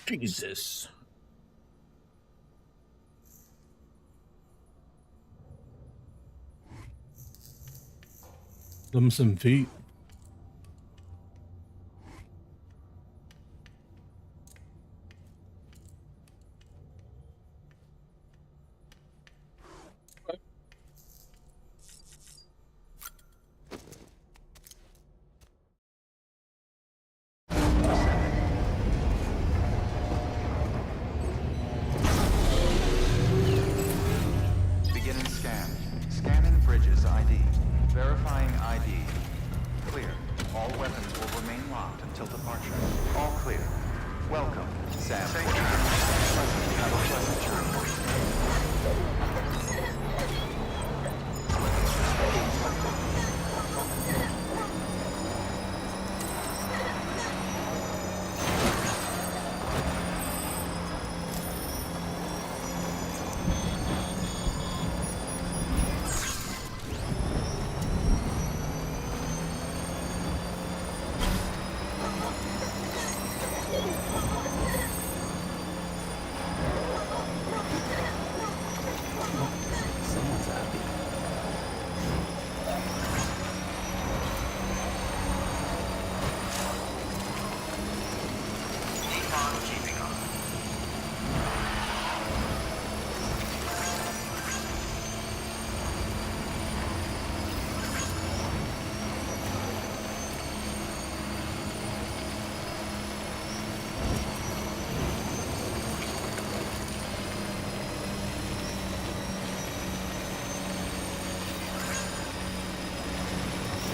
Jesus. Them some feet. Beginning scan. Scanning Bridges ID. Verifying ID. Clear. All weapons will remain locked until departure. All clear. Welcome, Sam. Thank you. Have a pleasant journey. Someone's happy. Keep on keeping on.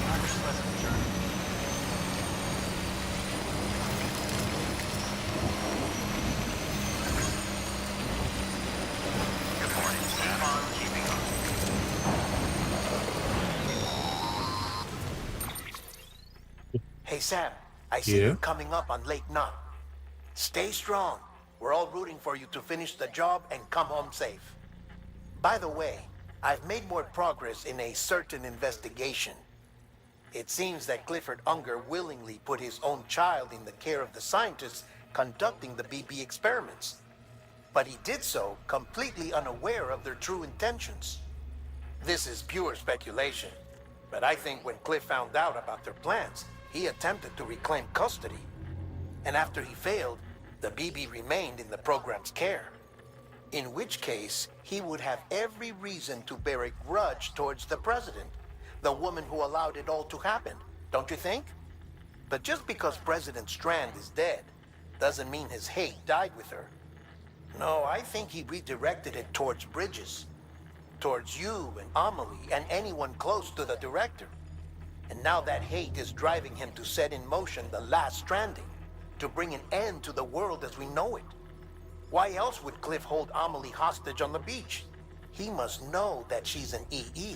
Have a pleasant journey. Good morning, Sam. Keep on keeping on. Hey Sam, I see Yeah? you're coming up on Lake Nut. Stay strong. We're all rooting for you to finish the job and come home safe. By the way, I've made more progress in a certain investigation. It seems that Clifford Unger willingly put his own child in the care of the scientists conducting the BB experiments. But he did so completely unaware of their true intentions. This is pure speculation, but I think when Cliff found out about their plans, he attempted to reclaim custody. And after he failed, the BB remained in the program's care. In which case, he would have every reason to bear a grudge towards the president, the woman who allowed it all to happen, don't you think? But just because President Strand is dead, doesn't mean his hate died with her. No, I think he redirected it towards Bridges. Towards you and Amelie and anyone close to the director. And now that hate is driving him to set in motion the last Stranding, to bring an end to the world as we know it. Why else would Cliff hold Amelie hostage on the beach? He must know that she's an EE.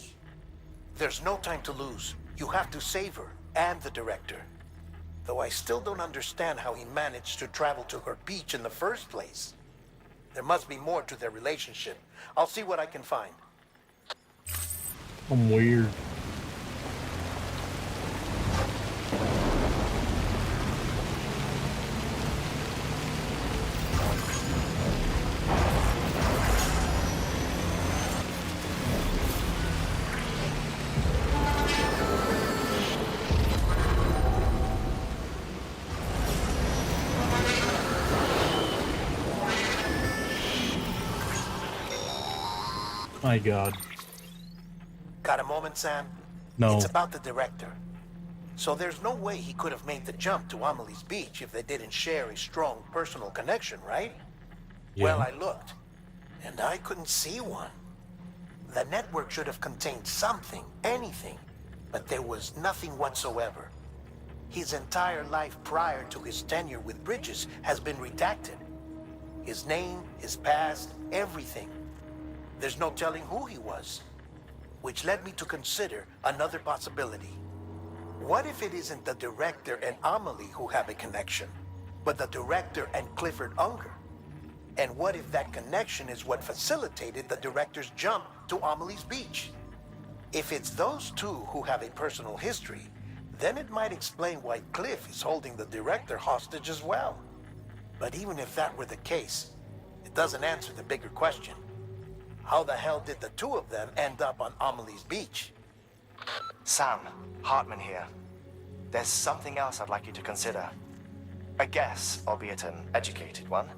There's no time to lose. You have to save her and the director. Though I still don't understand how he managed to travel to her beach in the first place. There must be more to their relationship. I'll see what I can find. I'm weird. My God. Got a moment, Sam? No. It's about the director. So there's no way he could have made the jump to Amelie's beach if they didn't share a strong personal connection, right? Well, I looked, and I couldn't see one. The network should have contained something, anything, but there was nothing whatsoever. His entire life prior to his tenure with Bridges has been redacted. His name, his past, everything. There's no telling who he was. Which led me to consider another possibility. What if it isn't the director and Amelie who have a connection, but the director and Clifford Unger? And what if that connection is what facilitated the director's jump to Amelie's beach? If it's those two who have a personal history, then it might explain why Cliff is holding the director hostage as well. But even if that were the case, it doesn't answer the bigger question. How the hell did the two of them end up on Amelie's beach? Sam, Hartman here. There's something else I'd like you to consider. A guess, albeit an educated one,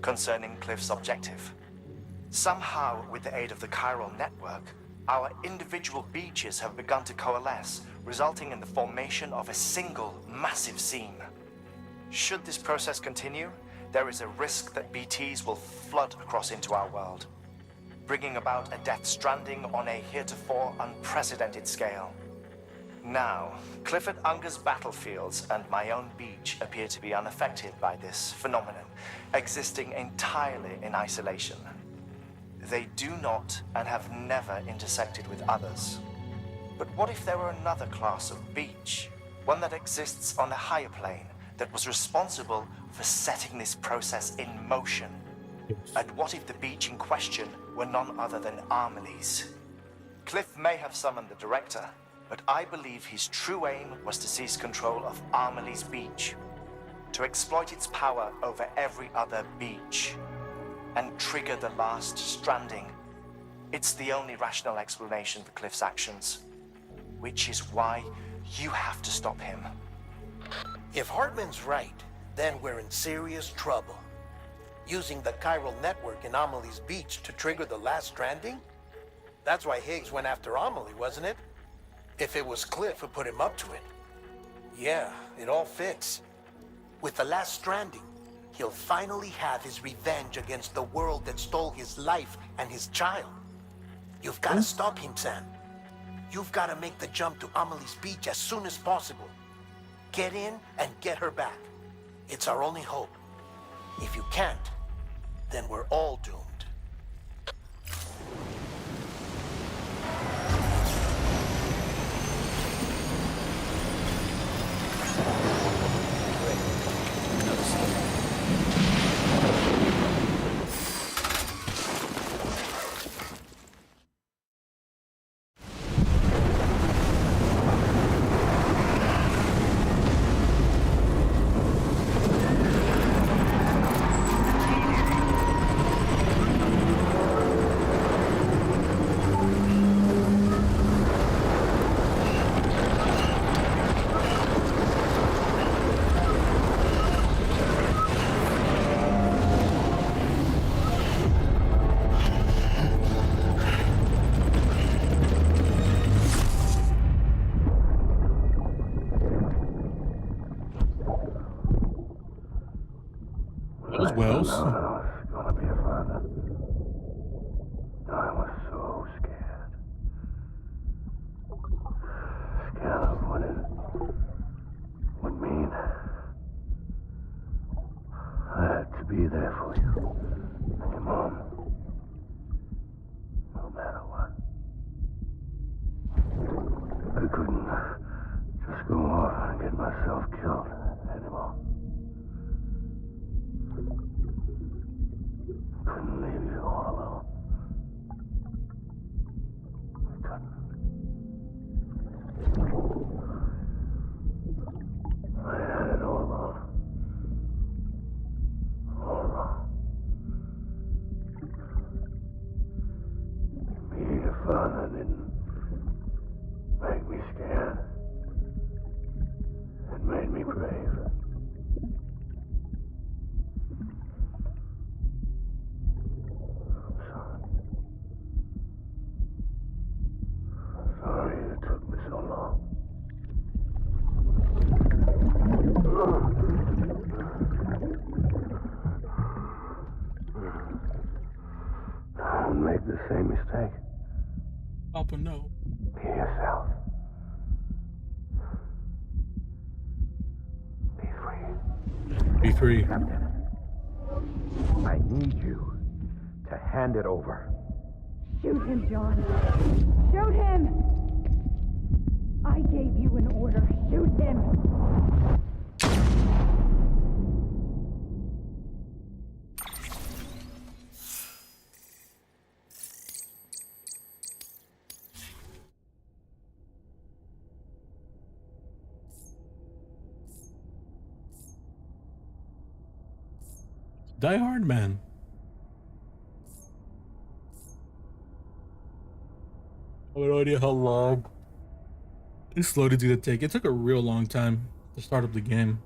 concerning Cliff's objective. Somehow, with the aid of the chiral network, our individual beaches have begun to coalesce, resulting in the formation of a single massive seam. Should this process continue, there is a risk that BTs will flood across into our world, bringing about a death stranding on a heretofore unprecedented scale. Now, Clifford Unger's battlefields and my own beach appear to be unaffected by this phenomenon, existing entirely in isolation. They do not and have never intersected with others. But what if there were another class of beach, one that exists on a higher plane, that was responsible for setting this process in motion? And what if the beach in question were none other than Amelie's? Cliff may have summoned the director, but I believe his true aim was to seize control of Amelie's beach, to exploit its power over every other beach, and trigger the last stranding. It's the only rational explanation for Cliff's actions, which is why you have to stop him. If Hartman's right, then we're in serious trouble. Using the chiral network in Amelie's beach to trigger the last stranding? That's why Higgs went after Amelie, wasn't it? If it was Cliff who put him up to it. Yeah, it all fits. With the last stranding, he'll finally have his revenge against the world that stole his life and his child. You've got to stop him, Sam. You've got to make the jump to Amelie's beach as soon as possible. Get in and get her back. It's our only hope. If you can't, then we're all doomed. Those wells. I was gonna be a father. I was so scared. Scared of what it would mean. I had to be there for you and your mom. No matter what. I couldn't just go off and get myself killed anymore. Couldn't leave you all alone. I couldn't. I had it all wrong. All wrong. Being a father didn't make me scared. It made me brave. Sorry it took me so long. Don't make the same mistake. Papa, no. Be yourself. Be free. Be free. Captain, I need you to hand it over. Shoot him, John. Shoot him! I gave you an order. Shoot him! Die Hard, man. I have no idea how long this load is gonna take. It took a real long time to start up the game.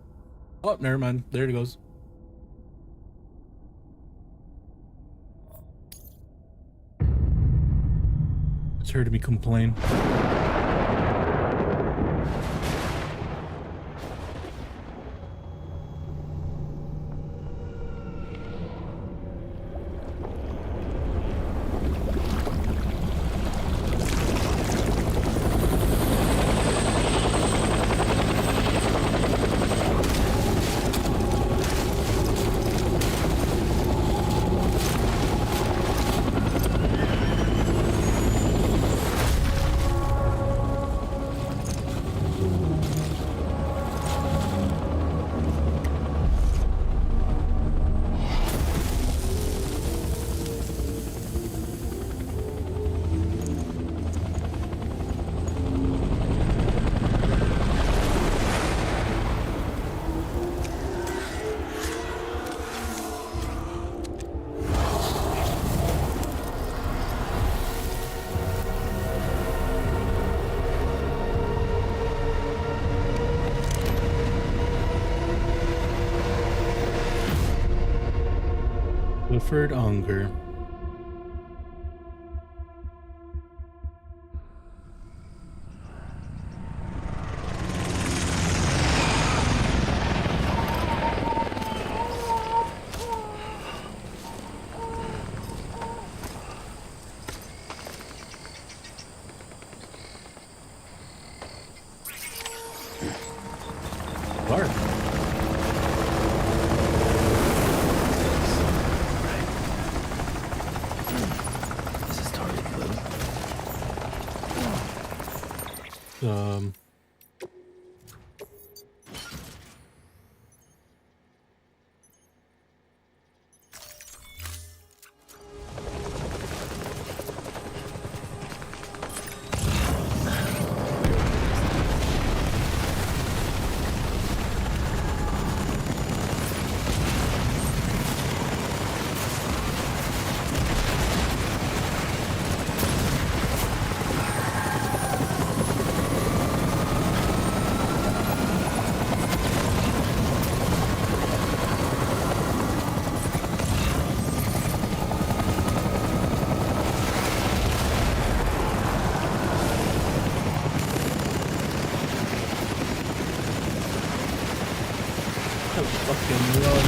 Oh, never mind. There it goes. It's heard me complain. Clifford Unger. Clark. This is target blue. Fucking run.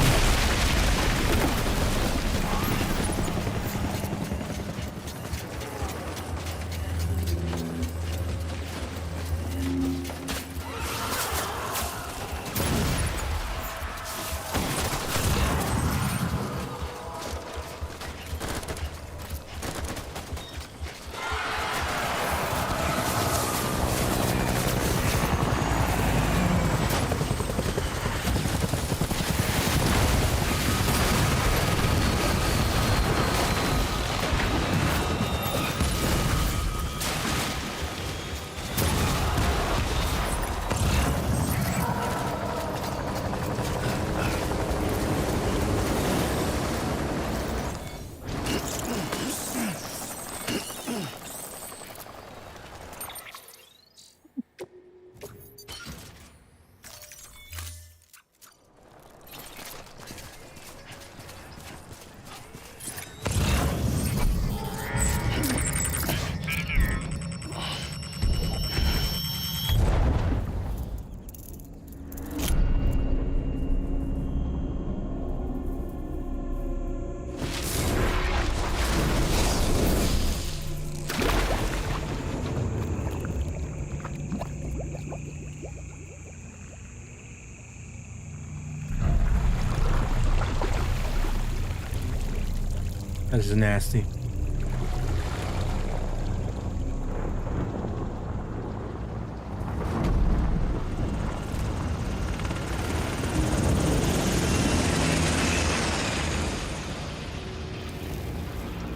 This is nasty.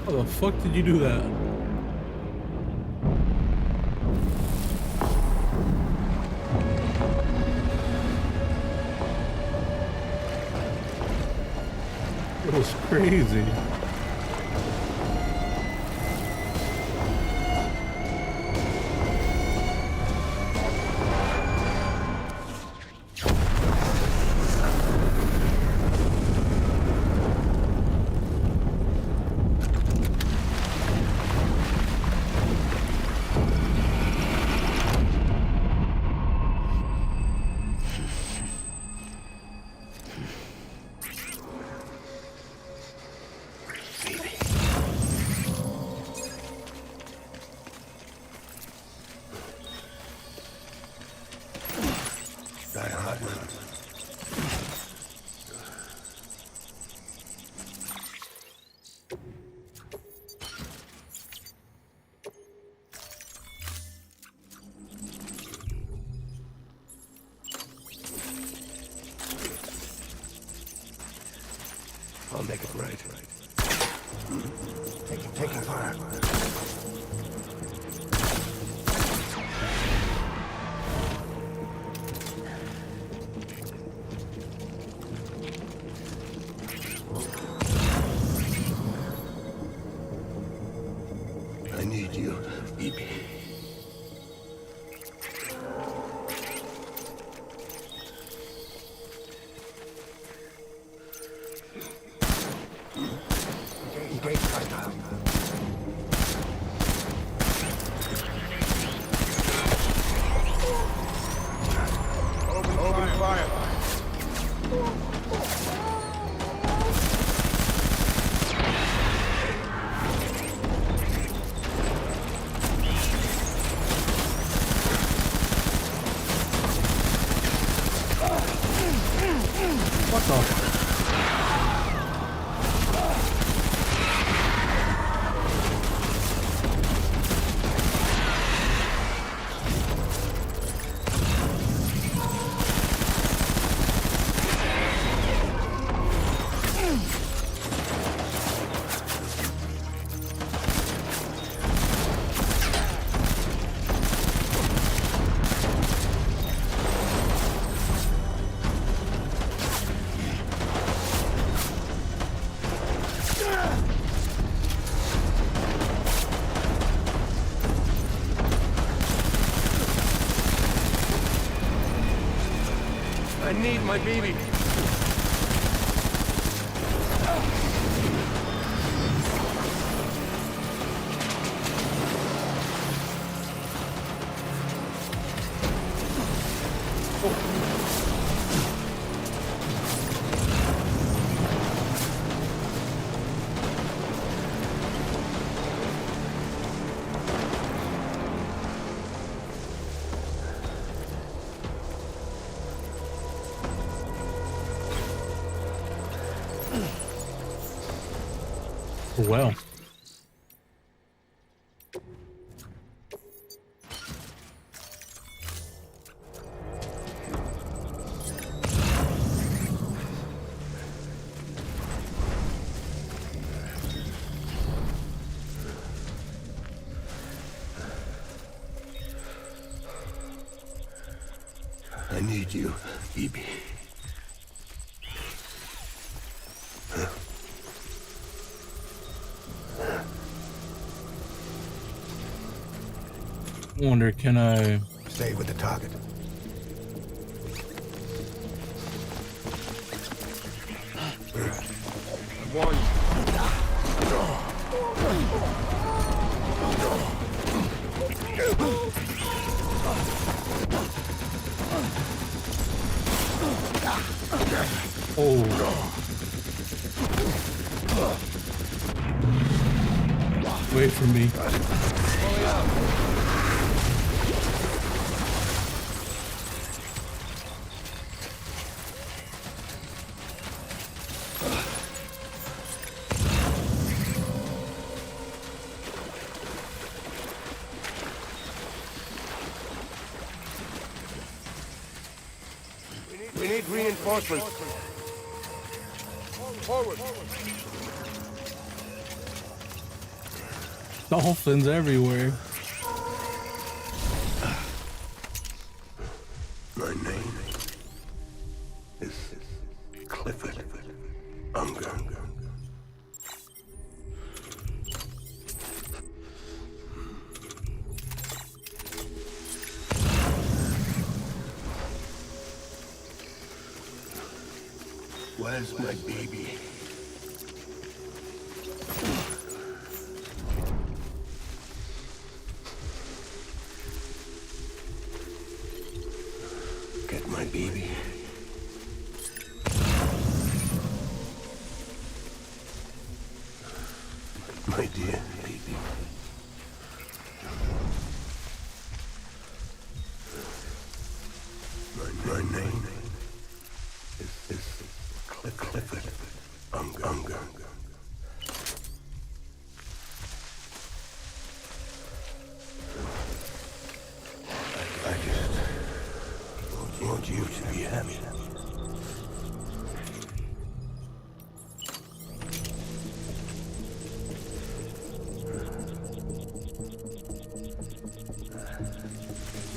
How the fuck did you do that? It was crazy. Die Hartman. I'll make it right. Taking fire. I need you, Evie. Engage hostile. Open fire. What the? I need my baby. Well. I need you, Evie. I wonder, can I? Stay with the target. Oh. Wait for me. We need reinforcements. Forward. Dolphins everywhere. My name is Clifford Unger. Where's my baby? Get my baby. My dear baby. My name is Clifford Unger. I just want you to be happy.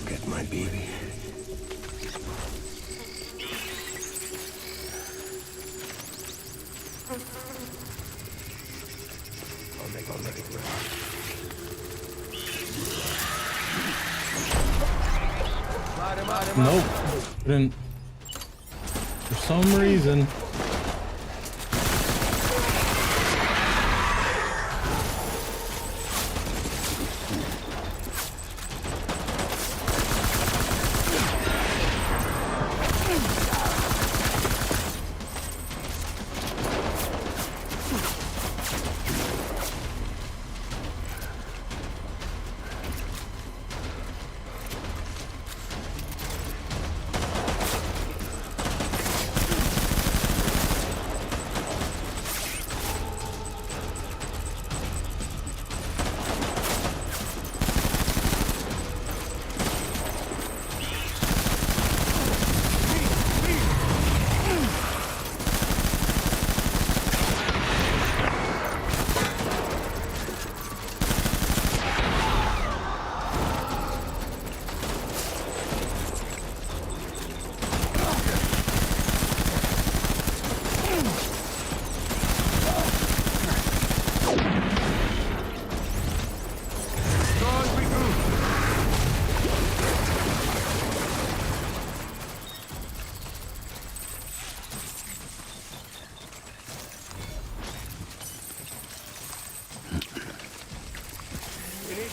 Get my baby. I'll let it rest. Nope. Couldn't. For some reason.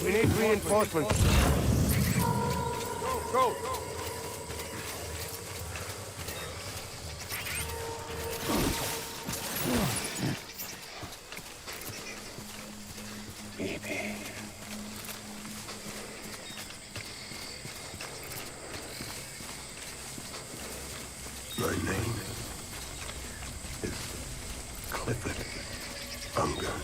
We need reinforcements. Go! Baby. My name is Clifford Unger.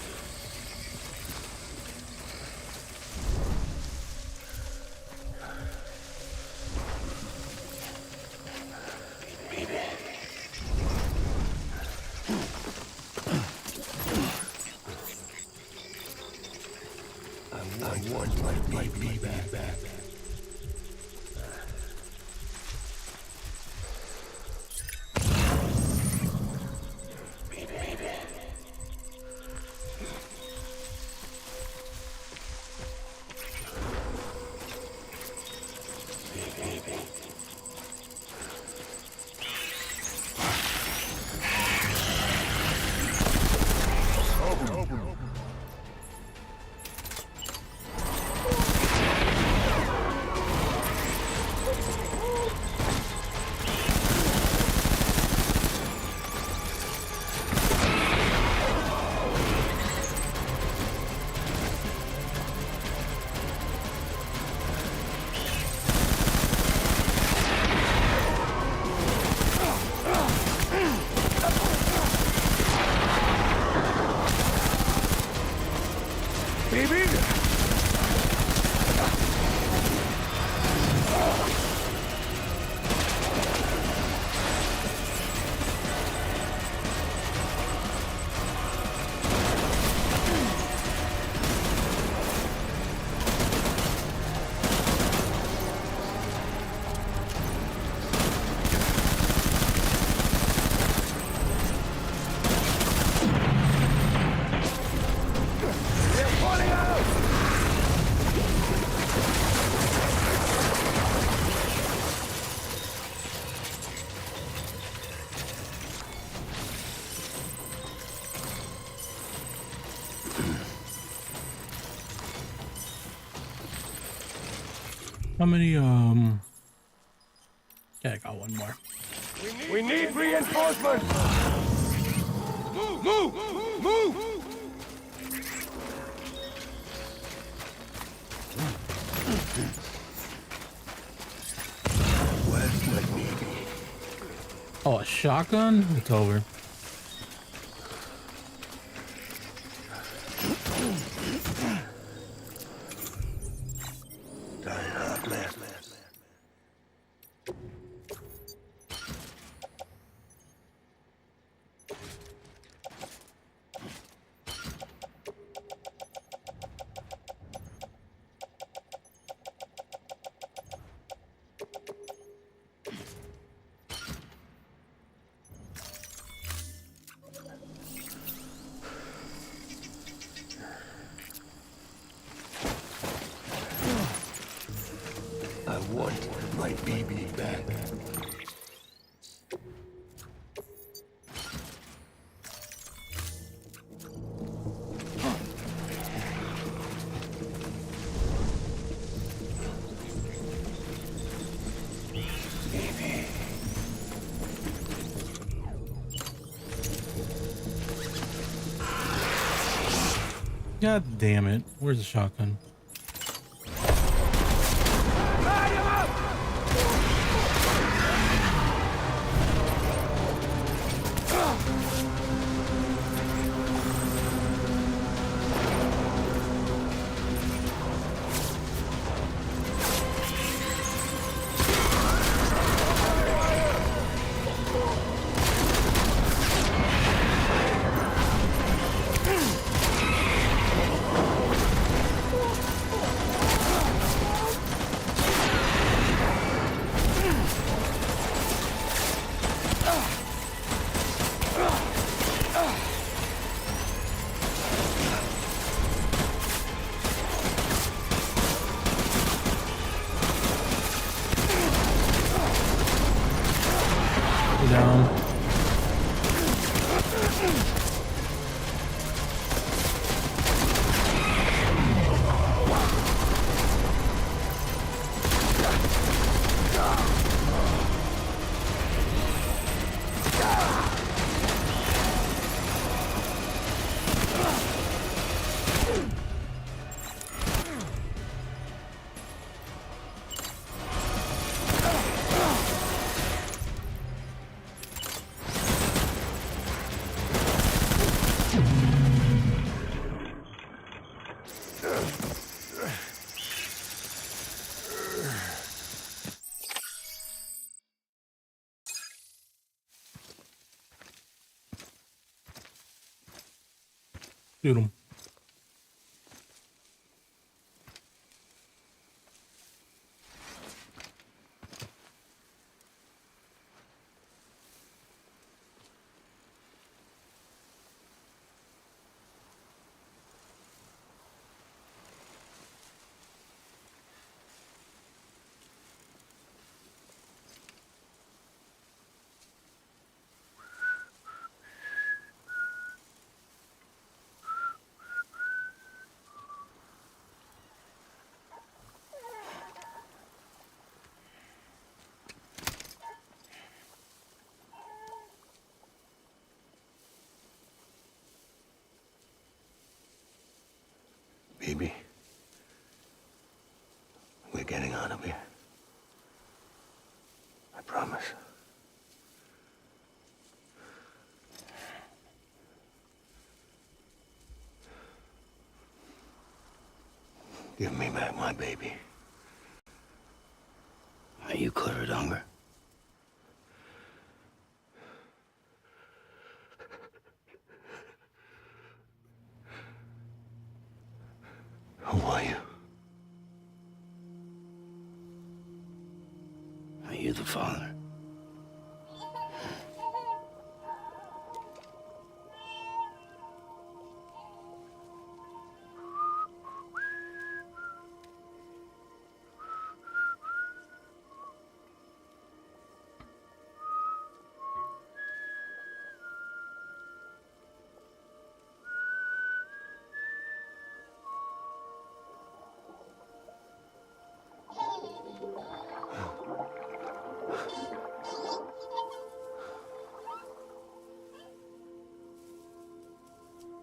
I want my baby back. Baby. They're falling out! How many, yeah, I got one more. We need reinforcements! Move! Where's my baby? Oh, a shotgun? It's over. Die hard, man. I want my baby back. Baby. God damn it. Where's the shotgun? Down. Shoot him. Baby. We're getting out of here. I promise. Give me back my baby. Are you cleared, hunger? Who are you? Are you the father?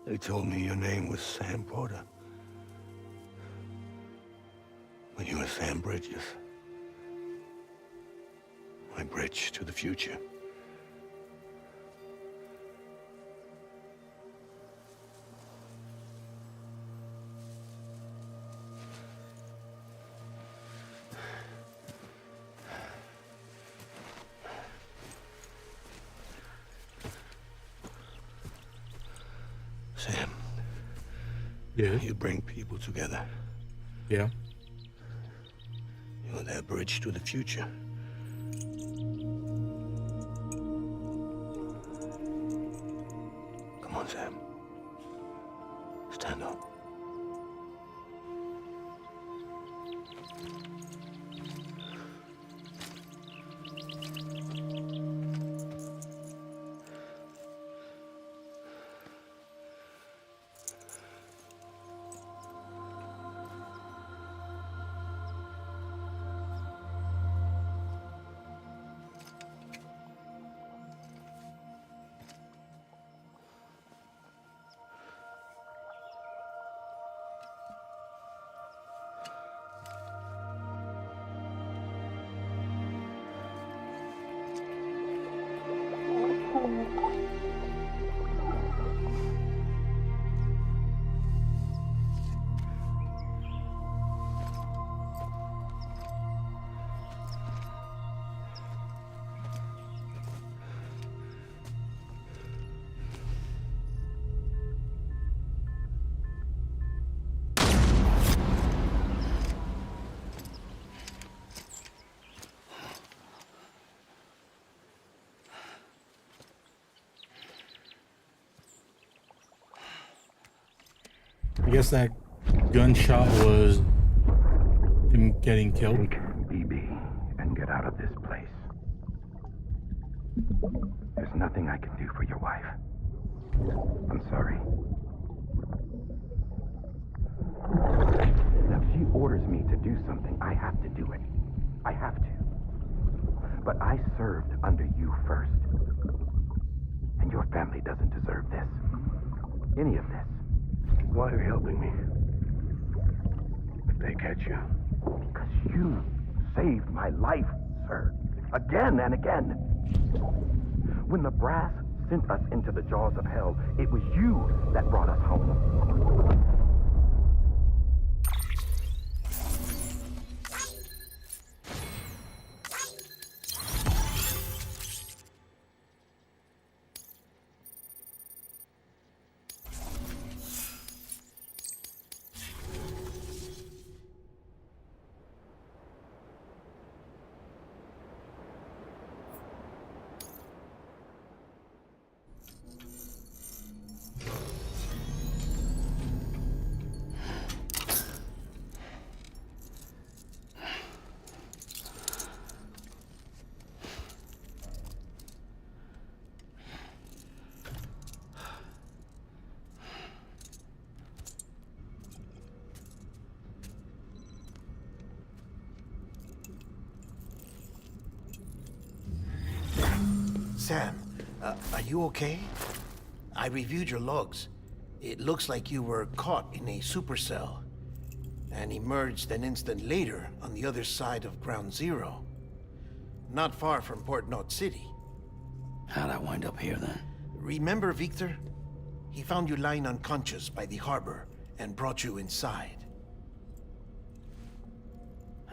They told me your name was Sam Porter. But you were Sam Bridges. My bridge to the future. Sam, Yeah. you bring people together. Yeah. You're their bridge to the future. Come on, Sam. Stand up. I guess that gunshot was him getting killed. Take BB and get out of this place. There's nothing I can do for your wife. I'm sorry. Now, if she orders me to do something, I have to do it. I have to. But I served under you first. And your family doesn't deserve this. Any of this. Why are you helping me? If they catch you. Because you saved my life, sir. Again and again. When the brass sent us into the jaws of hell, it was you that brought us home. Sam, are you okay? I reviewed your logs. It looks like you were caught in a supercell and emerged an instant later on the other side of Ground Zero. Not far from Port Knot City. How'd I wind up here then? Remember Victor? He found you lying unconscious by the harbor and brought you inside.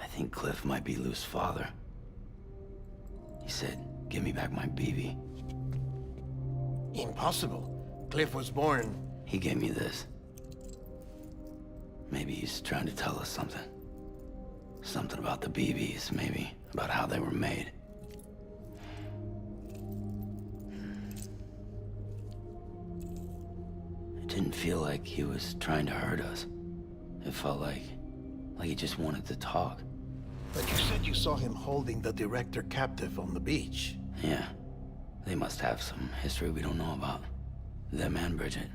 I think Cliff might be Lou's father. He said, give me back my BB. Impossible. Cliff was born... He gave me this. Maybe he's trying to tell us something. Something about the BBs, maybe. About how they were made. It didn't feel like he was trying to hurt us. It felt like he just wanted to talk. But you said you saw him holding the director captive on the beach. Yeah. They must have some history we don't know about. Them and Bridget.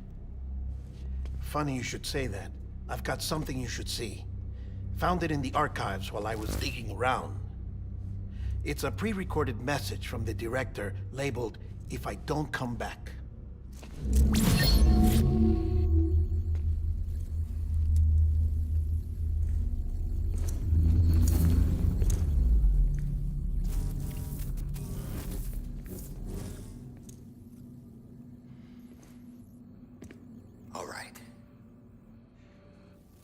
Funny you should say that. I've got something you should see. Found it in the archives while I was digging around. It's a pre-recorded message from the director labeled, "If I don't come back." All right.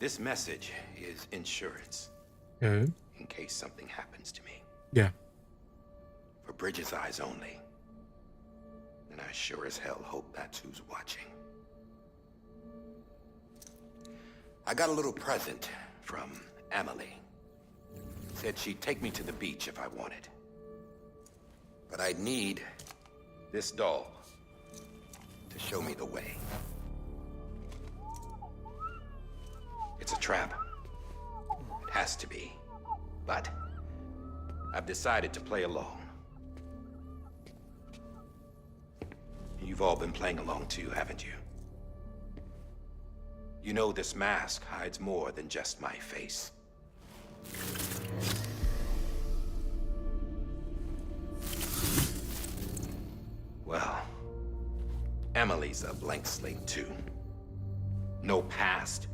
This message is insurance. Okay. In case something happens to me. Yeah. For Bridges' eyes only. And I sure as hell hope that's who's watching. I got a little present from Emily. Said she'd take me to the beach if I wanted. But I'd need this doll to show me the way. It's a trap. It has to be. But I've decided to play along. You've all been playing along too, haven't you? You know this mask hides more than just my face. Well, Emily's a blank slate too. No past,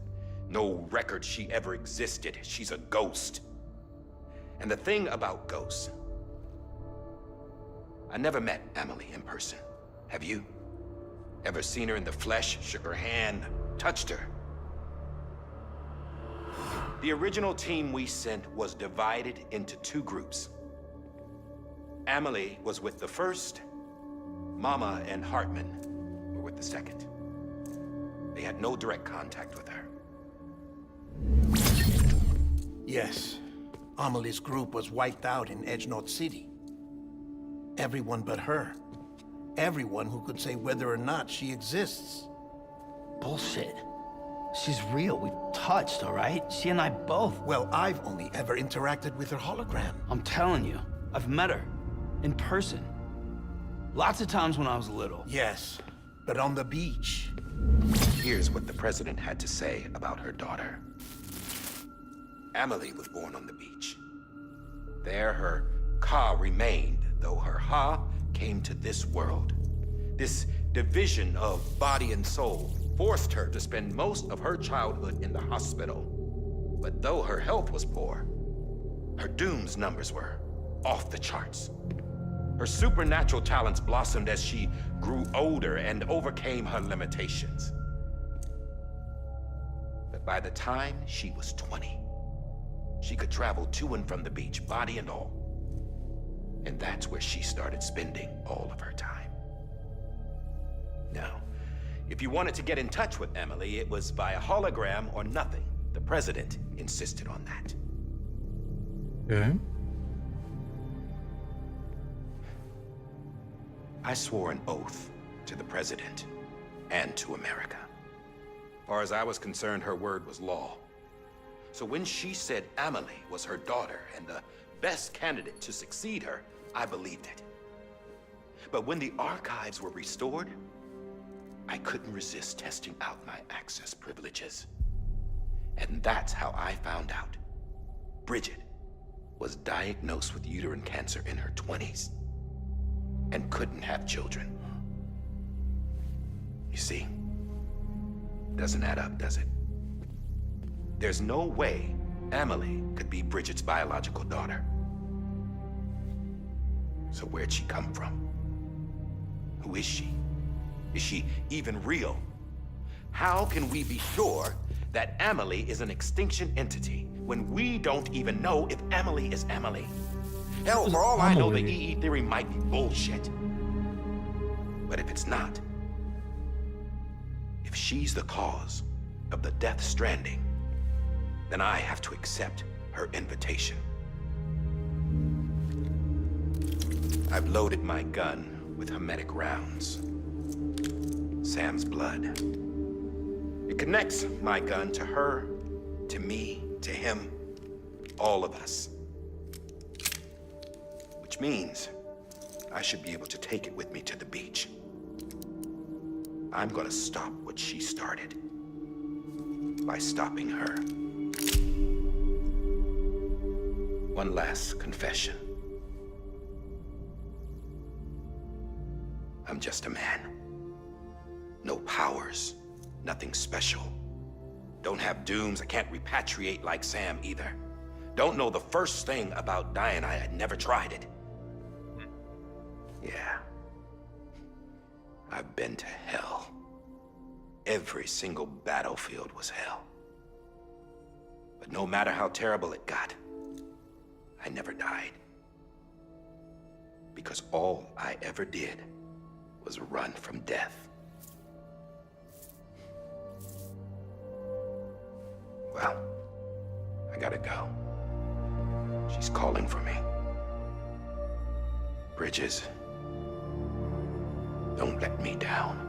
no record she ever existed. She's a ghost. And the thing about ghosts, I never met Emily in person. Have you? Ever seen her in the flesh, shook her hand, touched her? The original team we sent was divided into two groups. Emily was with the first, Mama and Hartman were with the second. They had no direct contact with her. Yes. Amelie's group was wiped out in Edgenorth City. Everyone but her. Everyone who could say whether or not she exists. Bullshit. She's real. We've touched, all right? She and I both. Well, I've only ever interacted with her hologram. I'm telling you, I've met her. In person. Lots of times when I was little. Yes, but on the beach. Here's what the president had to say about her daughter. Emily was born on the beach. There her Ka remained, though her Ha came to this world. This division of body and soul forced her to spend most of her childhood in the hospital. But though her health was poor, her Doom's numbers were off the charts. Her supernatural talents blossomed as she grew older and overcame her limitations. But by the time she was 20, she could travel to and from the beach, body and all. And that's where she started spending all of her time. Now, if you wanted to get in touch with Emily, it was via hologram or nothing. The president insisted on that. Okay. I swore an oath to the president and to America. As far as I was concerned, her word was law. So when she said Emily was her daughter and the best candidate to succeed her, I believed it. But when the archives were restored, I couldn't resist testing out my access privileges. And that's how I found out Bridget was diagnosed with uterine cancer in her 20s and couldn't have children. You see, doesn't add up, does it? There's no way Emily could be Bridget's biological daughter. So where'd she come from? Who is she? Is she even real? How can we be sure that Emily is an extinction entity when we don't even know if Emily is Emily? Hell, for all I know, the EE theory might be bullshit. But if it's not, if she's the cause of the death stranding, then I have to accept her invitation. I've loaded my gun with hermetic rounds. Sam's blood. It connects my gun to her, to me, to him, all of us. Which means I should be able to take it with me to the beach. I'm gonna stop what she started by stopping her. One last confession. I'm just a man. No powers, nothing special. Don't have dooms, I can't repatriate like Sam either. Don't know the first thing about dying, I had never tried it. Yeah. I've been to hell. every single battlefield was hell. But no matter how terrible it got, I never died. Because all I ever did was run from death. Well, I gotta go. She's calling for me. Bridges, don't let me down.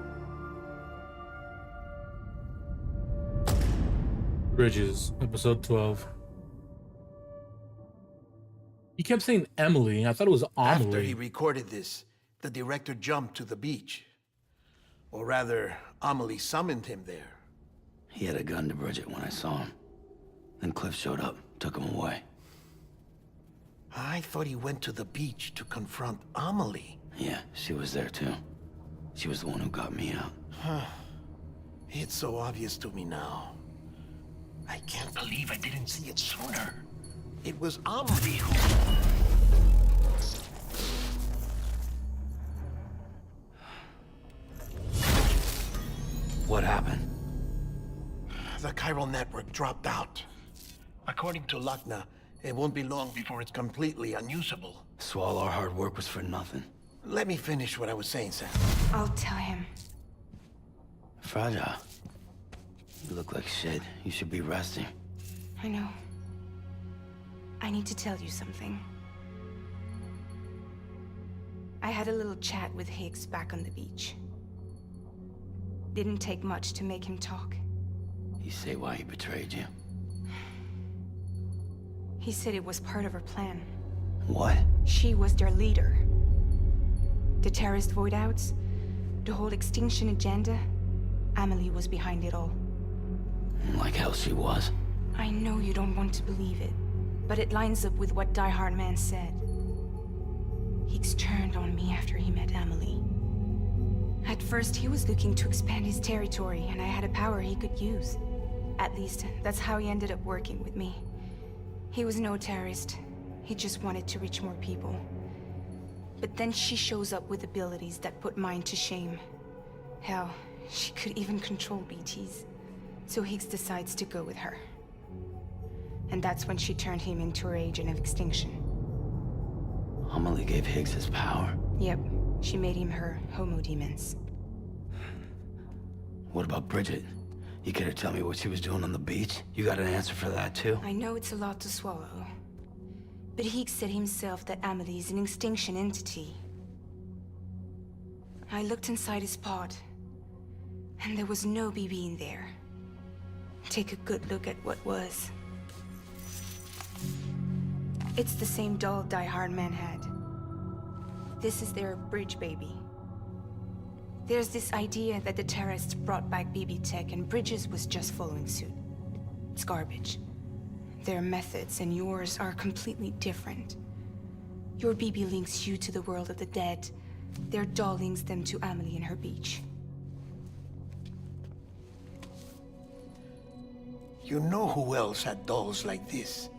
Bridges, episode 12. He kept saying Emily. I thought it was Amelie. After he recorded this, the director jumped to the beach. Or rather, Amelie summoned him there. He had a gun to Bridget when I saw him. Then Cliff showed up, took him away. I thought he went to the beach to confront Amelie. Yeah, she was there too. She was the one who got me out. It's so obvious to me now. I can't believe I didn't see it sooner. It was Amelie who... What happened? The chiral network dropped out. According to Luckna, it won't be long before it's completely unusable. So all our hard work was for nothing. Let me finish what I was saying, Sam. I'll tell him. Fragile. You look like shit. You should be resting. I know. I need to tell you something. I had a little chat with Higgs back on the beach. Didn't take much to make him talk. You say why he betrayed you? He said it was part of her plan. What? She was their leader. The terrorist void outs, the whole extinction agenda, Amelie was behind it all. Like hell she was. I know you don't want to believe it, but it lines up with what Die Hard Man said. Higgs turned on me after he met Amelie. At first, he was looking to expand his territory, and I had a power he could use. At least, that's how he ended up working with me. He was no terrorist. He just wanted to reach more people. But then she shows up with abilities that put mine to shame. Hell, she could even control BTs. So Higgs decides to go with her. And that's when she turned him into her agent of extinction. Amelie gave Higgs his power. Yep, she made him her homo demons. What about Bridget? You care to tell me what she was doing on the beach? You got an answer for that too? I know it's a lot to swallow. But Higgs said himself that Amelie is an extinction entity. I looked inside his pod, and there was no BB in there. Take a good look at what was. It's the same doll Die Hard Man had. This is their bridge baby. There's this idea that the terrorists brought back BB tech and Bridges was just following suit. It's garbage. Their methods and yours are completely different. Your BB links you to the world of the dead. Their doll links them to Amelie and her beach. You know who else had dolls like this?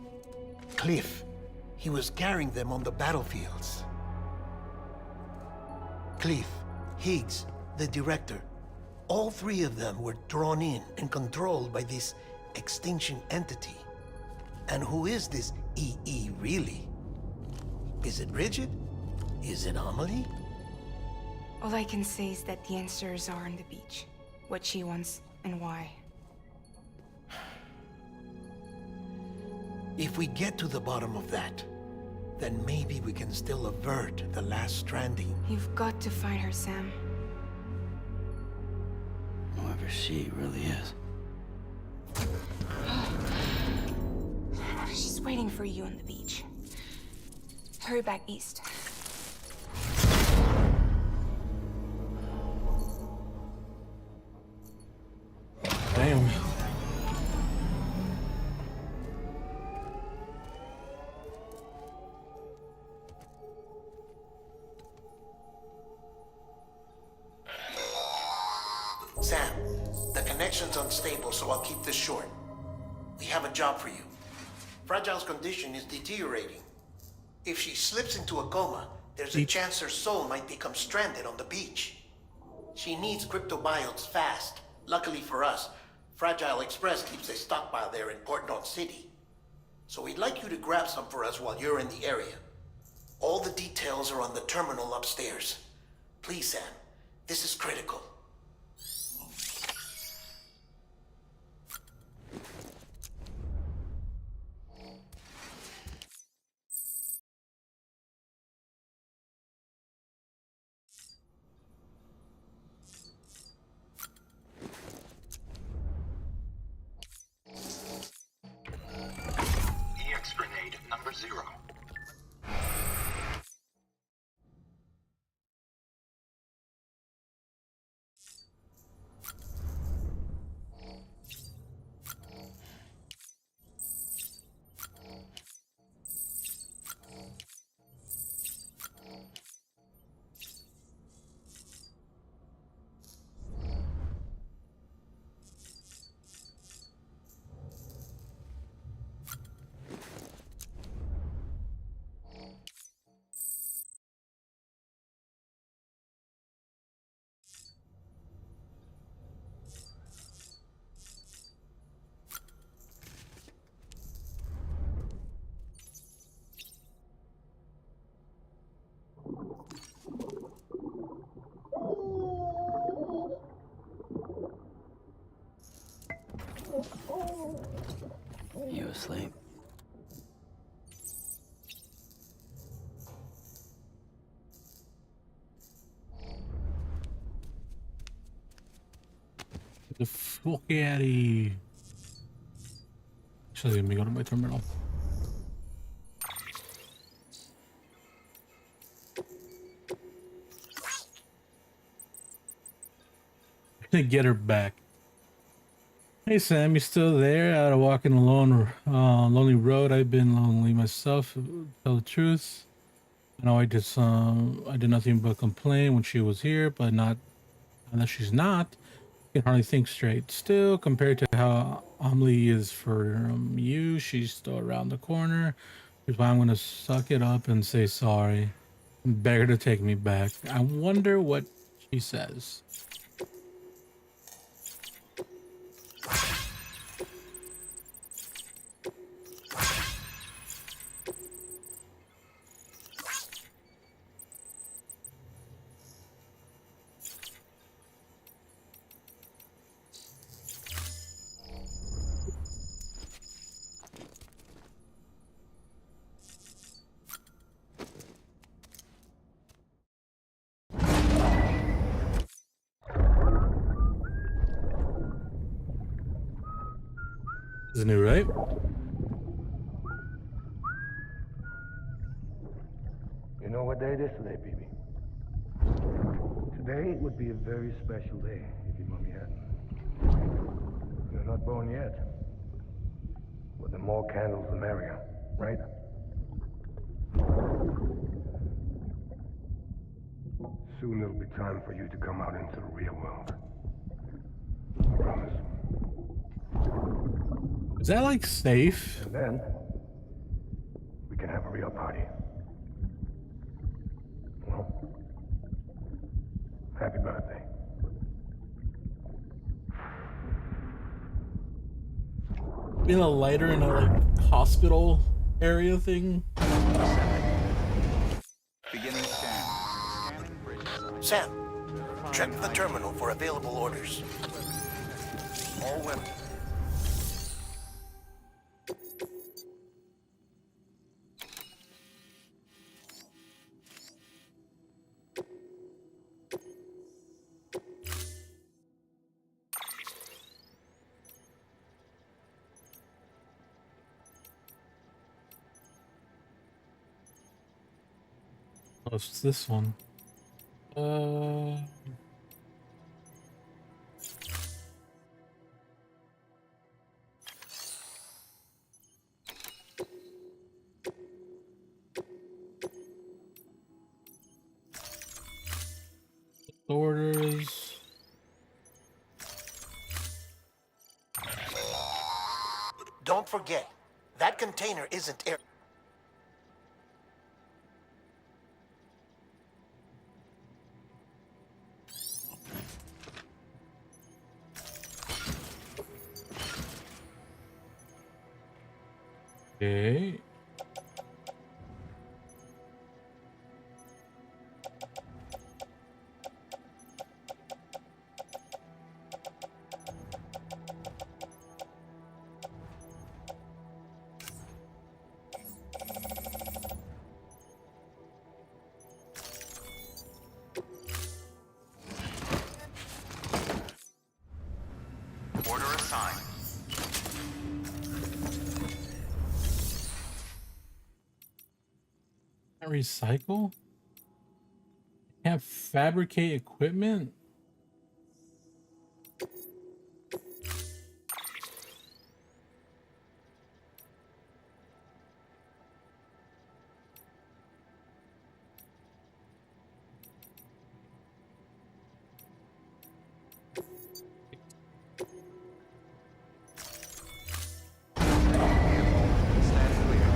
Cliff. He was carrying them on the battlefields. Cliff, Higgs, the director. All three of them were drawn in and controlled by this extinction entity. And who is this EE really? Is it Bridget? Is it Amelie? All I can say is that the answers are on the beach. What she wants and why. If we get to the bottom of that, then maybe we can still avert the last stranding. You've got to find her, Sam. Whoever she really is. She's waiting for you on the beach. Hurry back east. Damn. Sam, the connection's unstable, so I'll keep this short. We have a job for you. Fragile's condition is deteriorating. If she slips into a coma, there's a chance her soul might become stranded on the beach. She needs cryptobiotes fast, Luckily for us, Fragile Express keeps a stockpile there in Port North City. So we'd like you to grab some for us while you're in the area. All the details are on the terminal upstairs. Please, Sam. This is critical. EX grenade number 0. You asleep? The fuck out of here. Actually, let me go to my terminal. Get her back. Hey Sam, you still there? Out of walking alone, lonely road. I've been lonely myself. To tell the truth, I know I did nothing but complain when she was here, but not unless she's not. I can hardly think straight. Still, compared to how Amelie is for you, she's still around the corner. Which is why I'm gonna suck it up and say sorry. And beg her to take me back. I wonder what she says. Isn't it right? You know what day it is today, BB? Today would be a very special day if your mommy hadn't. You're not born yet. But the more candles, the merrier, right? Soon it'll be time for you to come out into the real world. I promise. Is that like safe? And then, we can have a real party. Well, happy birthday. Being a lighter in a like hospital area thing. Beginning scan. Scanning bridges. Sam, check the terminal for available orders. All weapons. Oh, it's this one. Orders. Don't forget, that container isn't air. Okay. Order assigned. Can't recycle? Can't fabricate equipment? Stand clear.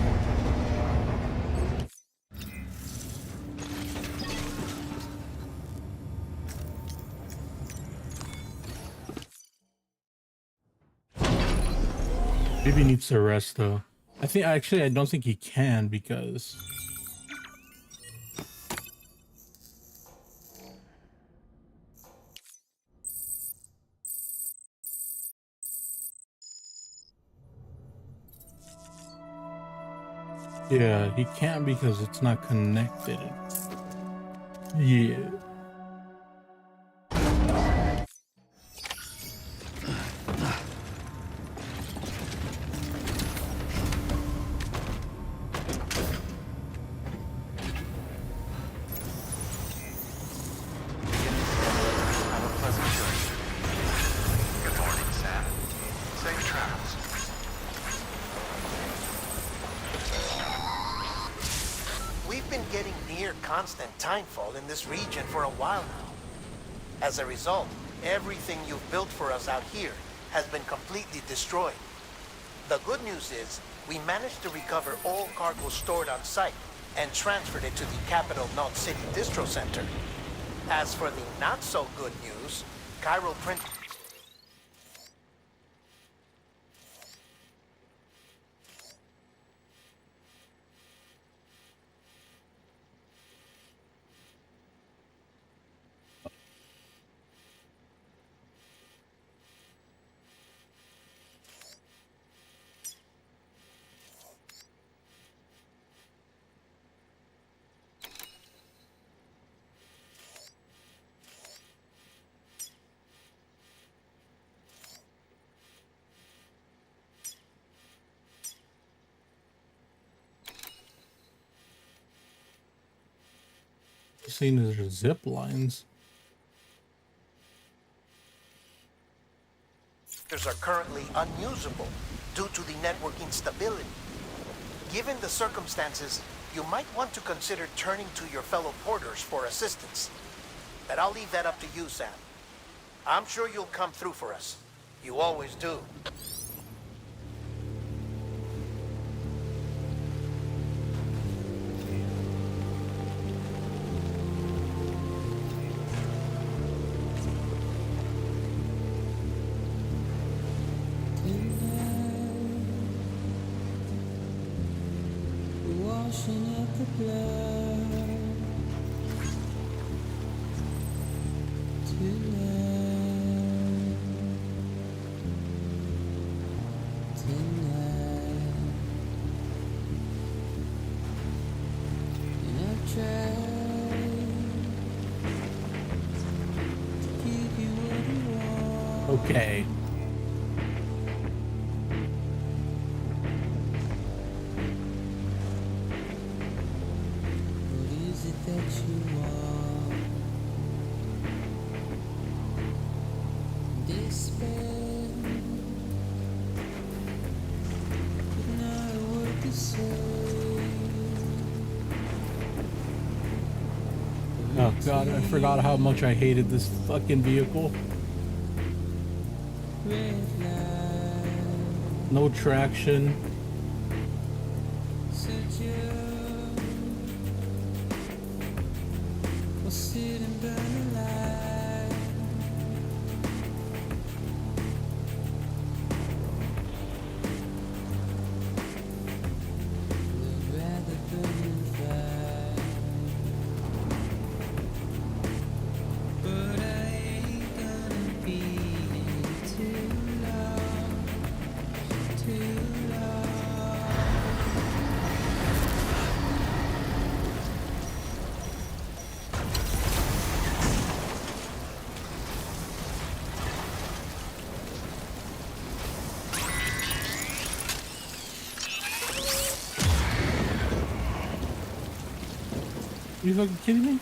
Maybe he needs to rest though. I don't think he can because yeah, he can't because it's not connected. Yeah. Have a pleasant journey. Good morning, Sam. Safe travels. We've been getting near constant timefall in this region for a while now. As a result, everything you've built for us out here has been completely destroyed. The good news is, we managed to recover all cargo stored on site and transferred it to the Capital Knot City Distro Center. As for the not-so-good news, Chiral Print... Seen as zip lines. are currently unusable due to the network instability. Given the circumstances, you might want to consider turning to your fellow porters for assistance. But I'll leave that up to you, Sam. I'm sure you'll come through for us. You always do. Okay. What is it that you want? Despair, but not a word to say. Oh god, I forgot how much I hated this fucking vehicle. No traction. You fucking kidding me?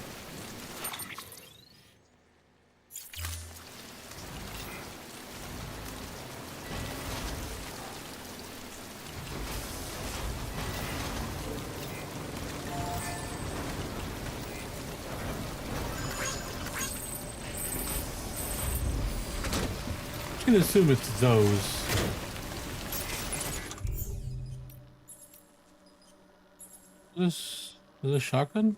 I'm gonna assume it's those. Is a shotgun?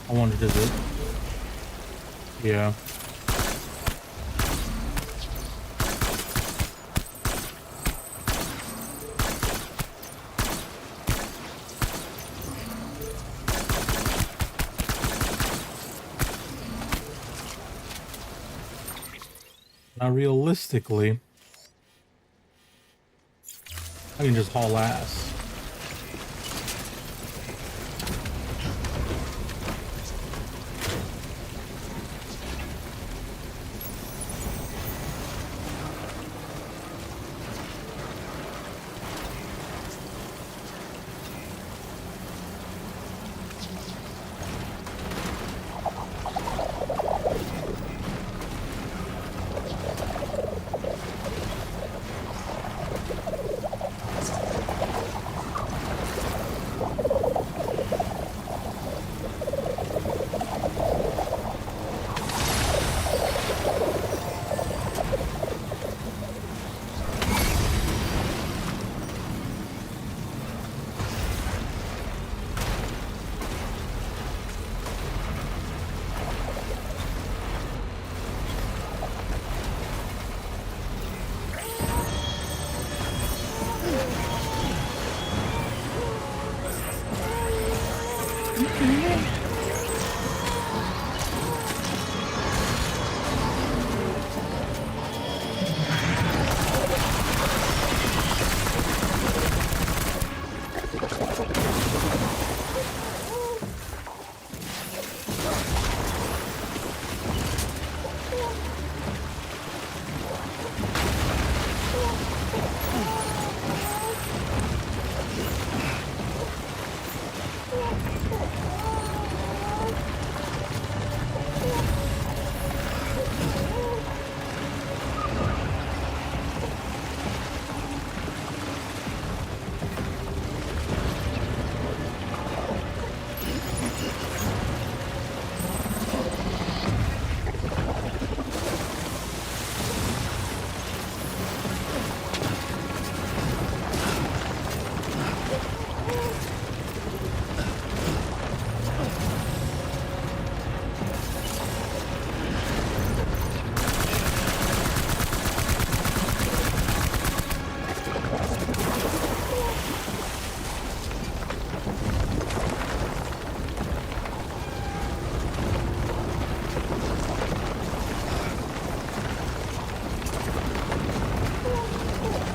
I wonder, does it? Yeah. Now, realistically, I can just haul ass.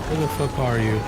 Where the fuck are you?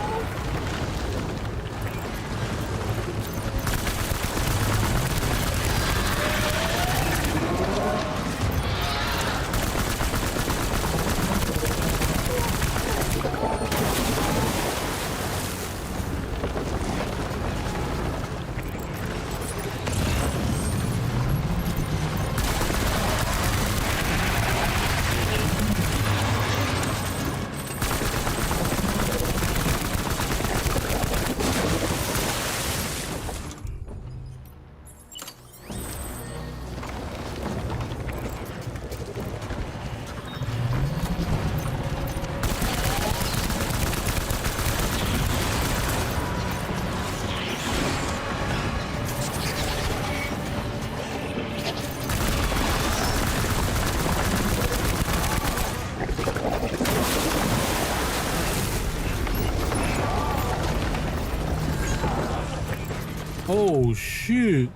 Oh shoot.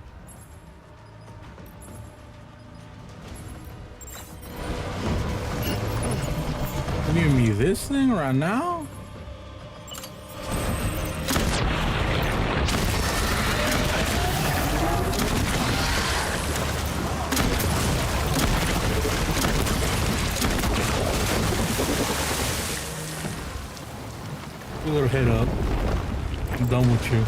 You give me this thing right now? Put your head up. I'm done with you.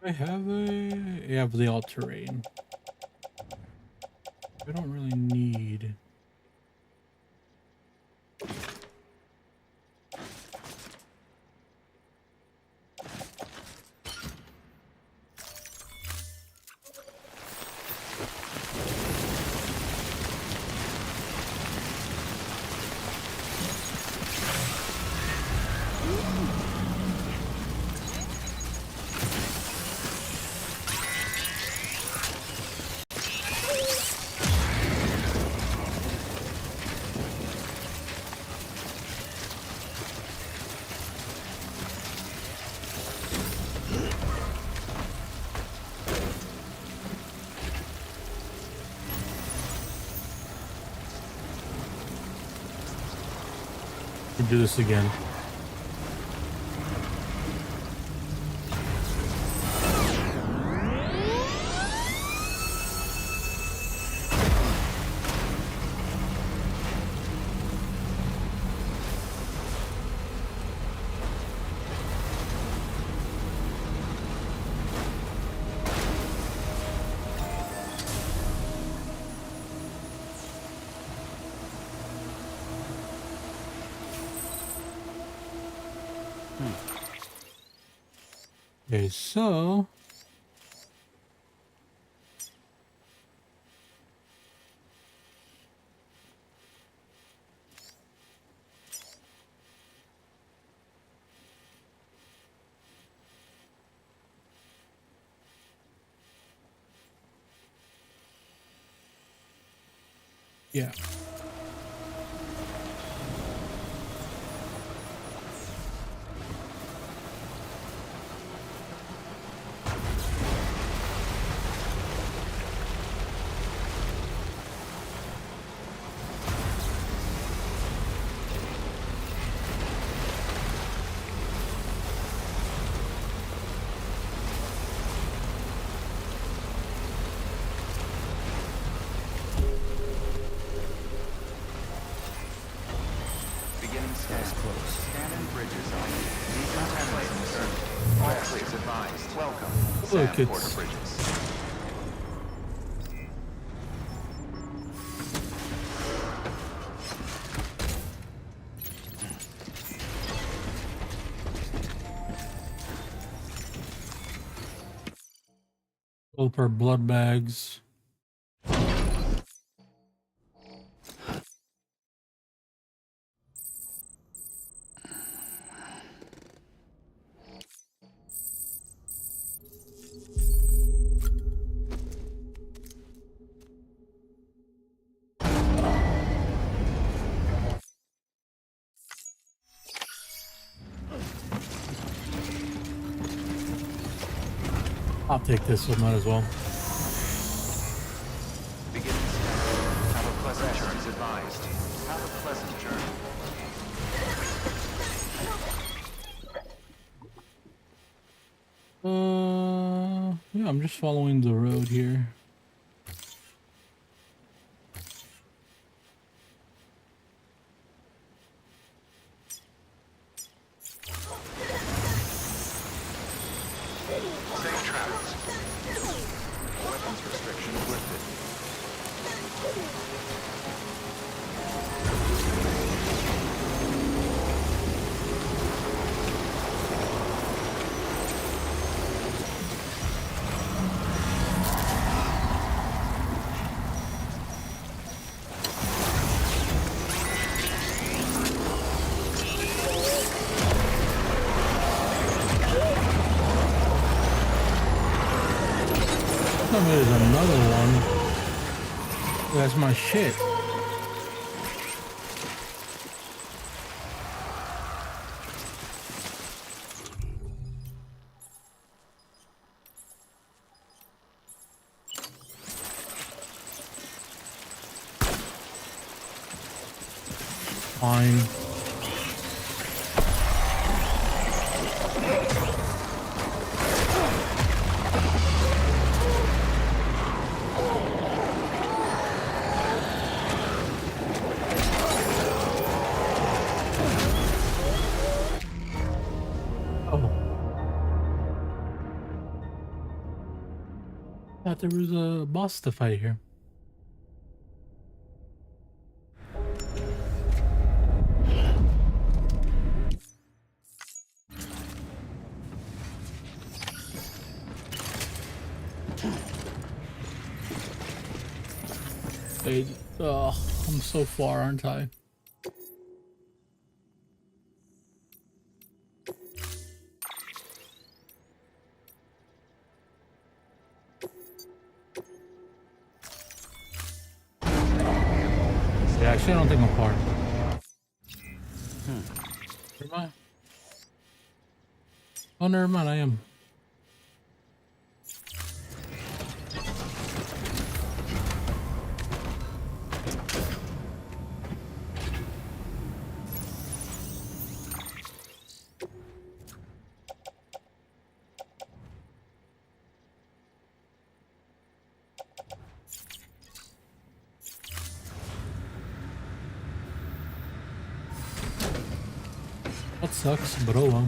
I have the all-terrain. I don't really need. Do this again. Okay, so yeah. Beginning scan. Scanning bridges on. Decontamination. All clear. Advised. Welcome. Look, Sam Porter it's Bridges. both our blood bags. I'll take this one, might as well. Beginning scan. Have a pleasant journey. Advised. Have a pleasant journey. Yeah, I'm just following the road here. Safe travels. Weapons restrictions lifted. tell me there's another one. That's my shit. Fine. Thought there was a boss to fight here. Hey, oh, I'm so far, aren't I? Yeah, actually, I don't think I'm far. Where am I? Oh, never mind, I am. That sucks, but oh well.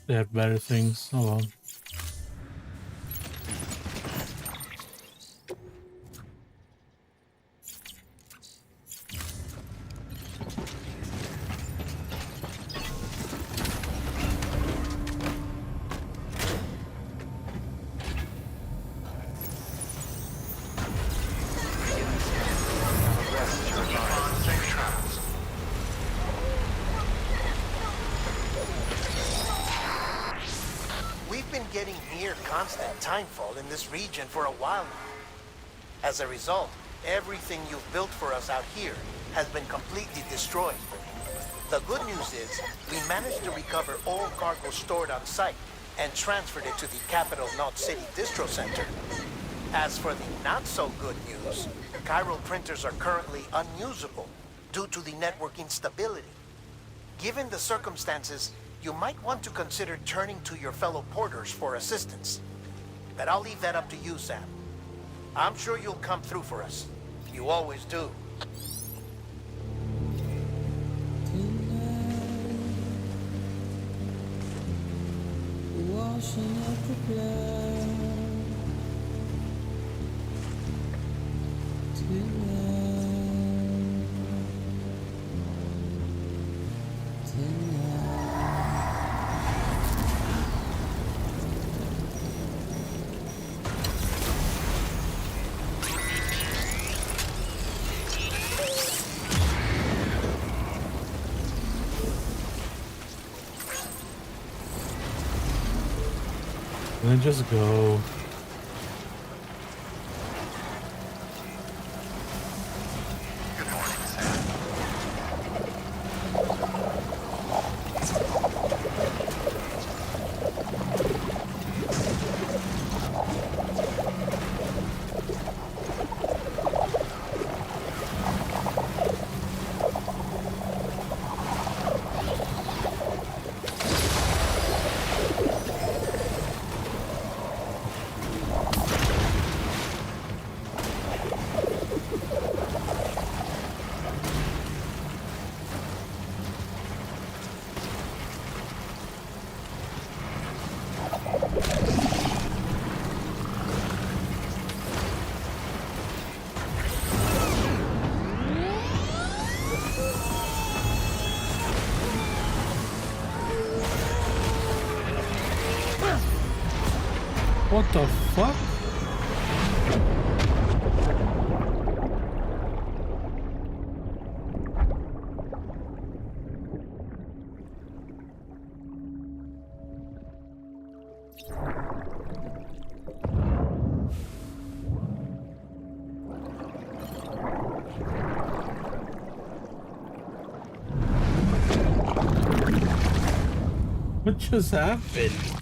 They have better things. Oh well. We've been getting near constant timefall in this region for a while now. As a result, everything you've built for us out here has been completely destroyed. The good news is, we managed to recover all cargo stored on site and transferred it to the Capital Knot City Distro Center. As for the not-so-good news, chiral printers are currently unusable due to the network instability. Given the circumstances, you might want to consider turning to your fellow porters for assistance. But I'll leave that up to you, Sam. I'm sure you'll come through for us. You always do. Washing up the blood And then just go. Good morning, Sam. What the fuck? What just happened?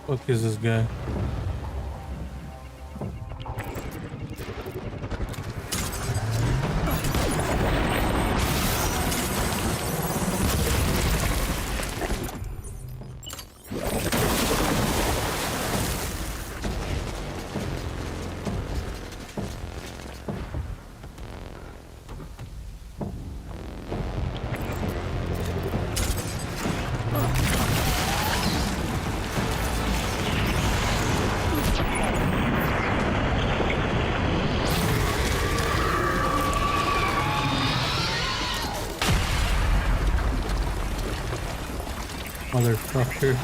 Fuck is this guy? structure.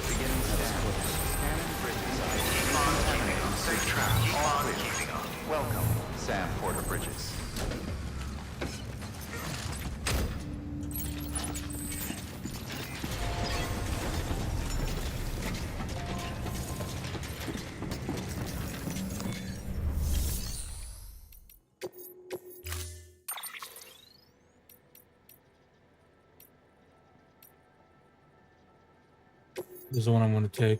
Beginning scan. Scanning Bridges ID. Keep on keeping on. Safe travel. Keep All on clear. keeping on. Welcome, Sam Porter Bridges. This is the one I'm going to take.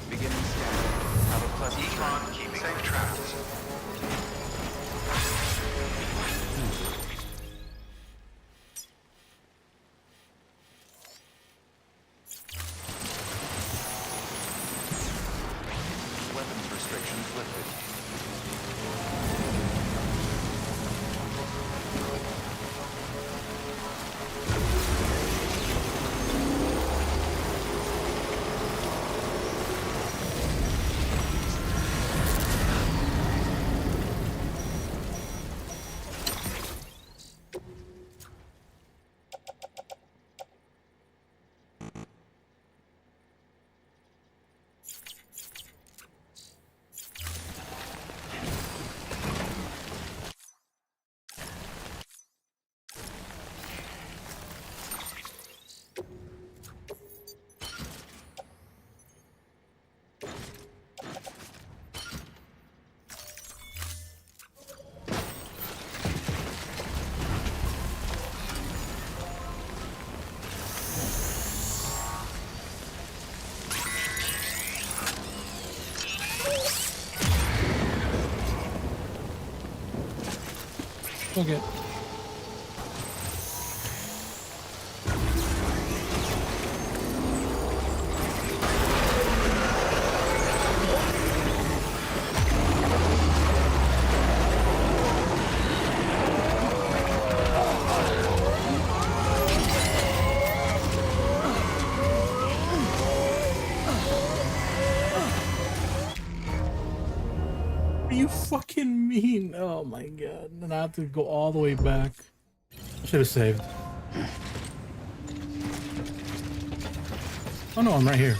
Beginning scan. Have a pleasant Keep journey. on keeping Safe on. travels. Weapons restrictions lifted. Okay. What do you fucking mean? Oh my god. Then I have to go all the way back. I should have saved. Oh no, I'm right here.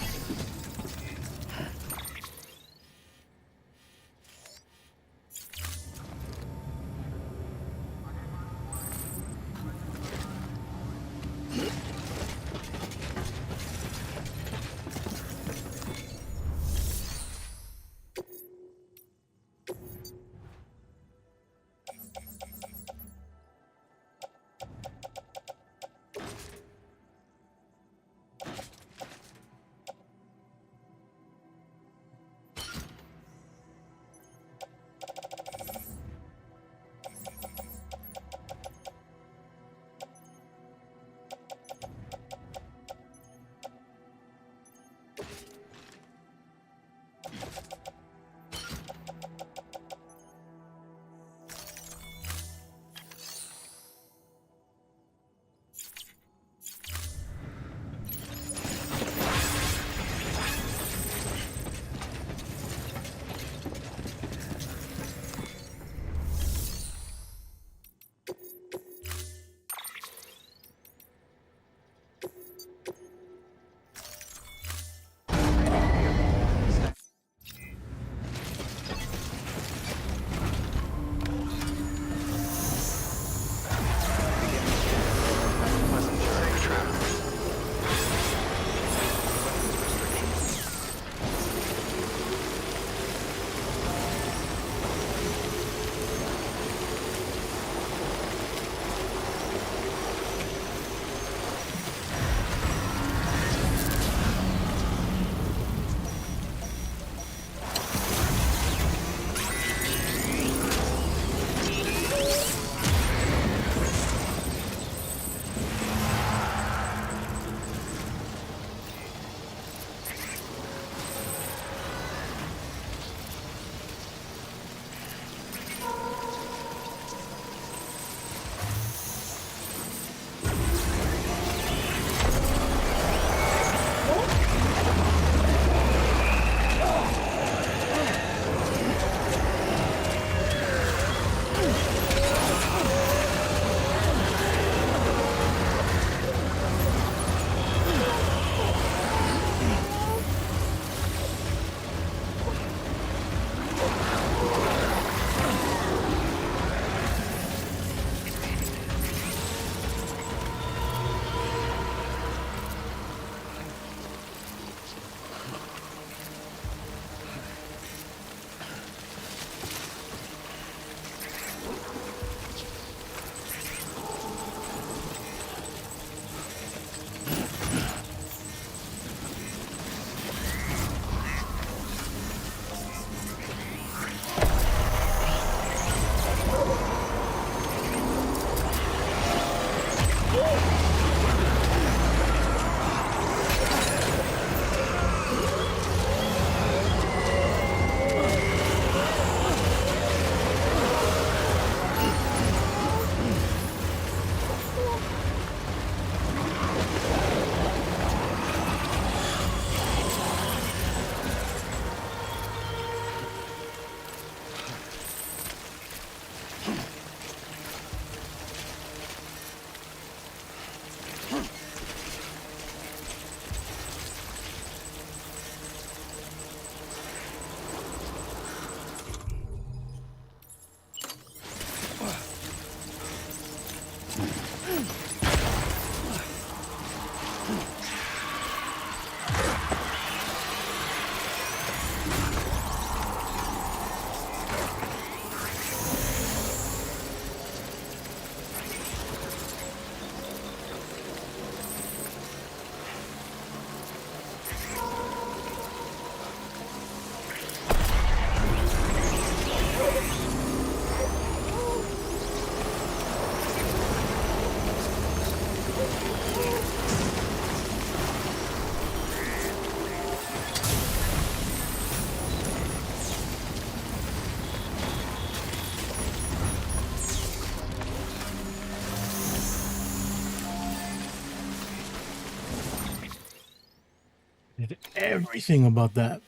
Did everything about that.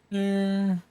There.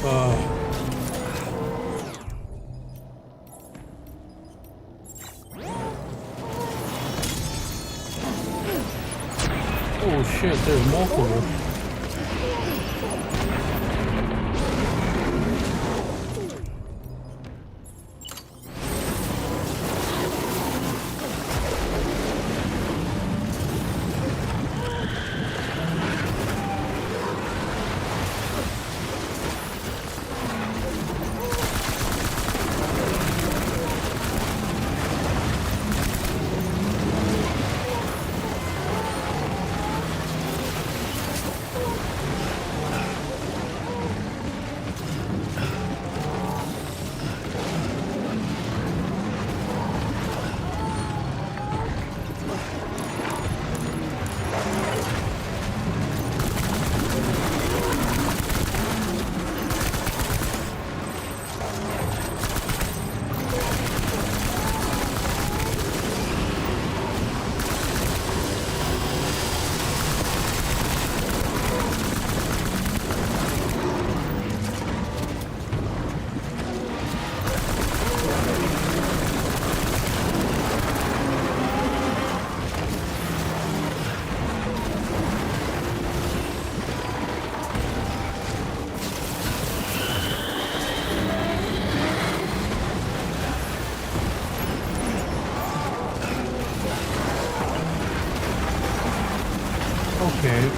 Oh shit, there's multiple. Okay.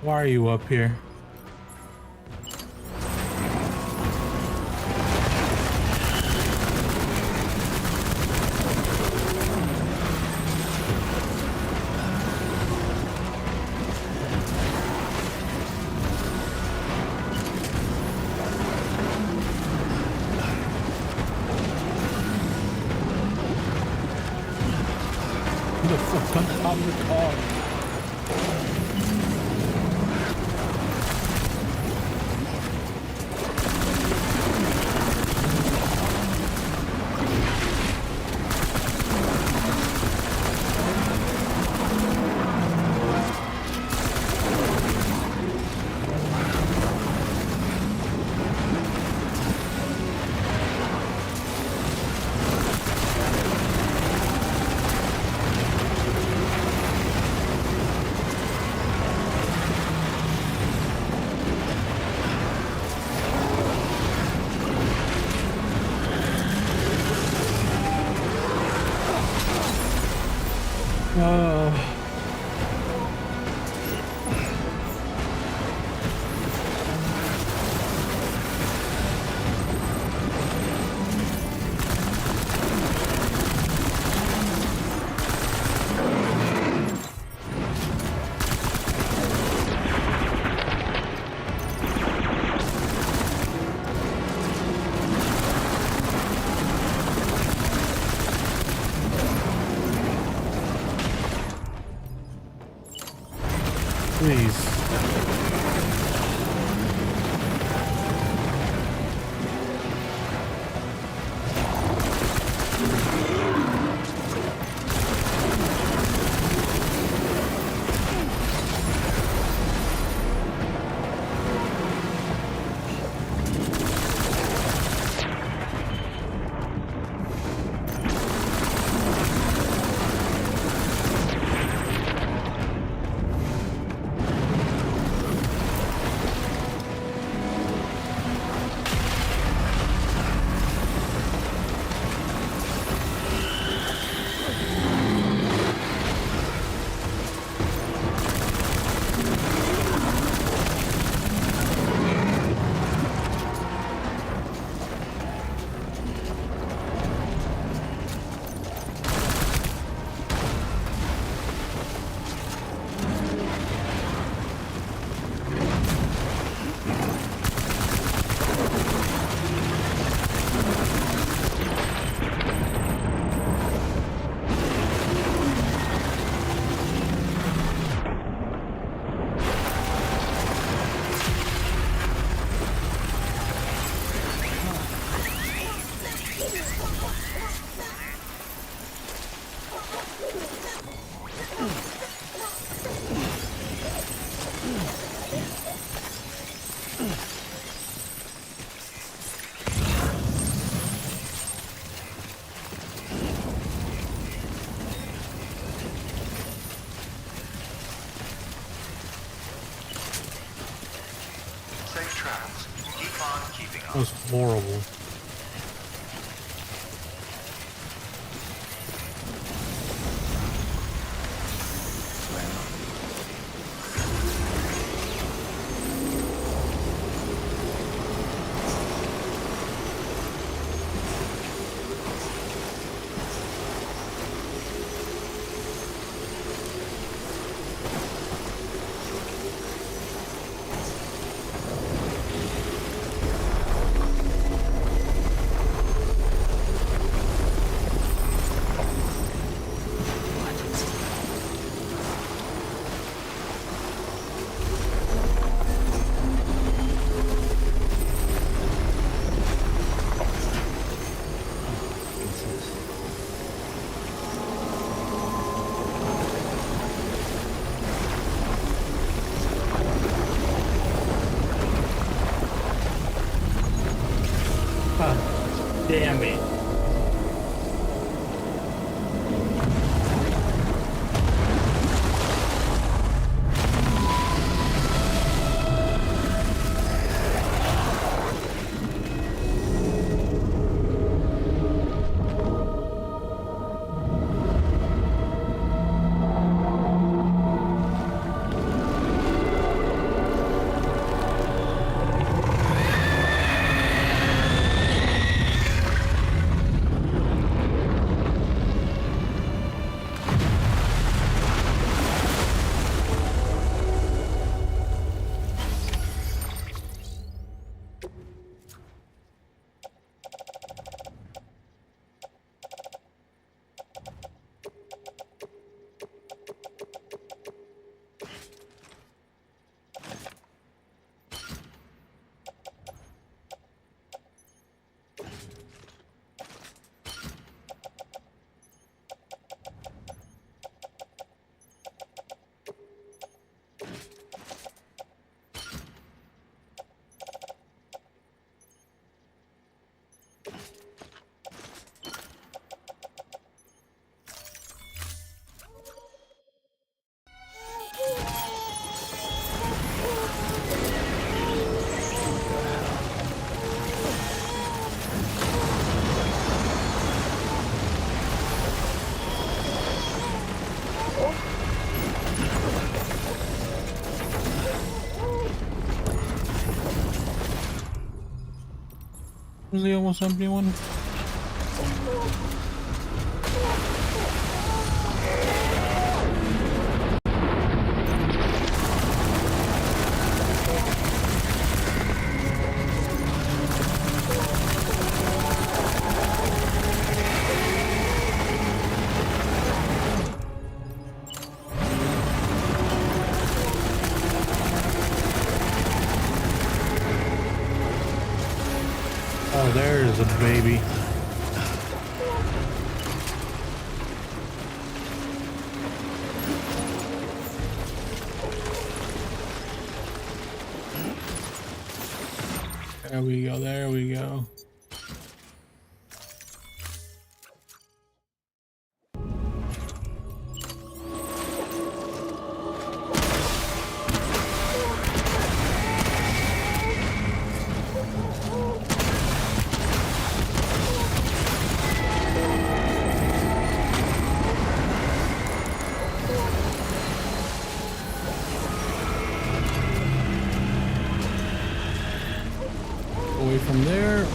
Why are you up here? Who the fuck on top of the car? Safe travels. Keep on keeping That on. was horrible. God damn it. Was he almost empty one? Oh, there's a baby. There we go, there we go. Away from there.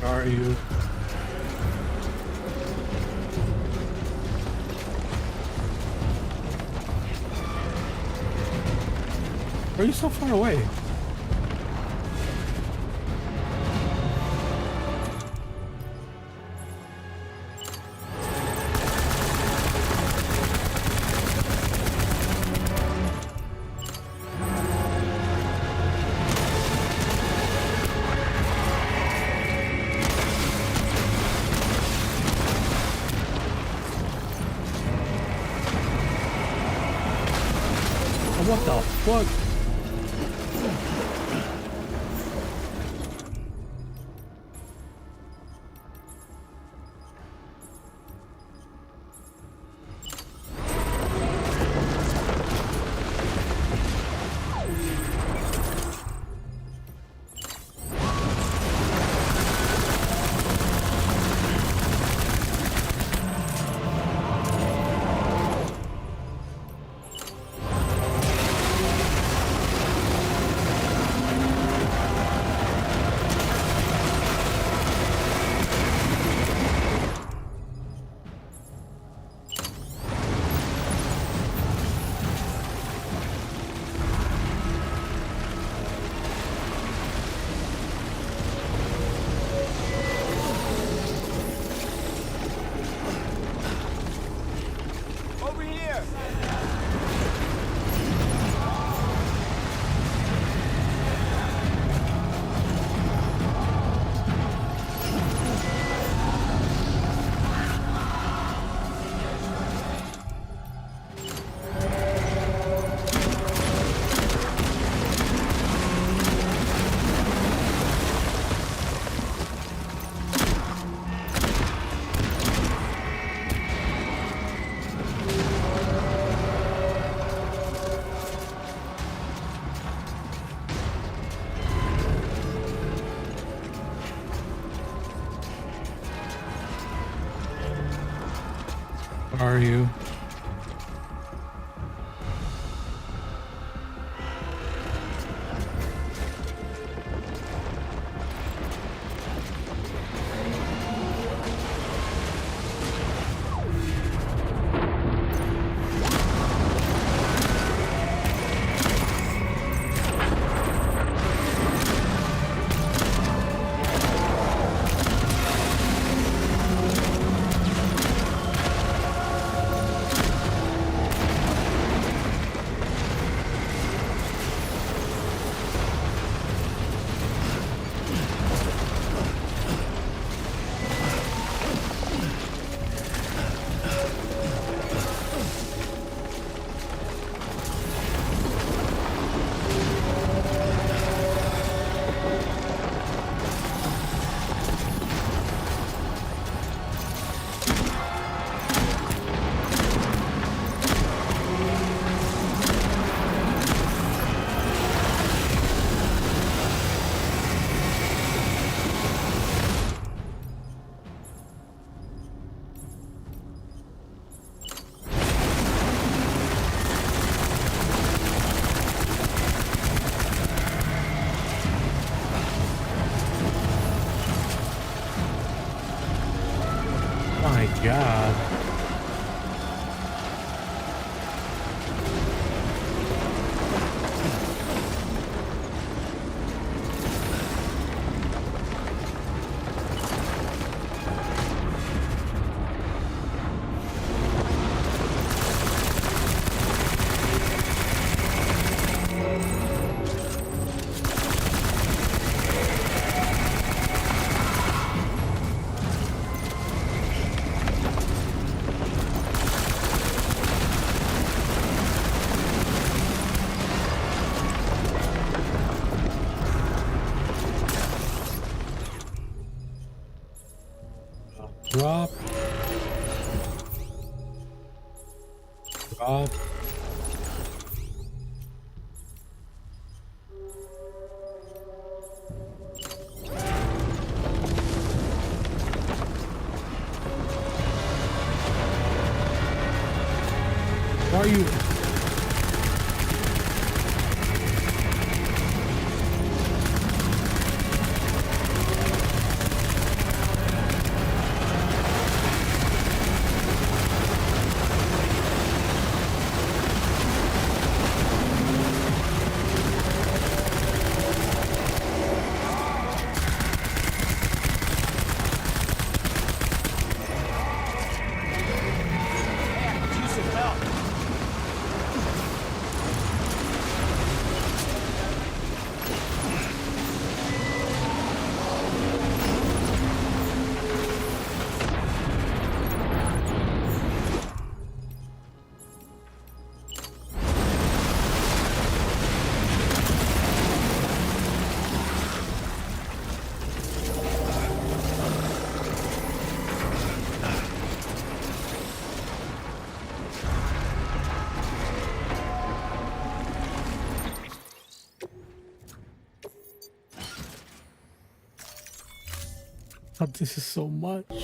Are you? Why are you so far away? What the fuck? Are you? My God. Drop. Drop. Why are you? thought this is so much. I'm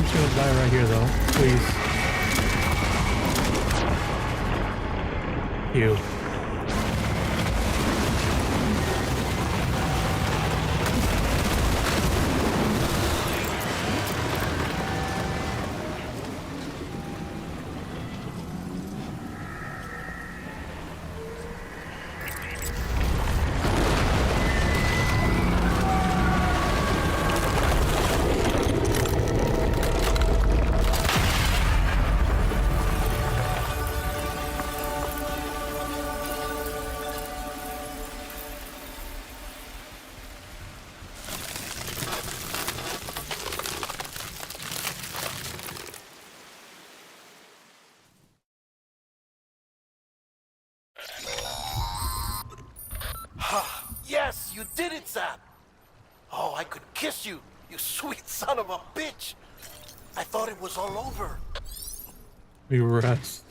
just gonna die right here though, please. You. Yes, you did it, Sam. Oh, I could kiss you, you sweet son of a bitch. I thought it was all over. We rest.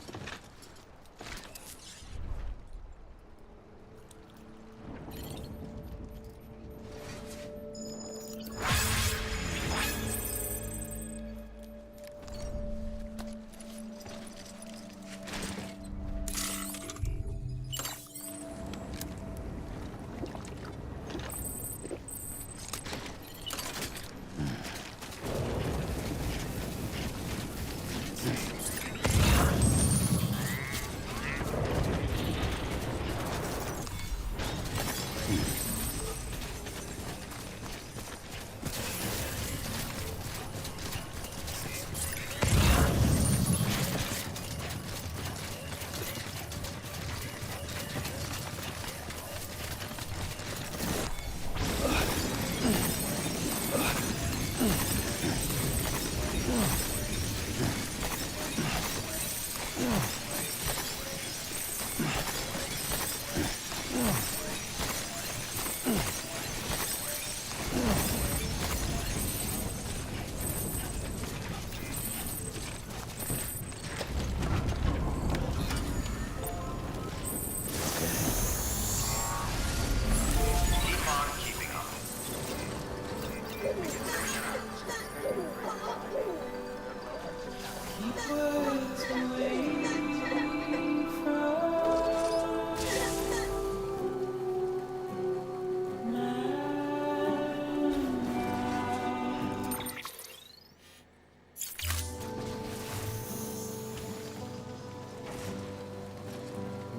Keep on keeping up.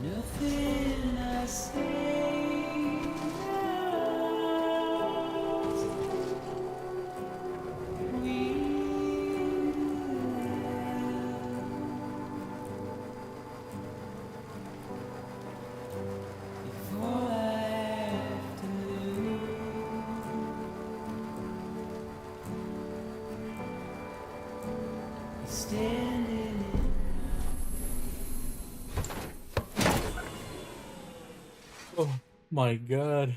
Nothing I say before I have to lose. Standing in Oh my god.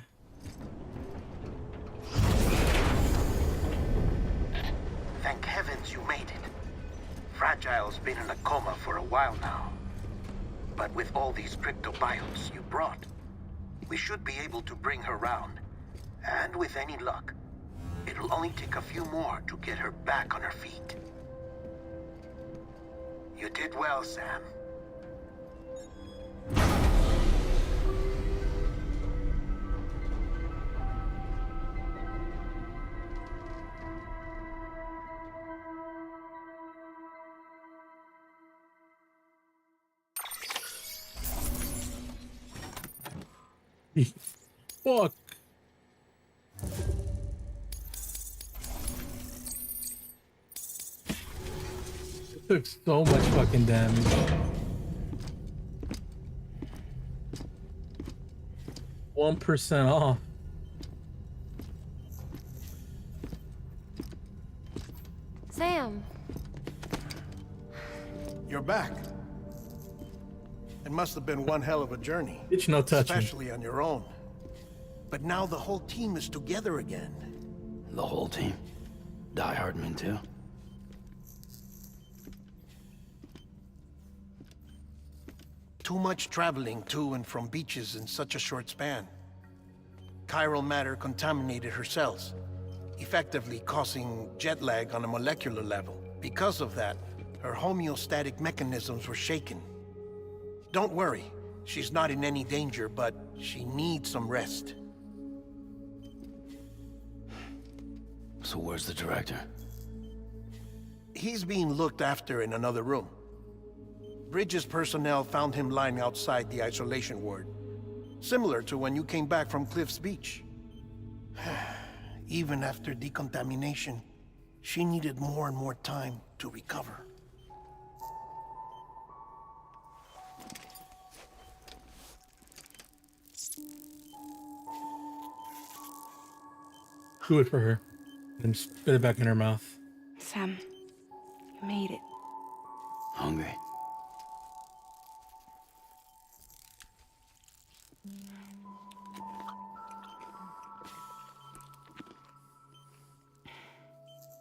Thank heavens you made it. Fragile's been in a coma for a while now. But with all these cryptobiotes you brought, we should be able to bring her round. And with any luck, it'll only take a few more to get her back on her feet. You did well, Sam. Fuck. It took so much fucking damage. %1 off. Sam, You're back. It must have been one hell of a journey. Bitch, no touching. Especially on your own. But now the whole team is together again. The whole team? Die Hardman too? too much traveling to and from beaches in such a short span. Chiral matter contaminated her cells, effectively causing jet lag on a molecular level. Because of that, her homeostatic mechanisms were shaken. Don't worry, she's not in any danger, but she needs some rest. So where's the director? He's being looked after in another room. Bridges personnel found him lying outside the isolation ward, similar to when you came back from Cliff's Beach. Even after decontamination, she needed more and more time to recover. Do it for her. And spit it back in her mouth. Sam, you made it. Hungry?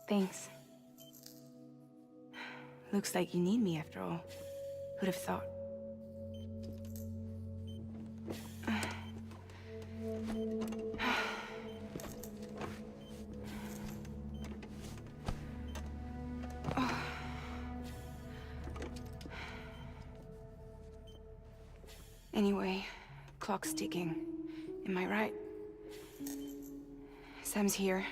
Thanks. Looks like you need me after all. Who'd have thought? Anyway, clock's ticking. Am I right? Sam's here.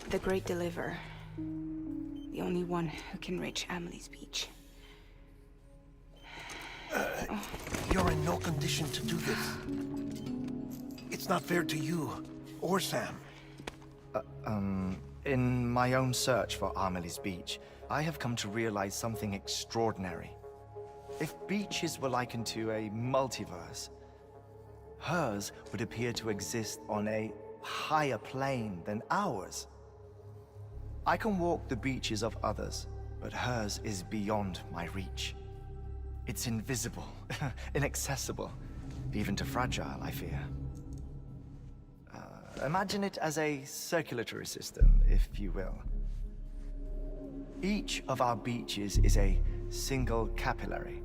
The Great Deliverer. The only one who can reach Amelie's Beach. You're in no condition to do this. It's not fair to you, or Sam. In my own search for Amelie's Beach, I have come to realize something extraordinary. If beaches were likened to a multiverse, hers would appear to exist on a higher plane than ours. I can walk the beaches of others, but hers is beyond my reach. It's invisible, inaccessible, even to fragile, I fear. Imagine it as a circulatory system, if you will. Each of our beaches is a single capillary,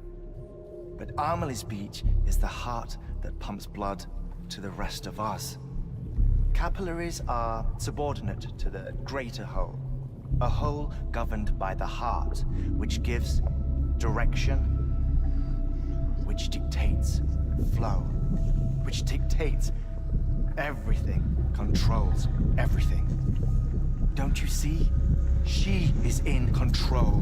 but Amelie's Beach is the heart that pumps blood to the rest of us. Capillaries are subordinate to the greater whole, a whole governed by the heart, which gives direction, which dictates flow, which dictates everything, controls everything. Don't you see? She is in control.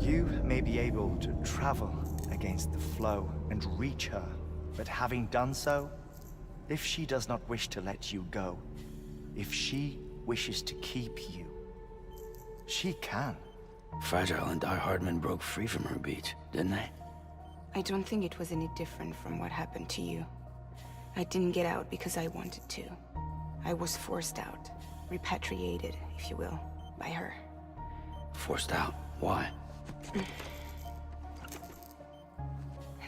You may be able to travel against the flow and reach her, but having done so, if she does not wish to let you go, if she wishes to keep you, she can. Fragile and Die Hardman broke free from her beach, didn't they? I don't think it was any different from what happened to you. I didn't get out because I wanted to. I was forced out, repatriated, if you will, by her. Forced out? Why?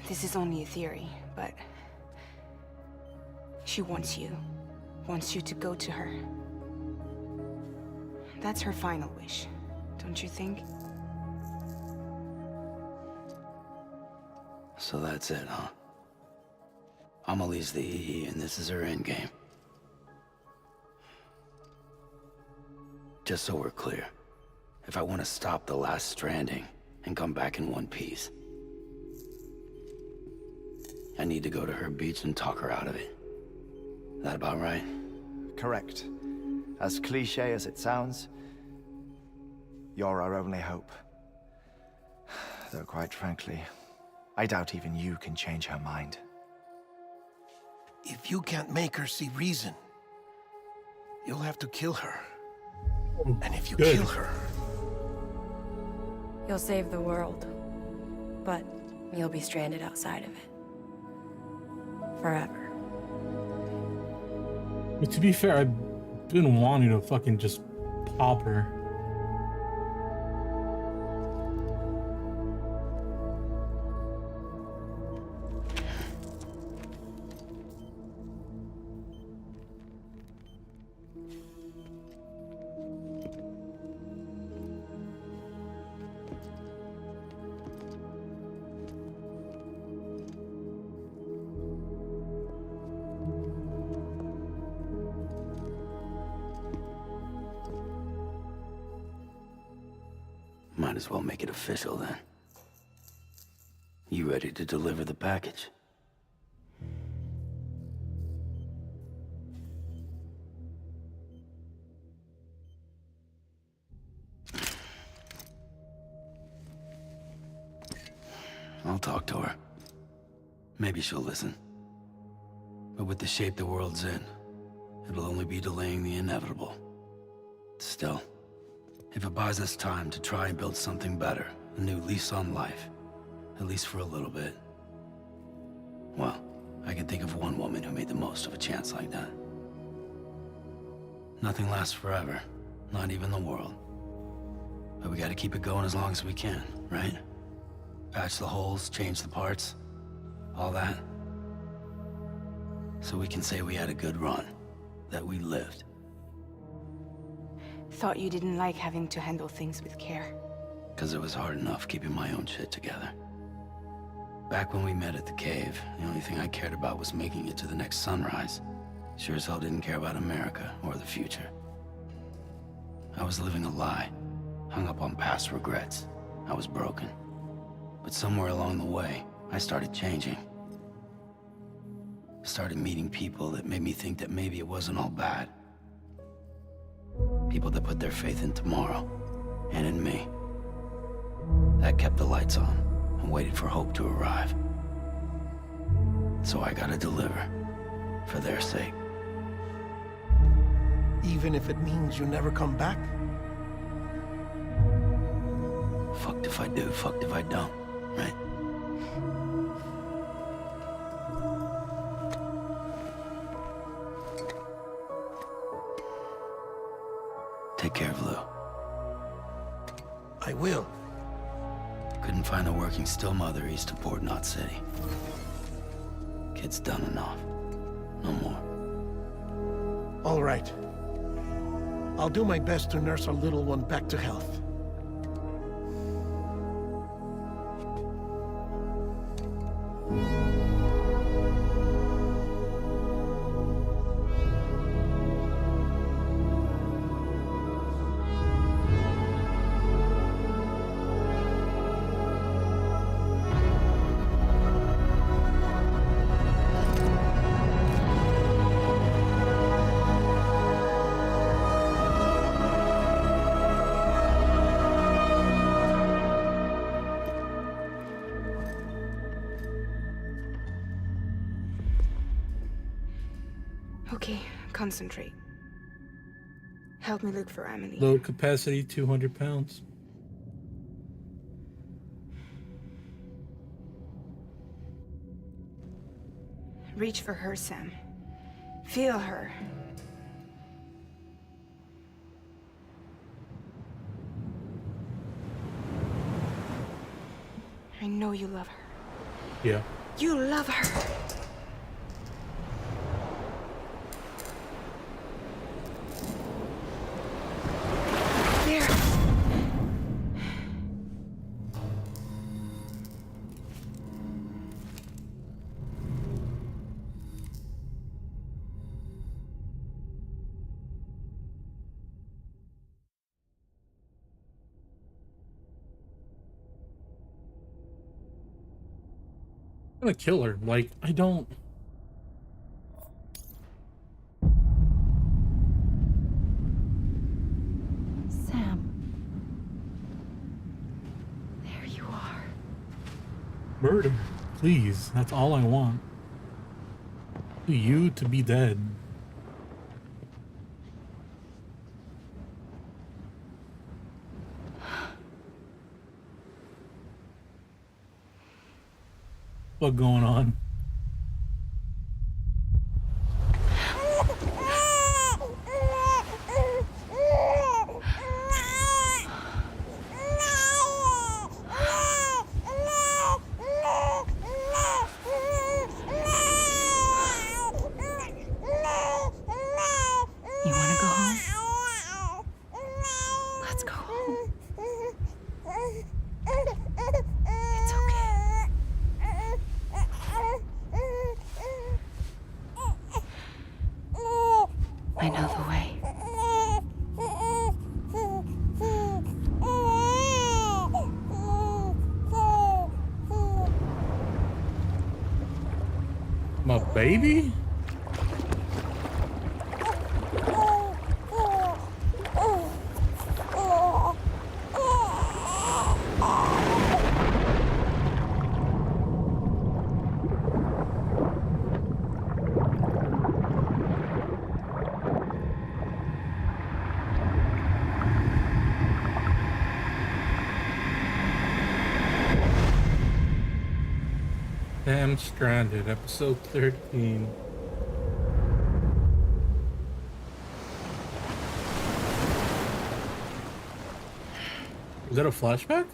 This is only a theory, but she wants you to go to her. That's her final wish, don't you think? So that's it, huh? Amelie's the EE, and this is her endgame. Just so we're clear, if I want to stop the last Stranding and come back in one piece, I need to go to her beach and talk her out of it. That about right? Correct. As cliche as it sounds, you're our only hope. Though quite frankly, I doubt even you can change her mind. If you can't make her see reason, you'll have to kill her. And if you kill her... You'll save the world, but you'll be stranded outside of it. Forever. But to be fair, I've been wanting to fucking just pop her. Might as well make it official then. You ready to deliver the package? I'll talk to her. Maybe she'll listen. But with the shape the world's in, it'll only be delaying the inevitable. Still, if it buys us time to try and build something better, a new lease on life, at least for a little bit, well, I can think of one woman who made the most of a chance like that. Nothing lasts forever, not even the world. But we gotta keep it going as long as we can, right? Patch the holes, change the parts, all that. So we can say we had a good run, that we lived. Thought you didn't like having to handle things with care. 'Cause it was hard enough keeping my own shit together. Back when we met at the cave, the only thing I cared about was making it to the next sunrise. Sure as hell didn't care about America or the future. I was living a lie, hung up on past regrets. I was broken. But somewhere along the way, I started changing. Started meeting people that made me think that maybe it wasn't all bad. People that put their faith in tomorrow, and in me. That kept the lights on, and waited for hope to arrive. So I gotta deliver, for their sake. Even if it means you never come back? Fucked if I do, fucked if I don't, right? Take care of Lou. I will. Couldn't find a working still mother east of Port Knot City. Kid's done enough. No more. All right. I'll do my best to nurse our little one back to health. Okay, concentrate. Help me look for Emily. Load capacity 200 pounds. Reach for her, Sam. Feel her. I know you love her. Yeah. You love her. There. I'm gonna kill her. Like, I don't. Sam. There you are. Murder. Please. That's all I want. You to be dead. What going on? You want to go home? Let's go home. It's okay. I know the way. baby? Damn Stranded, episode 13. Is that a flashback?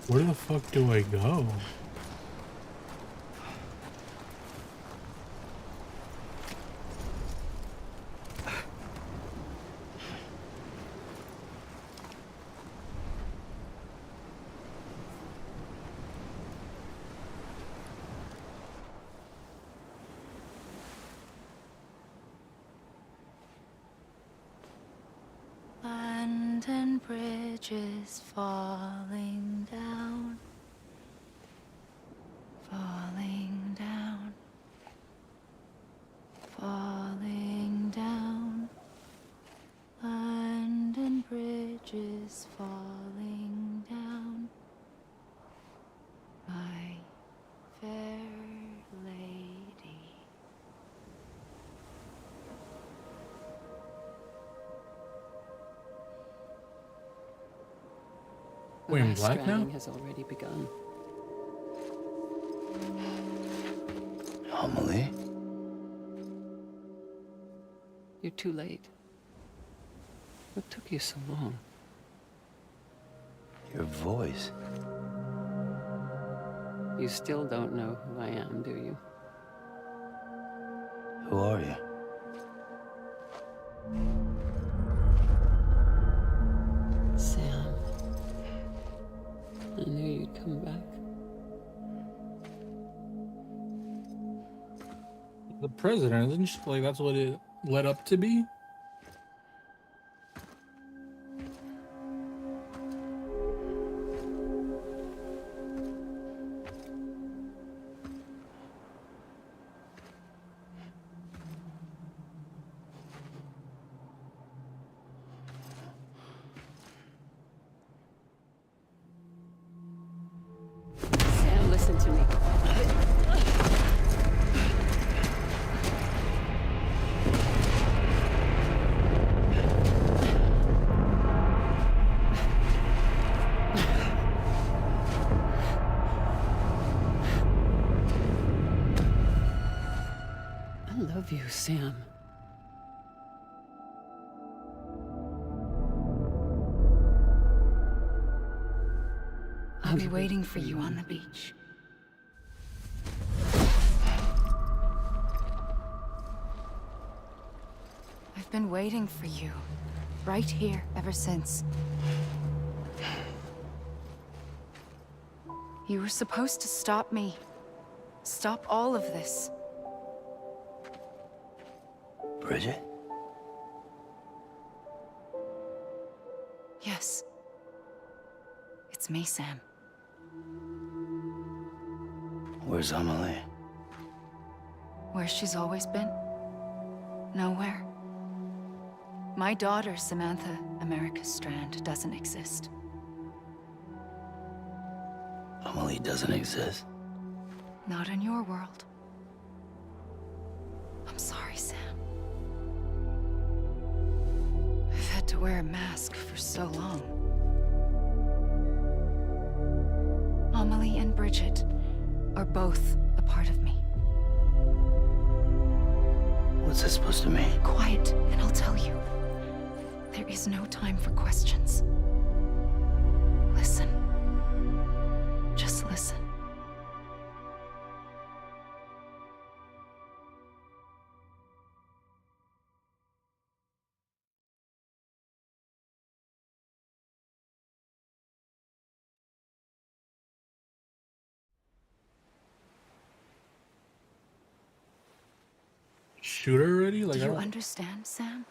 Where the fuck do I go? London Bridge is falling down, falling down, falling down. London Bridge is falling down, my fair lady. We're in black now? Stranding has already begun. Amelie? You're too late. What took you so long? Your voice. You still don't know who I am, do you? Who are you? Sam. I knew you'd come back. The president, isn't she, like that's what it led up to be? Sam, listen to me. I love you, Sam. I'll be waiting for you on the beach. I've been waiting for you, right here, ever since. You were supposed to stop me. Stop all of this. Bridget? Yes. It's me, Sam. Where's Amelie? Where she's always been. Nowhere. My daughter, Samantha America Strand, doesn't exist. Amelie doesn't exist? Not in your world. I'm sorry, Sam. I've had to wear a mask for so long. Amelie and Bridget or both a part of me. What's that supposed to mean? Quiet, and I'll tell you. There is no time for questions. Listen. Just listen. Shoot her already? Like, Do I you don't... understand, Sam?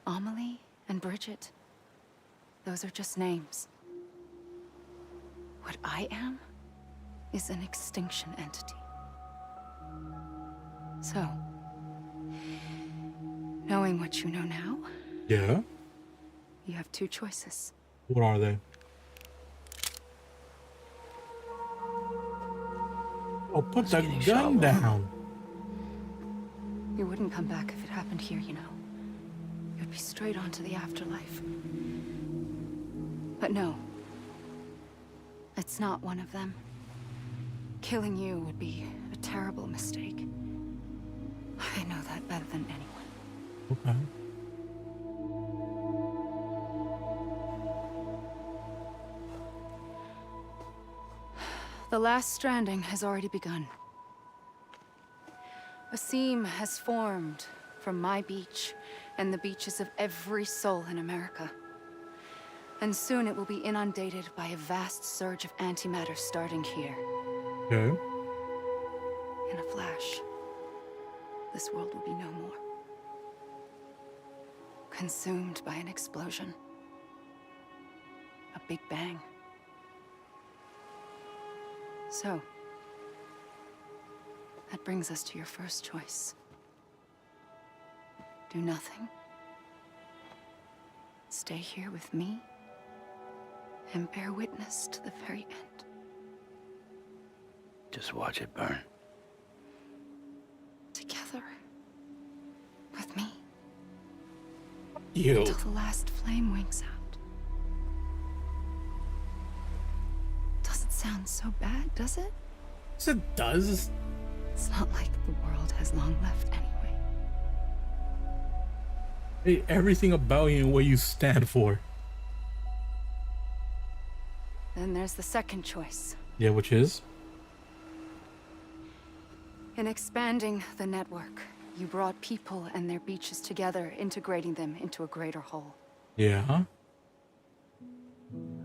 Amelie and Bridget. Those are just names. What I am is an extinction entity. So, knowing what you know now, Yeah? you have two choices. What are they? Oh, put the gun down. You wouldn't come back if it happened here, you know. You'd be straight on to the afterlife. But no. It's not one of them. Killing you would be a terrible mistake. I know that better than anyone. Okay. The last stranding has already begun. A seam has formed from my beach and the beaches of every soul in America. And soon it will be inundated by a vast surge of antimatter starting here. Okay. In a flash, this world will be no more. Consumed by an explosion. A big bang. So, that brings us to your first choice. Do nothing. Stay here with me and bear witness to the very end. Just watch it burn. Together. With me. You. Until the last flame winks out. Doesn't sound so bad, does it? Yes, it does. It's not like the world has long left anyway. Hey, everything about you and what you stand for. Then there's the second choice. Yeah, which is? In expanding the network, you brought people and their beaches together, integrating them into a greater whole. Yeah.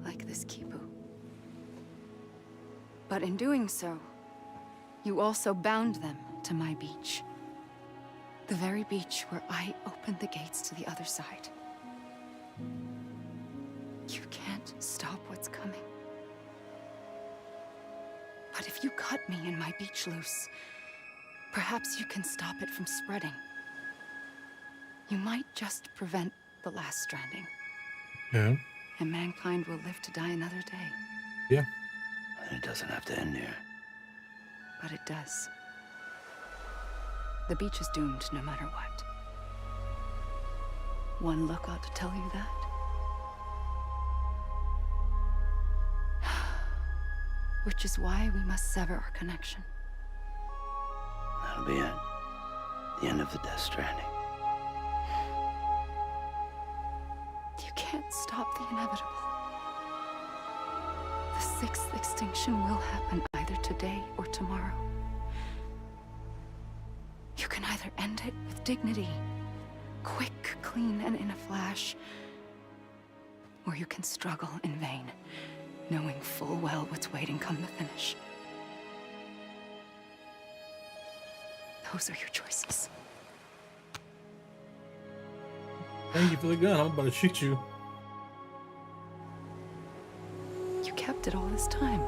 Like this Kipu. But in doing so, you also bound them to my beach. The very beach where I opened the gates to the other side. You can't stop what's coming. But if you cut me and my beach loose, perhaps you can stop it from spreading. You might just prevent the last stranding. Yeah. And mankind will live to die another day. Yeah. And it doesn't have to end here. But it does. The beach is doomed no matter what. One look ought to tell you that. Which is why we must sever our connection. That'll be it. The end of the Death Stranding. You can't stop the inevitable. The sixth extinction will happen either today or tomorrow. You can either end it with dignity, quick, clean, and in a flash, or you can struggle in vain, knowing full well what's waiting come the finish. Those are your choices. Thank you for the gun. I'm about to shoot you. You kept it all this time.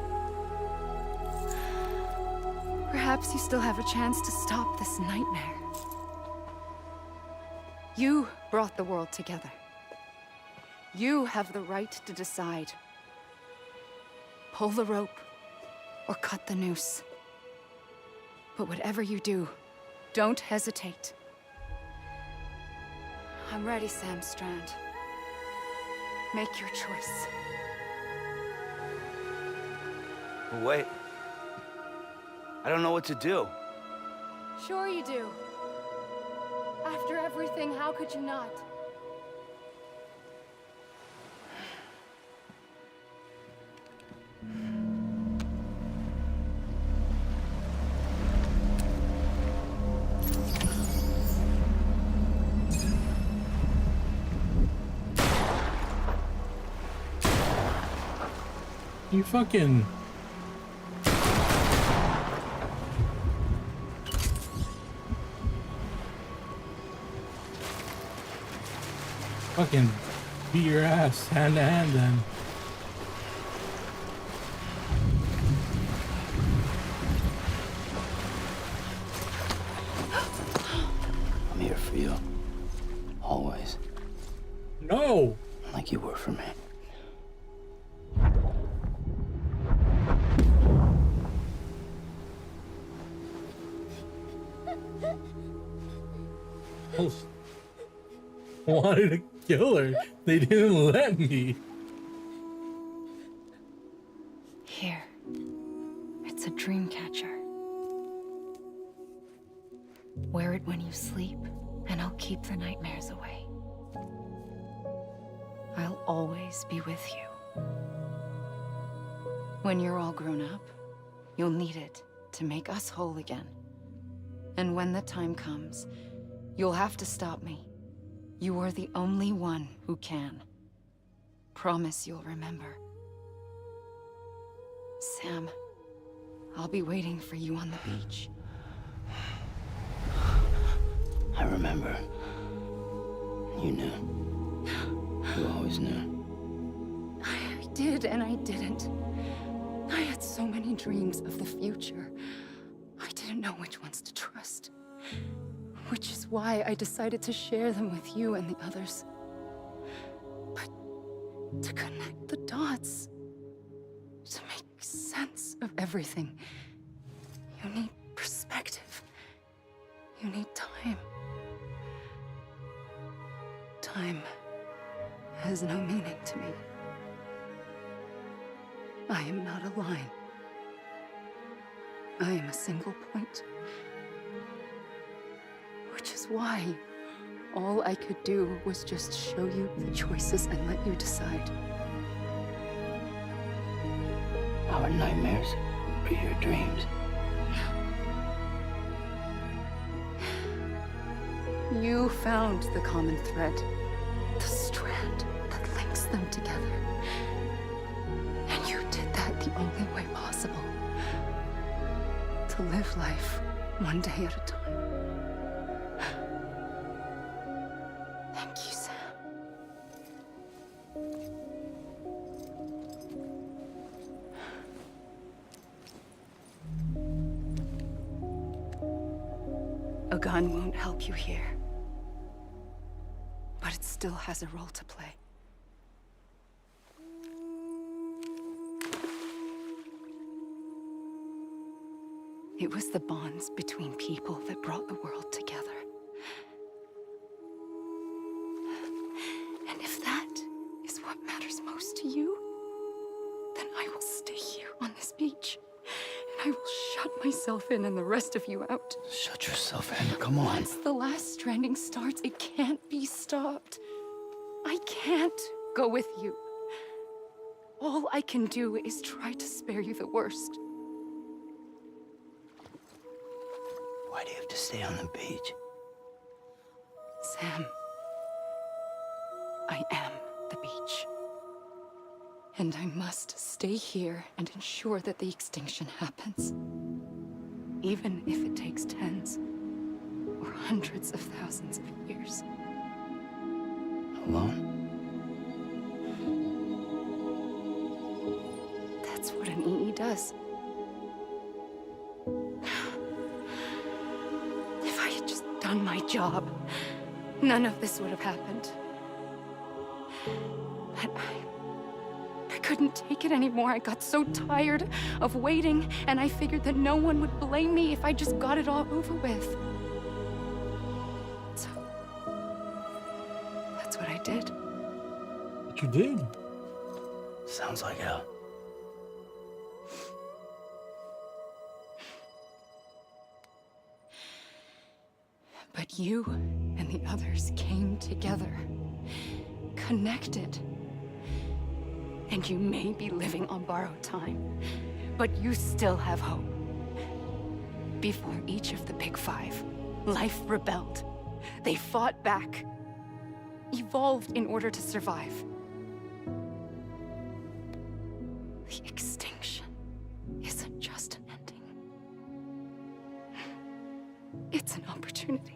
Perhaps you still have a chance to stop this nightmare. You brought the world together. You have the right to decide. Pull the rope or cut the noose. But whatever you do, don't hesitate. I'm ready, Sam Strand. Make your choice. Wait. I don't know what to do. Sure you do. After everything, how could you not? You fucking... Fucking beat your ass hand to hand then. I'm here for you. Always. No! Like you were for me. I wanted to kill her. They didn't let me. Here. It's a dream catcher. Wear it when you sleep, and I'll keep the nightmares away. I'll always be with you. When you're all grown up, you'll need it to make us whole again. And when the time comes, you'll have to stop me. You are the only one who can. Promise you'll remember. Sam, I'll be waiting for you on the beach. I remember. You knew. You always knew. I did and I didn't. I had so many dreams of the future. I didn't know which ones to trust. Which is why I decided to share them with you and the others. But to connect the dots, to make sense of everything, you need perspective. You need time. Time has no meaning to me. I am not a line. I am a single point. Which is why all I could do was just show you the choices and let you decide. Our nightmares are your dreams. You found the common thread, the strand that links them together. And you did that the only way possible. To live life one day at a time. Thank you, Sam. A gun won't help you here. But it still has a role to play. It was the bonds between people that brought the world together. And if that is what matters most to you, then I will stay here on this beach. And I will shut myself in and the rest of you out. Shut yourself in. Come on. Once the last stranding starts, it can't be stopped. I can't go with you. All I can do is try to spare you the worst. Why do you have to stay on the beach? Sam, I am the beach. And I must stay here and ensure that the extinction happens. Even if it takes tens or hundreds of thousands of years. Alone? That's what an EE does. If I had just done my job, none of this would have happened. But I couldn't take it anymore. I got so tired of waiting, and I figured that no one would blame me if I just got it all over with. So, that's what I did. What you did? Sounds like hell. But you and the others came together, connected. And you may be living on borrowed time, but you still have hope. Before each of the Big Five, life rebelled. They fought back, evolved in order to survive. The extinction isn't just an ending. It's an opportunity.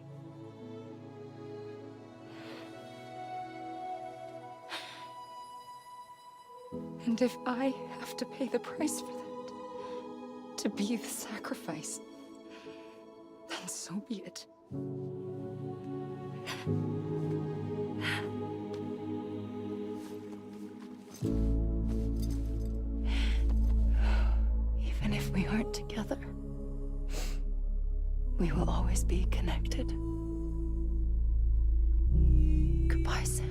And if I have to pay the price for that, to be the sacrifice, then so be it. Even if we aren't together, we will always be connected. Goodbye, Sam.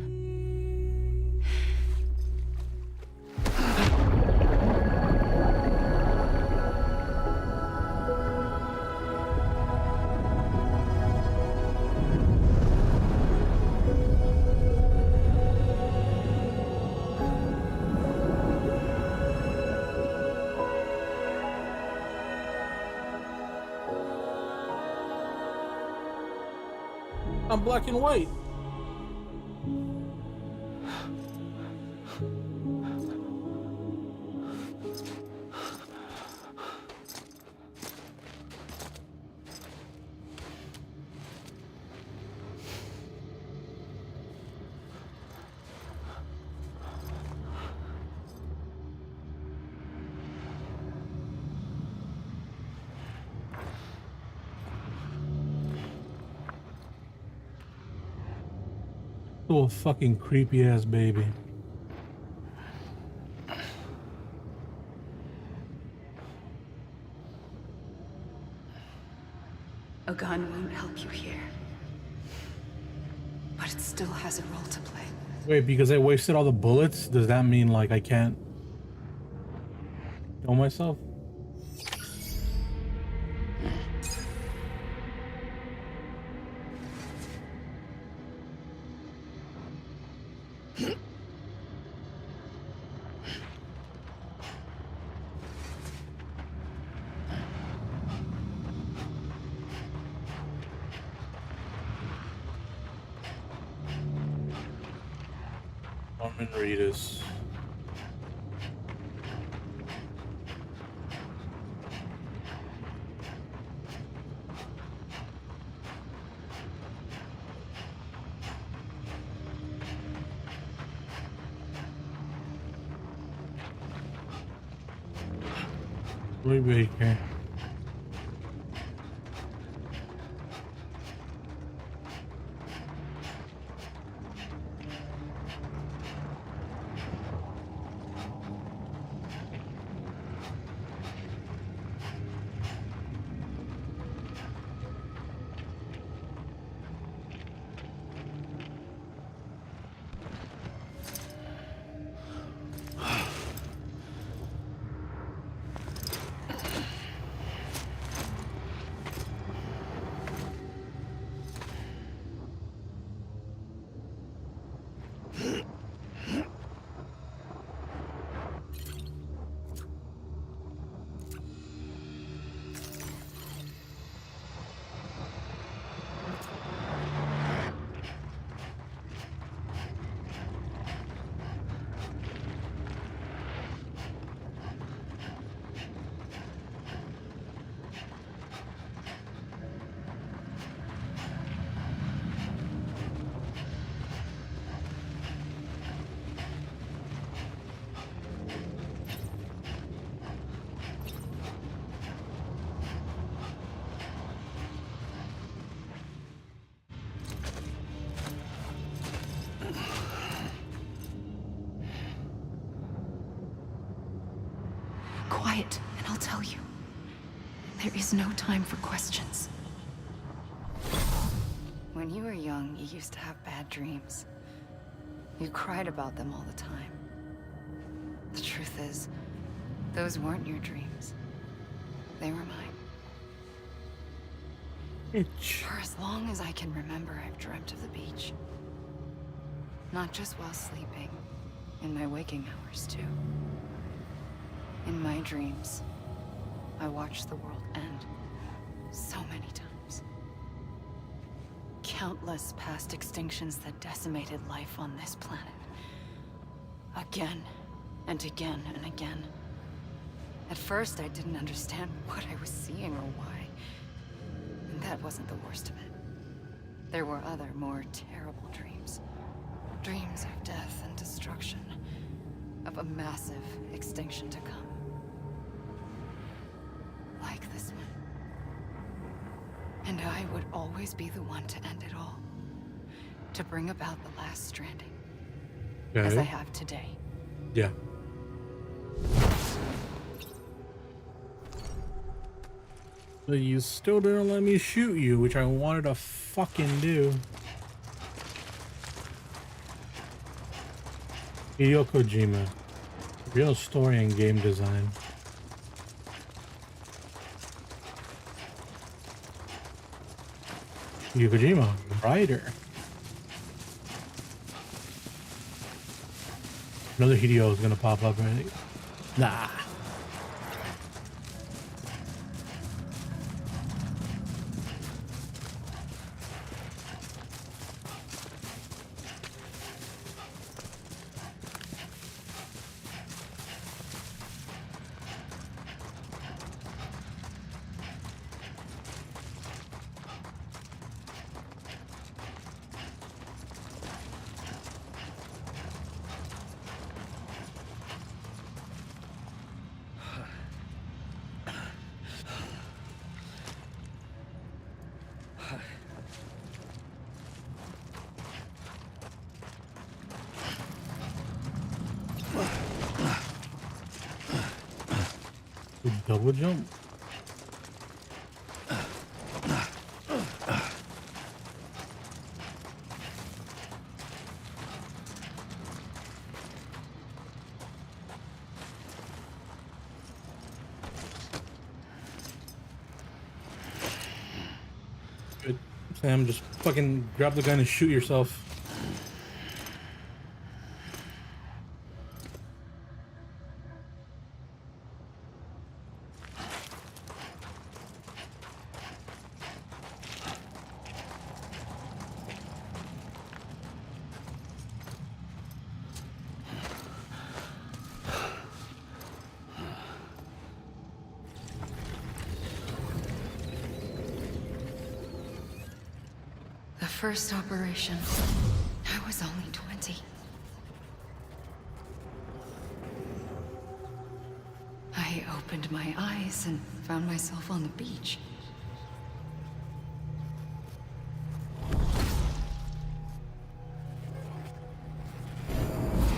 I'm black and white. Little fucking creepy ass baby. A gun won't help you here. But it still has a role to play. Wait, because I wasted all the bullets, does that mean like I can't kill myself? Norman Reedus. Roy Baker. Quiet, and I'll tell you. There is no time for questions. When you were young, you used to have bad dreams. You cried about them all the time. The truth is, those weren't your dreams. They were mine. Itch. For as long as I can remember, I've dreamt of the beach. Not just while sleeping, in my waking hours too. In my dreams, I watched the world end so many times. Countless past extinctions that decimated life on this planet. Again and again and again. At first, I didn't understand what I was seeing or why. And that wasn't the worst of it. There were other, more terrible dreams. Dreams of death and destruction. Of a massive extinction to come. Like this one. And I would always be the one to end it all. To bring about the last stranding. Okay. As I have today. Yeah. But you still didn't let me shoot you, which I wanted to fucking do. Hideo Kojima. Real story and game design. Hideo Kojima, writer. Another Hideo is gonna pop up, right? Nah. Double jump. Good. Sam, just fucking grab the gun and shoot yourself. The first operation, I was only 20. I opened my eyes and found myself on the beach.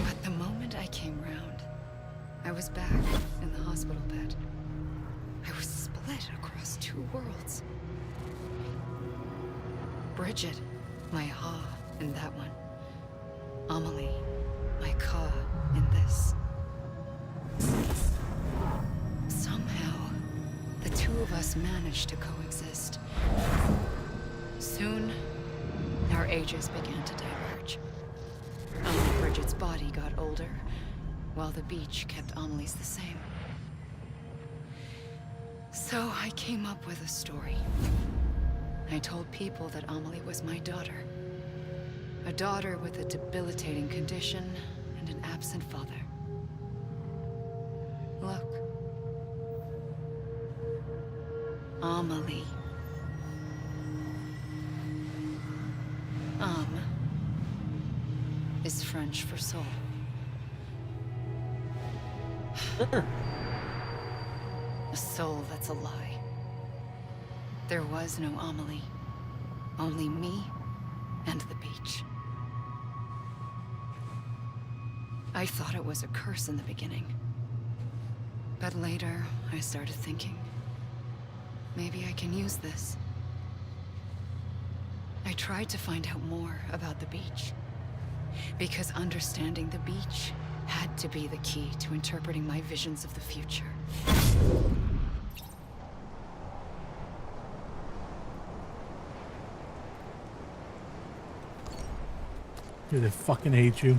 But the moment I came round, I was back in the hospital bed. I was split across two worlds. Bridget, my Ha in that one. Amelie, my Ka in this. Somehow, the two of us managed to coexist. Soon, our ages began to diverge. Bridget's body got older, while the beach kept Amelie's the same. So I came up with a story. I told people that Amelie was my daughter. A daughter with a debilitating condition and an absent father. Look. Amelie. Is French for soul. A soul that's a lie. There was no Amelie. Only me and the beach. I thought it was a curse in the beginning. But later, I started thinking, maybe I can use this. I tried to find out more about the beach. Because understanding the beach had to be the key to interpreting my visions of the future. They fucking hate you.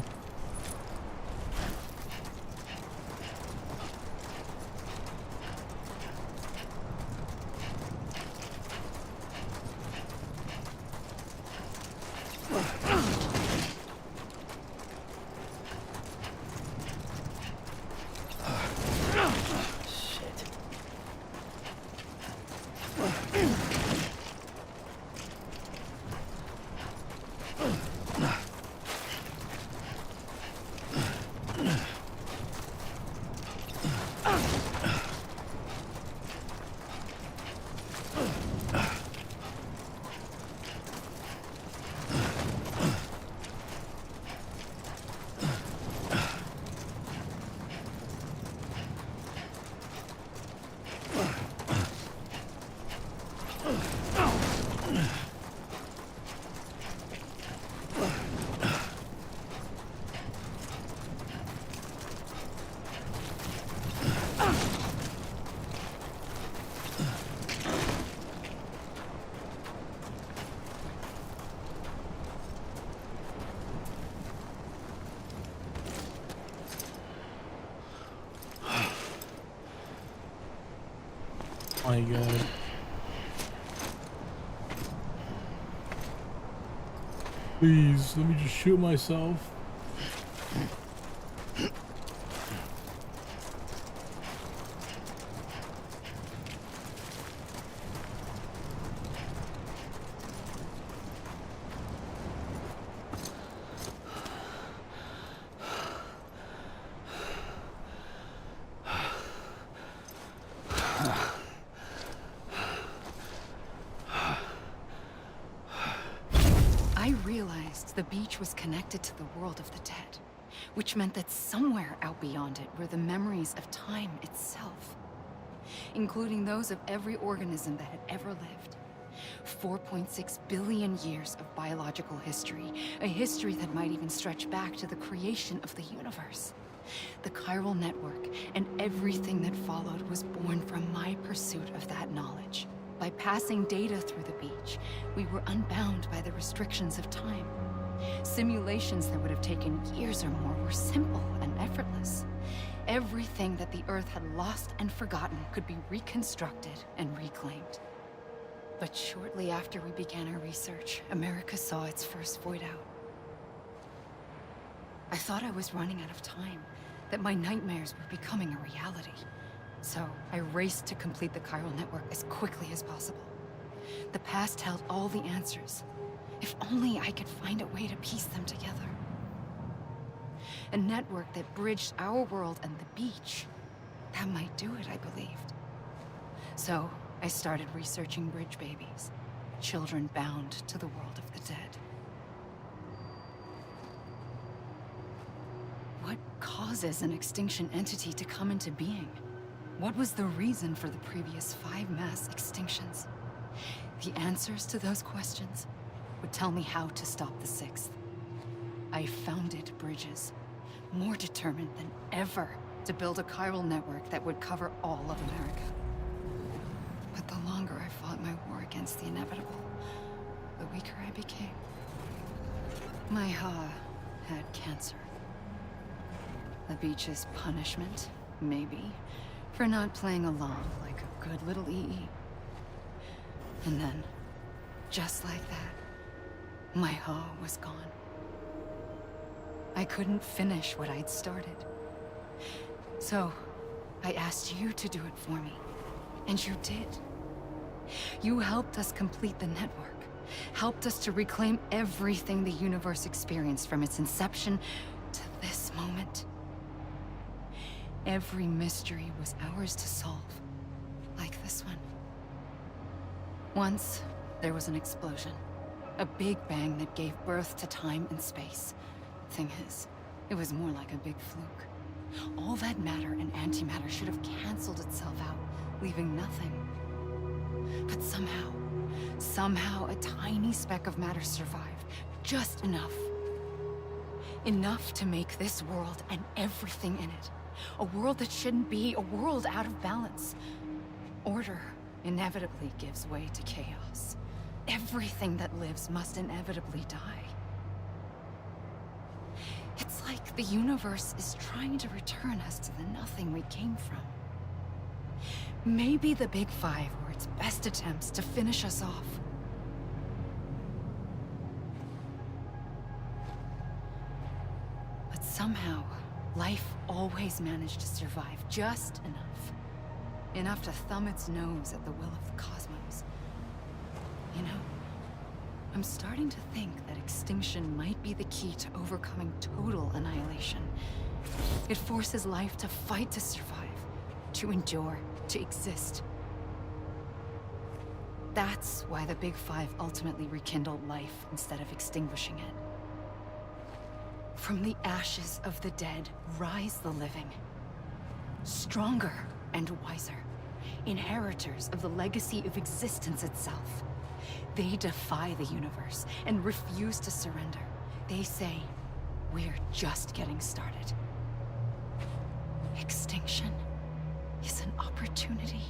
My God. Please, let me just shoot myself. I realized the beach was connected to the world of the dead, which meant that somewhere out beyond it were the memories of time itself, including those of every organism that had ever lived. 4.6 billion years of biological history, a history that might even stretch back to the creation of the universe. The chiral network and everything that followed was born from my pursuit of that knowledge. By passing data through the beach, we were unbound by the restrictions of time. Simulations that would have taken years or more were simple and effortless. Everything that the Earth had lost and forgotten could be reconstructed and reclaimed. But shortly after we began our research, America saw its first void out. I thought I was running out of time, that my nightmares were becoming a reality. So I raced to complete the chiral network as quickly as possible. The past held all the answers. If only I could find a way to piece them together. A network that bridged our world and the beach. That might do it, I believed. So I started researching bridge babies, children bound to the world of the dead. What causes an extinction entity to come into being? What was the reason for the previous 5 mass extinctions? The answers to those questions would tell me how to stop the 6th. I founded bridges, more determined than ever to build a chiral network that would cover all of America. But the longer I fought my war against the inevitable, the weaker I became. My Ha had cancer. The beach's punishment, maybe, for not playing along like a good little EE. And then, just like that, my Ha was gone. I couldn't finish what I'd started. So, I asked you to do it for me, and you did. You helped us complete the network, helped us to reclaim everything the universe experienced from its inception to this moment. Every mystery was ours to solve, like this one. Once, there was an explosion. A big bang that gave birth to time and space. Thing is, it was more like a big fluke. All that matter and antimatter should have canceled itself out, leaving nothing. But somehow a tiny speck of matter survived. Just enough. Enough to make this world and everything in it. A world that shouldn't be, a world out of balance. Order inevitably gives way to chaos. Everything that lives must inevitably die. The universe is trying to return us to the nothing we came from. Maybe the Big Five were its best attempts to finish us off. But somehow, life always managed to survive just enough. Enough to thumb its nose at the will of the cosmos. You know, I'm starting to think that extinction might be the key to overcoming total annihilation. It forces life to fight to survive, to endure, to exist. That's why the Big Five ultimately rekindled life instead of extinguishing it. From the ashes of the dead rise the living. Stronger and wiser. Inheritors of the legacy of existence itself. They defy the universe and refuse to surrender. They say, we're just getting started. Extinction is an opportunity.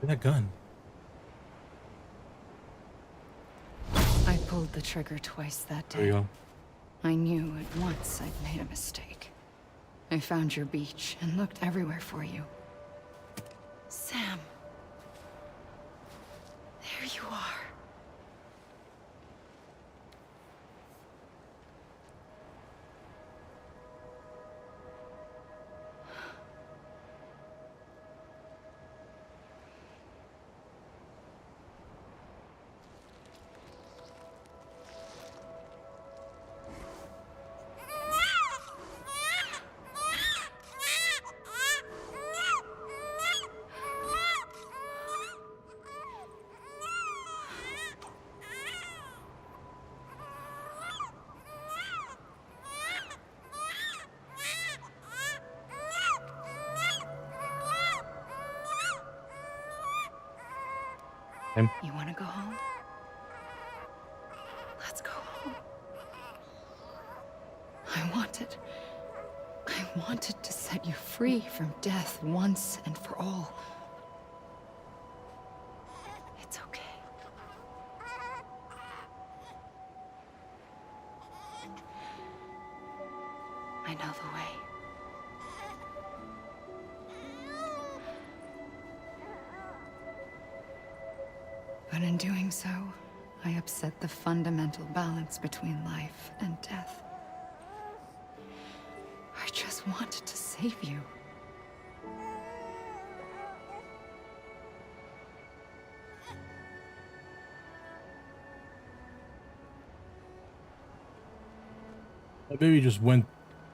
That gun. I pulled the trigger twice that There you day. go. I knew at once I'd made a mistake. I found your beach and looked everywhere for you. Sam. There you are. You want to go home? Let's go home. I wanted to set you free from death once and for all. It's okay. I know the way. But in doing so, I upset the fundamental balance between life and death. I just wanted to save you. My baby just went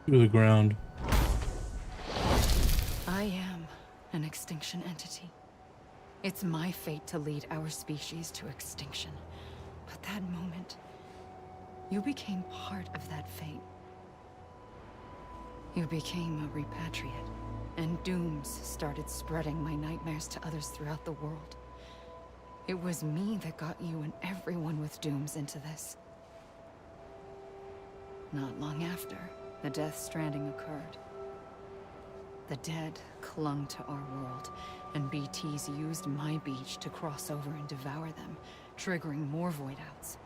through the ground. I am an extinction entity. It's my fate to lead our species to extinction. But that moment, you became part of that fate. You became a repatriate, and dooms started spreading my nightmares to others throughout the world. It was me that got you and everyone with dooms into this. Not long after, the Death Stranding occurred. The dead clung to our world, and BTs used my beach to cross over and devour them, triggering more void outs.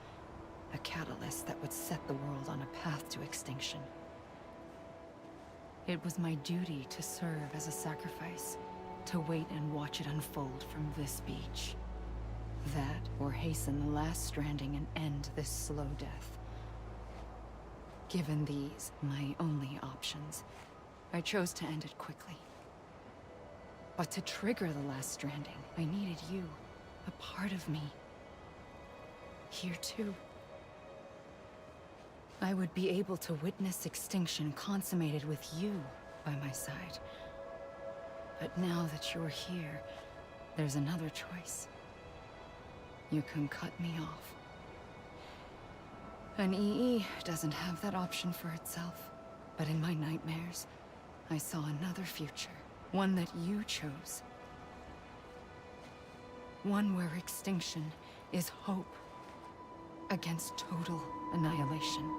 A catalyst that would set the world on a path to extinction. It was my duty to serve as a sacrifice, to wait and watch it unfold from this beach. That, or hasten the last stranding and end this slow death. Given these, my only options, I chose to end it quickly. But to trigger the last stranding, I needed you, a part of me. Here too. I would be able to witness extinction consummated with you by my side. But now that you're here, there's another choice. You can cut me off. An EE doesn't have that option for itself. But in my nightmares, I saw another future. One that you chose. One where extinction is hope against total annihilation.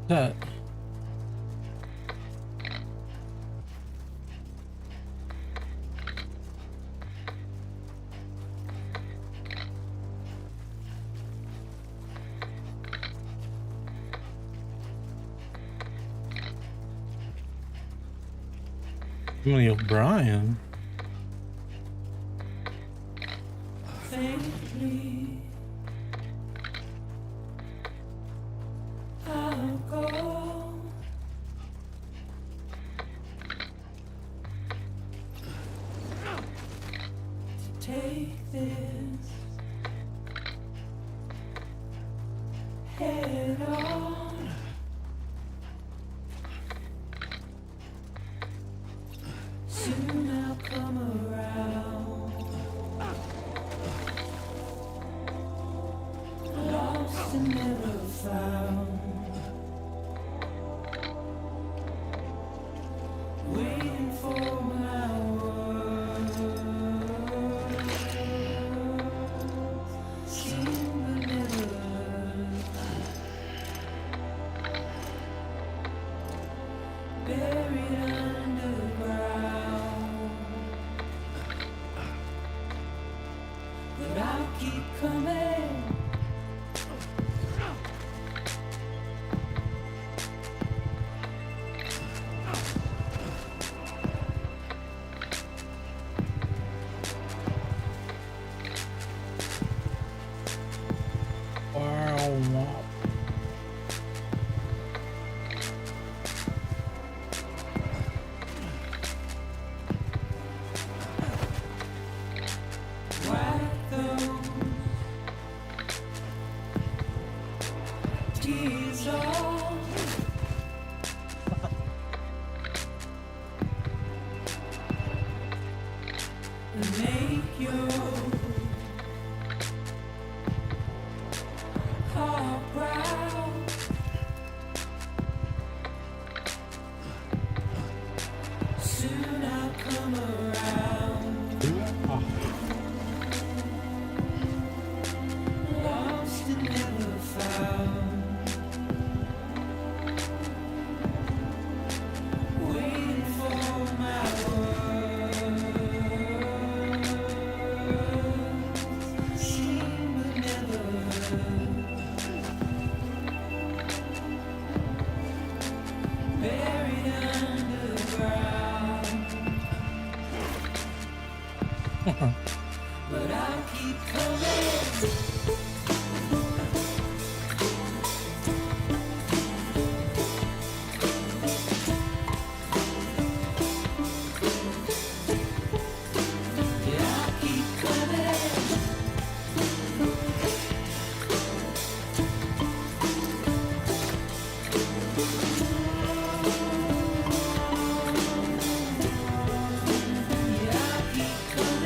That. Emily O'Brien. Faintly, I'll go. To take this head on. Soon keep coming. Wow. Wipe those tears off. And make your heart proud. Soon I'll come around. Lost and never found. Waiting for my words. Seen but never heard. Buried underground. But I'll keep coming. Yeah, I'll keep coming. Yeah, I'll keep coming.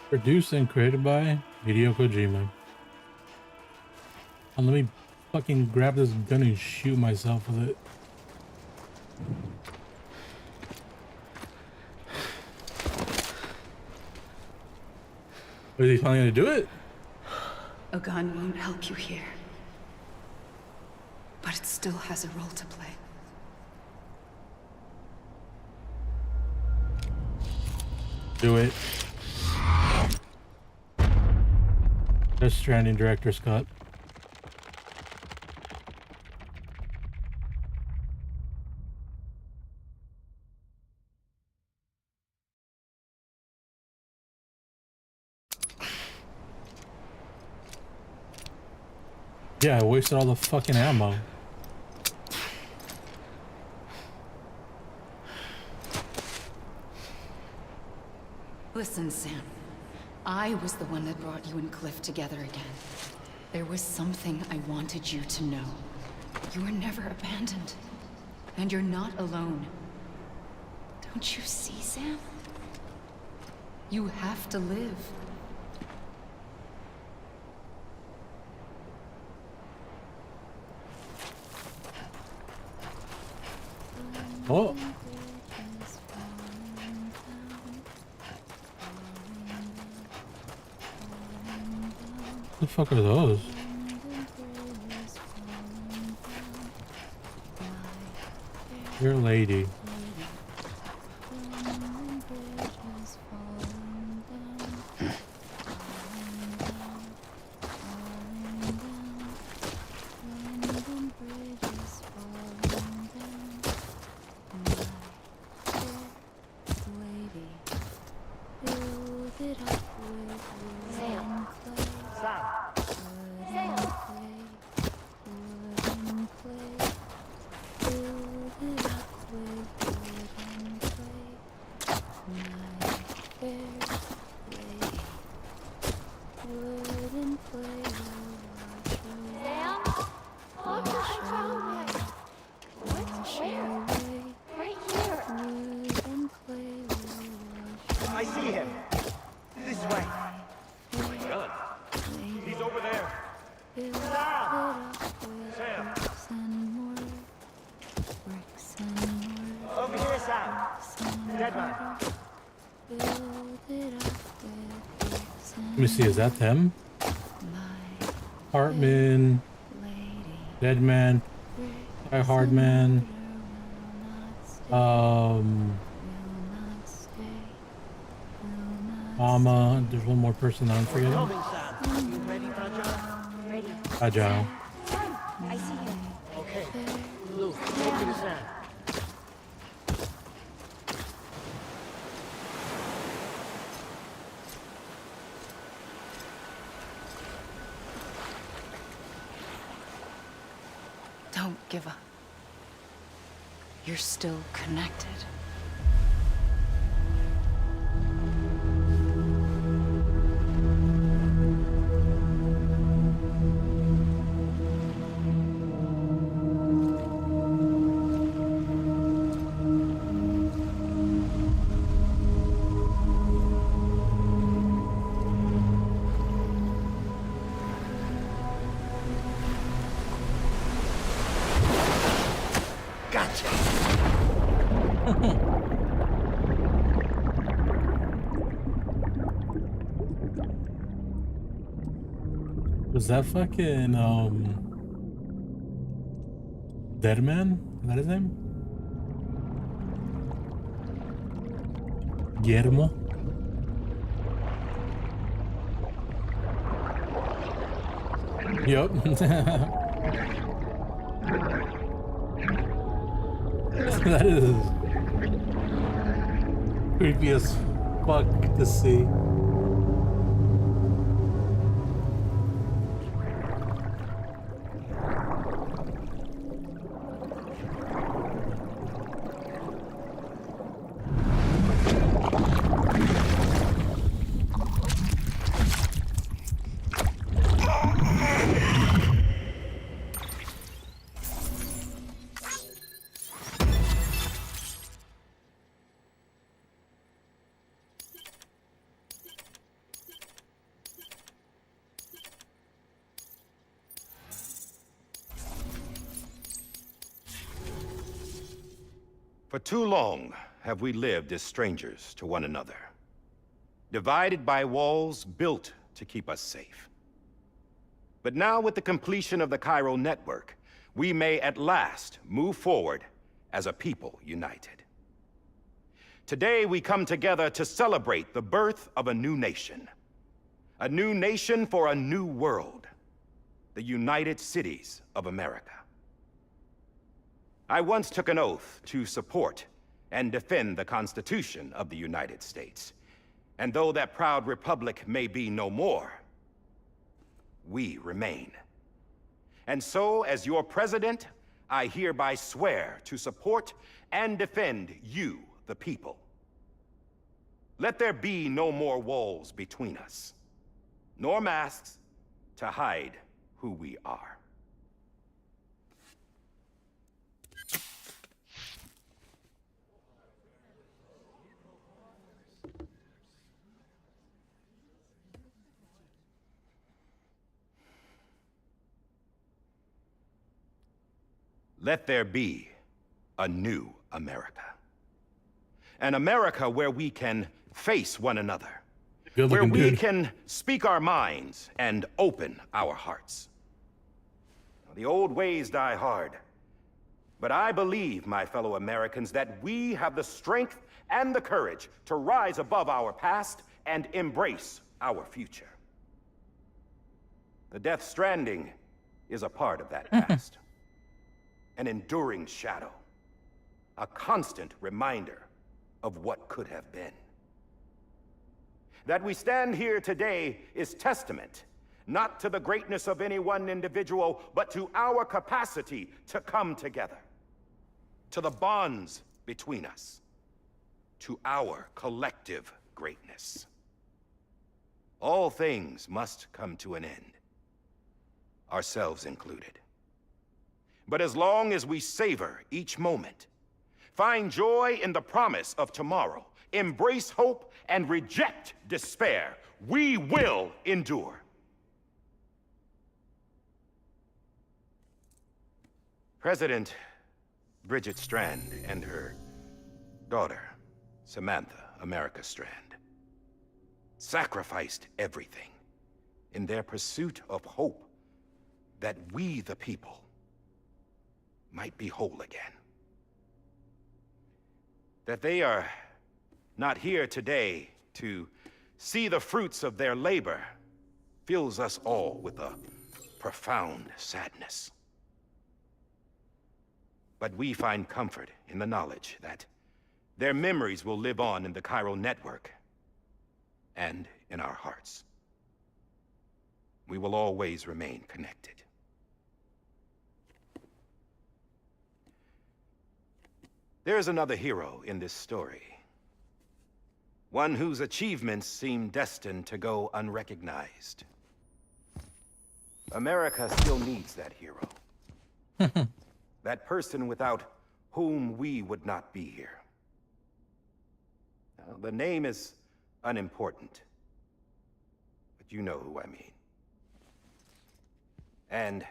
Produced and created by Hideo Kojima. Let me fucking grab this gun and shoot myself with it. Is he finally gonna do it? A gun won't help you here. But it still has a role to play. Do it. There's Stranding Director's Cut. Yeah, I wasted all the fucking ammo. Listen, Sam. I was the one that brought you and Cliff together again. There was something I wanted you to know. You were never abandoned. And you're not alone. Don't you see, Sam? You have to live. Oh. The fuck are those? Your lady. I see him. This way. Gun. He's over there. Sam. Over here, Sam. Dead man. Let me see, is that them? Hartman, Deadman, Die Hard Man, Mama, there's one more person that I'm forgetting. You ready, Raja? Ready. Agile. I see him. Okay. Luke, take it to Sam. Don't give up. You're still connected. Gotcha. Was that fucking Deadman? Is that his name? Guillermo? Yup. That is creepy as fuck to see. For too long have we lived as strangers to one another, divided by walls built to keep us safe. But now, with the completion of the Cairo network, we may at last move forward as a people united. Today, we come together to celebrate the birth of a new nation for a new world, the United Cities of America. I once took an oath to support and defend the Constitution of the United States. And though that proud republic may be no more, we remain. And so, as your president, I hereby swear to support and defend you, the people. Let there be no more walls between us, nor masks to hide who we are. Let there be a new America. An America where we can face one another. Where we can speak our minds and open our hearts. The old ways die hard. But I believe, my fellow Americans, that we have the strength and the courage to rise above our past and embrace our future. The Death Stranding is a part of that past. An enduring shadow. A constant reminder of what could have been. That we stand here today is testament, not to the greatness of any one individual, but to our capacity to come together. To the bonds between us. To our collective greatness. All things must come to an end. Ourselves included. But as long as we savor each moment, find joy in the promise of tomorrow, embrace hope, and reject despair, we will endure. President Bridget Strand and her daughter, Samantha America Strand, sacrificed everything in their pursuit of hope that we, the people, might be whole again. That they are not here today to see the fruits of their labor fills us all with a profound sadness. But we find comfort in the knowledge that their memories will live on in the chiral network and in our hearts. We will always remain connected. There's another hero in this story. One whose achievements seem destined to go unrecognized. America still needs that hero. That person without whom we would not be here. Now, the name is unimportant, but you know who I mean. And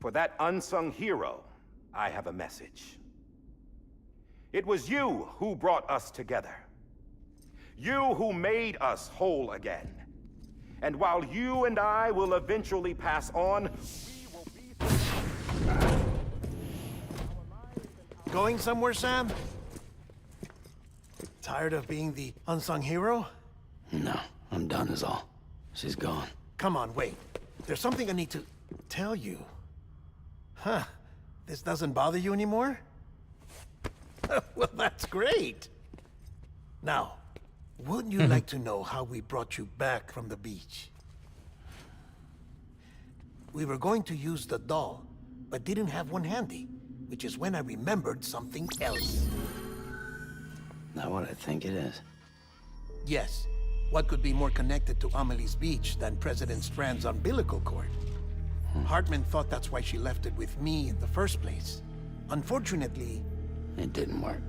for that unsung hero, I have a message. It was you who brought us together. You who made us whole again. And while you and I will eventually pass on, we will be... Going somewhere, Sam? Tired of being the unsung hero? No, I'm done is all. She's gone. Come on, wait. There's something I need to tell you. Huh. This doesn't bother you anymore? Well, that's great. Now, wouldn't you like to know how we brought you back from the beach? We were going to use the doll, but didn't have one handy, which is when I remembered something else. Not what I think it is. Yes. What could be more connected to Amelie's beach than President Strand's umbilical cord? Hartman thought that's why she left it with me in the first place. Unfortunately... It didn't work.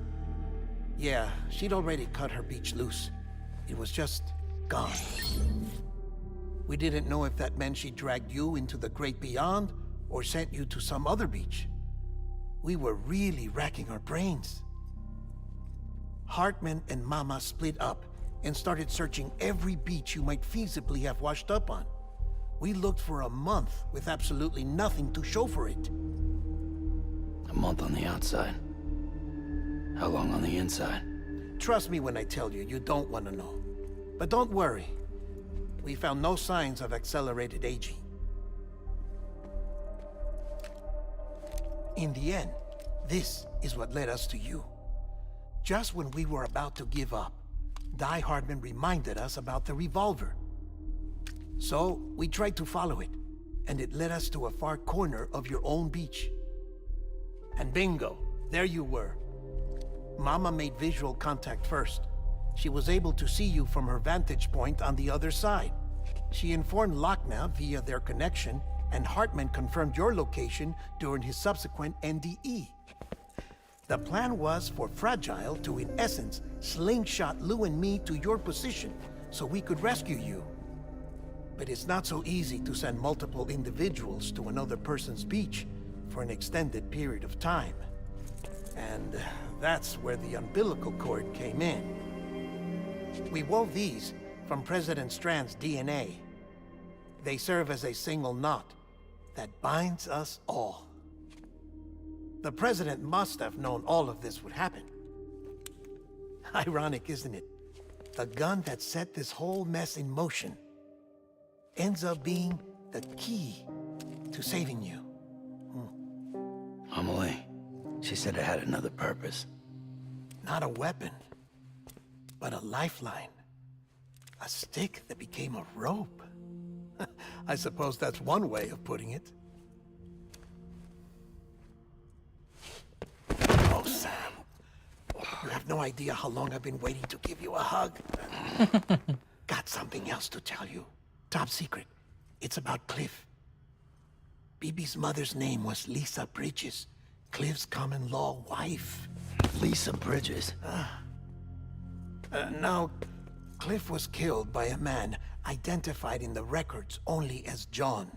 Yeah, she'd already cut her beach loose. It was just gone. We didn't know if that meant she dragged you into the great beyond or sent you to some other beach. We were really racking our brains. Hartman and Mama split up and started searching every beach you might feasibly have washed up on. We looked for a month with absolutely nothing to show for it. A month on the outside. How long on the inside? Trust me when I tell you, you don't want to know. But don't worry. We found no signs of accelerated aging. In the end, this is what led us to you. Just when we were about to give up, Die Hardman reminded us about the revolver. So, we tried to follow it, and it led us to a far corner of your own beach. And bingo, there you were. Mama made visual contact first. She was able to see you from her vantage point on the other side. She informed Lochna via their connection, and Hartman confirmed your location during his subsequent NDE. The plan was for Fragile to, in essence, slingshot Lou and me to your position so we could rescue you. But it's not so easy to send multiple individuals to another person's beach for an extended period of time. And that's where the umbilical cord came in. We wove these from President Strand's DNA. They serve as a single knot that binds us all. The President must have known all of this would happen. Ironic, isn't it? The gun that set this whole mess in motion ends up being the key to saving you. Amelie, she said it had another purpose. Not a weapon, but a lifeline. A stick that became a rope. I suppose that's one way of putting it. Oh, Sam. You have no idea how long I've been waiting to give you a hug. Got something else to tell you. Top secret. It's about Cliff. Bibi's mother's name was Lisa Bridges, Cliff's common-law wife. Lisa Bridges? Now, Cliff was killed by a man identified in the records only as John.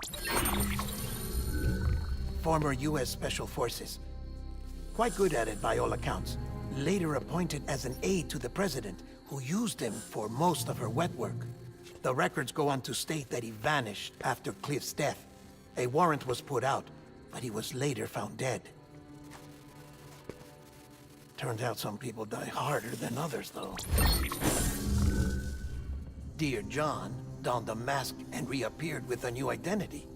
Former U.S. Special Forces. Quite good at it by all accounts. Later appointed as an aide to the president, who used him for most of her wet work. The records go on to state that he vanished after Cliff's death. A warrant was put out, but he was later found dead. Turned out some people die harder than others, though. Dear John donned a mask and reappeared with a new identity.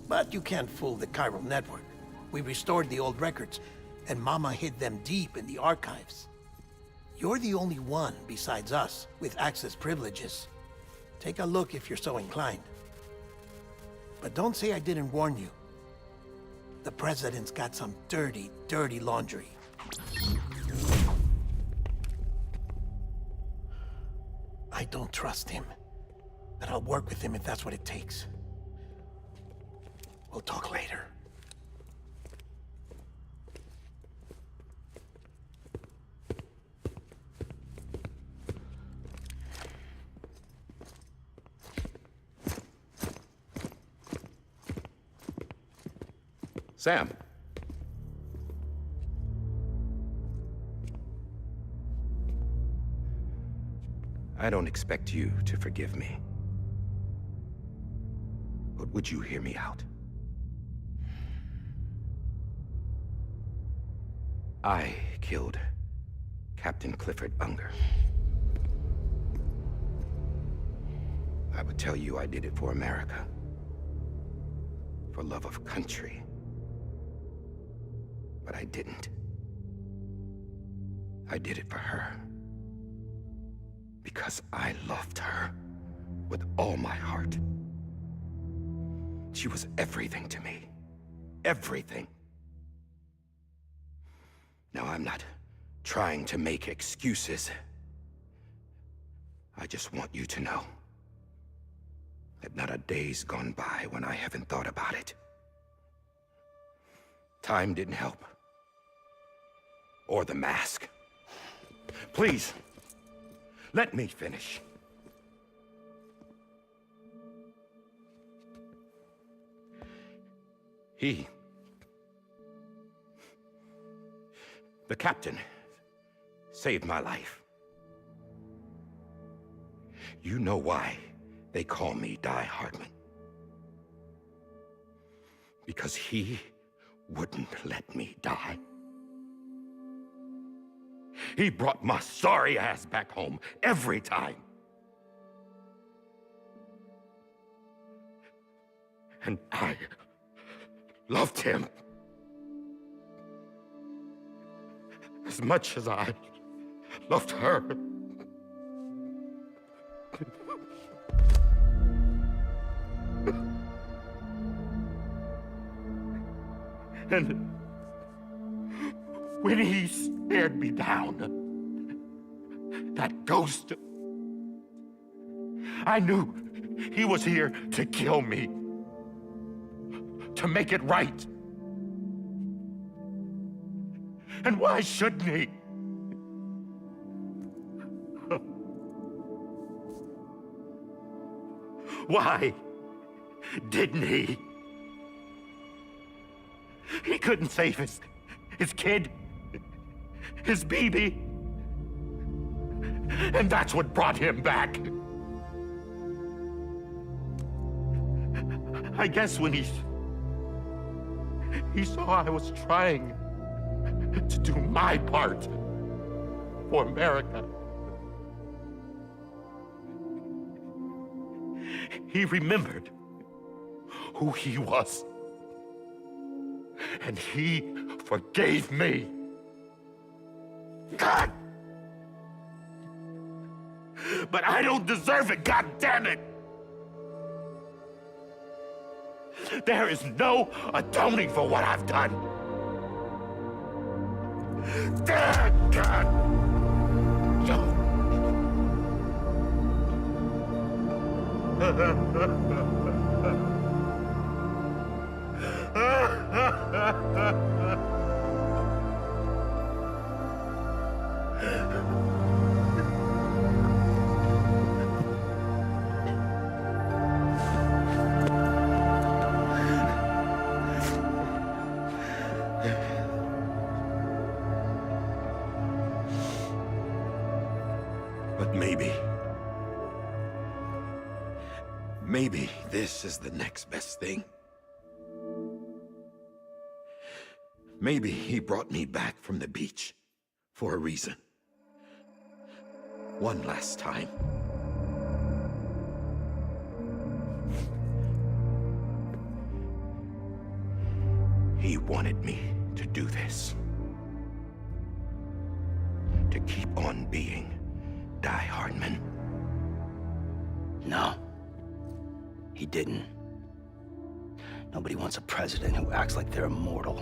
But you can't fool the chiral network. We restored the old records, and Mama hid them deep in the archives. You're the only one, besides us, with access privileges. Take a look if you're so inclined. But don't say I didn't warn you. The President's got some dirty, dirty laundry. I don't trust him, but I'll work with him if that's what it takes. We'll talk later. Sam. I don't expect you to forgive me. But would you hear me out? I killed Captain Clifford Unger. I would tell you I did it for America. For love of country. But I didn't. I did it for her. Because I loved her with all my heart. She was everything to me. Everything. Now, I'm not trying to make excuses. I just want you to know that not a day's gone by when I haven't thought about it. Time didn't help. Or the mask. Please, let me finish. The captain, saved my life. You know why they call me Die Hartman. Because he wouldn't let me die. He brought my sorry ass back home every time. And I loved him as much as I loved her. And when he stared me down, That ghost. I knew he was here to kill me. To make it right. And why shouldn't he? Why didn't he? He couldn't save his kid, his baby. And that's what brought him back. I guess when he saw I was trying to do my part for America, he remembered who he was. And he forgave me. God! But I don't deserve it, God damn it! There is no atoning for what I've done. Damn, God! But maybe this is the next best thing. Maybe he brought me back from the beach for a reason. One last time. He wanted me to do this. To keep on being Die Hardman. No. He didn't. Nobody wants a president who acts like they're immortal.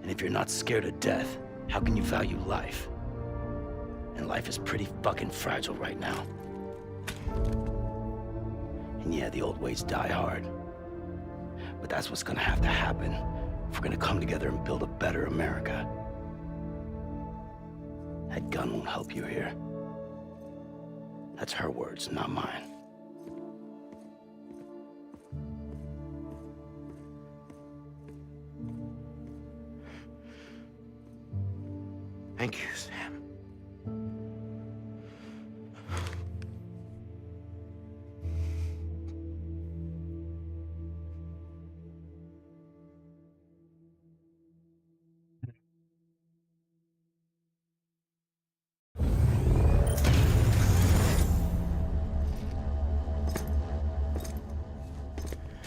And if you're not scared of death, how can you value life? And life is pretty fucking fragile right now. And yeah, the old ways die hard. But that's what's gonna have to happen if we're gonna come together and build a better America. That gun won't help you here. That's her words, not mine. Thank you, Sam.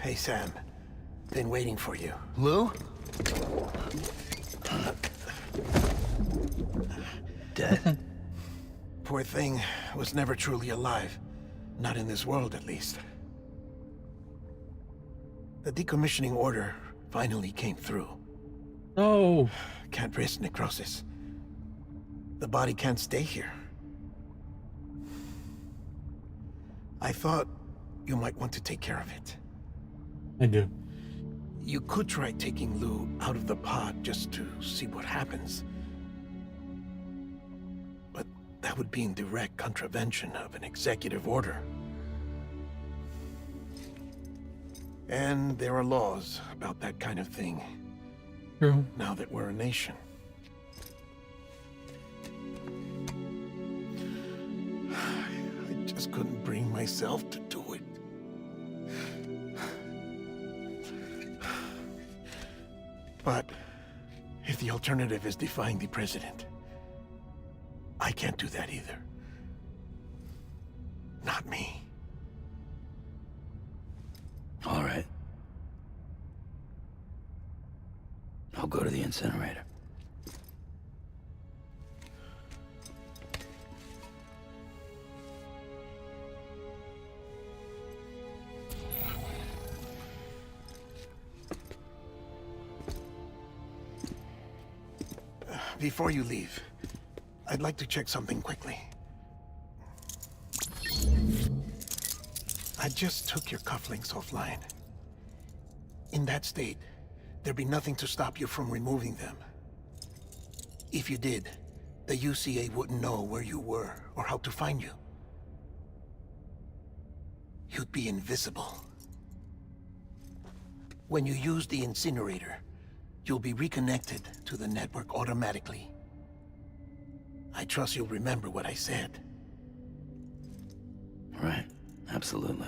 Hey, Sam. Been waiting for you. Lou? Dead. Poor thing was never truly alive. Not in this world, at least. The decommissioning order finally came through. Oh. Can't risk necrosis. The body can't stay here. I thought you might want to take care of it. I do. You could try taking Lou out of the pod just to see what happens. But that would be in direct contravention of an executive order. And there are laws about that kind of thing. True. Now that we're a nation. I just couldn't bring myself to do it. But if the alternative is defying the president, I can't do that either. Not me. All right. I'll go to the incinerator. Before you leave, I'd like to check something quickly. I just took your cufflinks offline. In that state, there'd be nothing to stop you from removing them. If you did, the UCA wouldn't know where you were or how to find you. You'd be invisible. When you use the incinerator, you'll be reconnected to the network automatically. I trust you'll remember what I said. Right. Absolutely.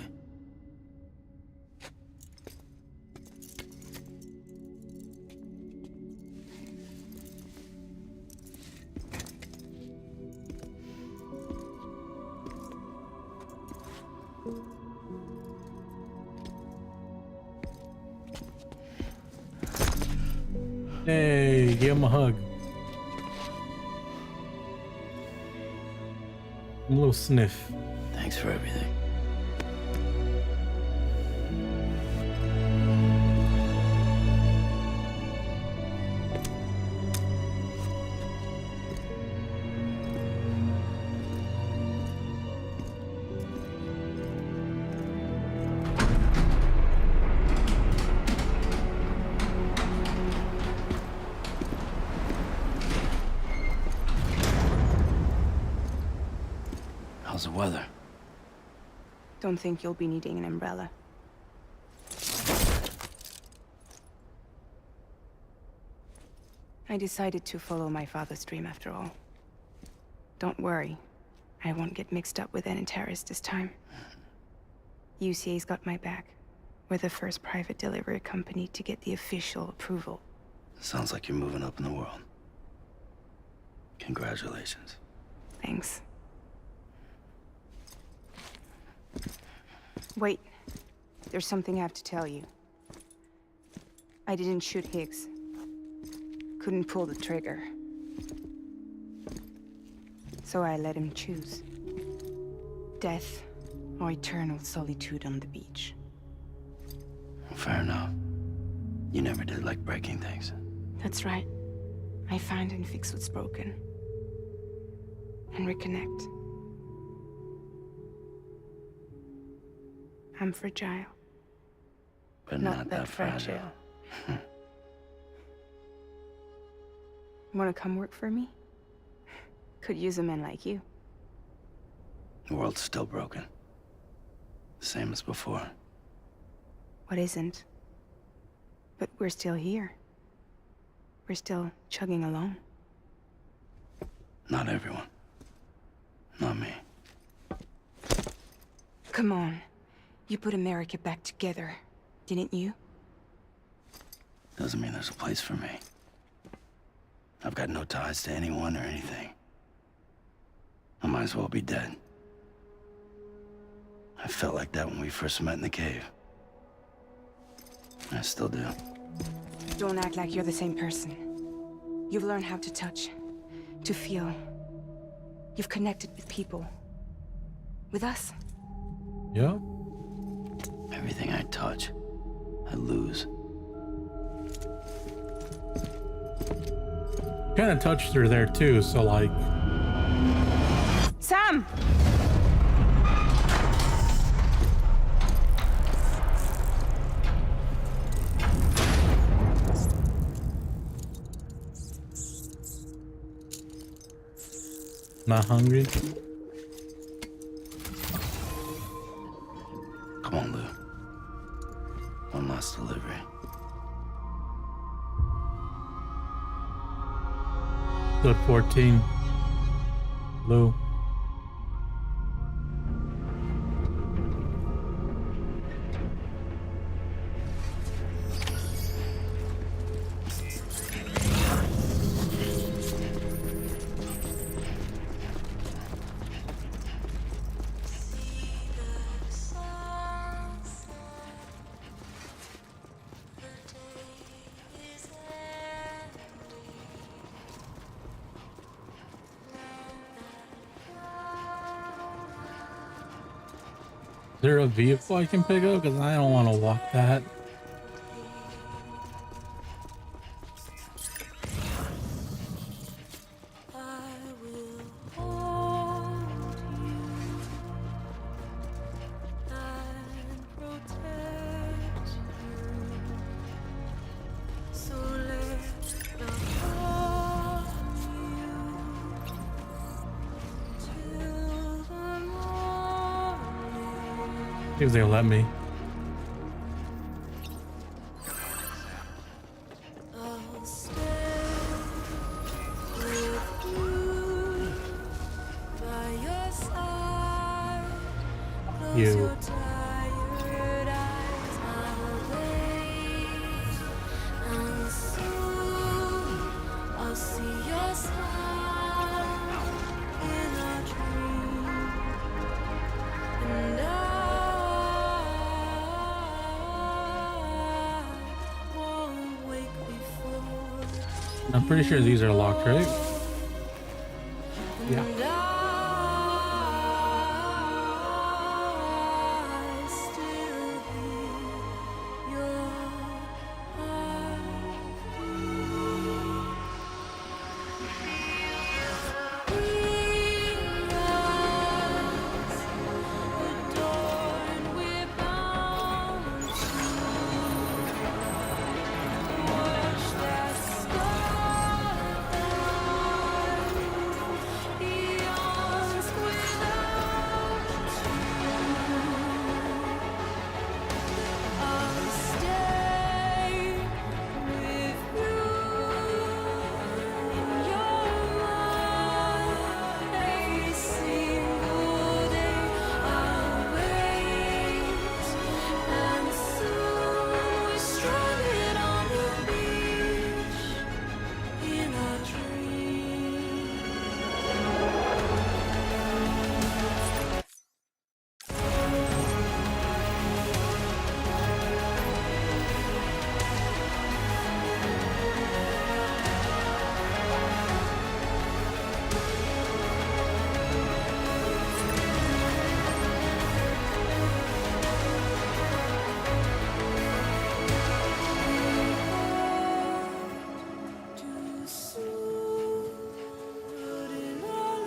Hey, give him a hug. A little sniff. Thanks for everything. How's the weather? Don't think you'll be needing an umbrella. I decided to follow my father's dream after all. Don't worry. I won't get mixed up with any terrorists this time. UCA's got my back. We're the first private delivery company to get the official approval. Sounds like you're moving up in the world. Congratulations. Thanks. Wait. There's something I have to tell you. I didn't shoot Higgs. Couldn't pull the trigger. So I let him choose. Death or eternal solitude on the beach. Fair enough. You never did like breaking things. That's right. I find and fix what's broken. And reconnect. I'm fragile. But not that fragile. Wanna come work for me? Could use a man like you. The world's still broken. Same as before. What isn't? But we're still here. We're still chugging along. Not everyone. Not me. Come on. You put America back together, didn't you? Doesn't mean there's a place for me. I've got no ties to anyone or anything. I might as well be dead. I felt like that when we first met in the cave. I still do. Don't act like you're the same person. You've learned how to touch, to feel. You've connected with people. With us. Yeah. Everything I touch, I lose. Kind of touched her there too, so like. Sam! Not hungry? Come on, Lou. One last delivery. Still at 14. Lou. Is there a vehicle I can pick up? Because I don't want to walk that. See if they'll let me. I'll stay with you by your side. Close You. your tired eyes. I'll wait, and soon I'll see your smile in a dream, and I won't wake before. I'm pretty sure these are locked, right? Yeah. And I still hear your heartbeat. Adorned, we're bound to watch that starlight beyond without I'll stay with you in your mind. A single day I'll wait, and soon we're stranded on the beach in a dream. Too soon, but in our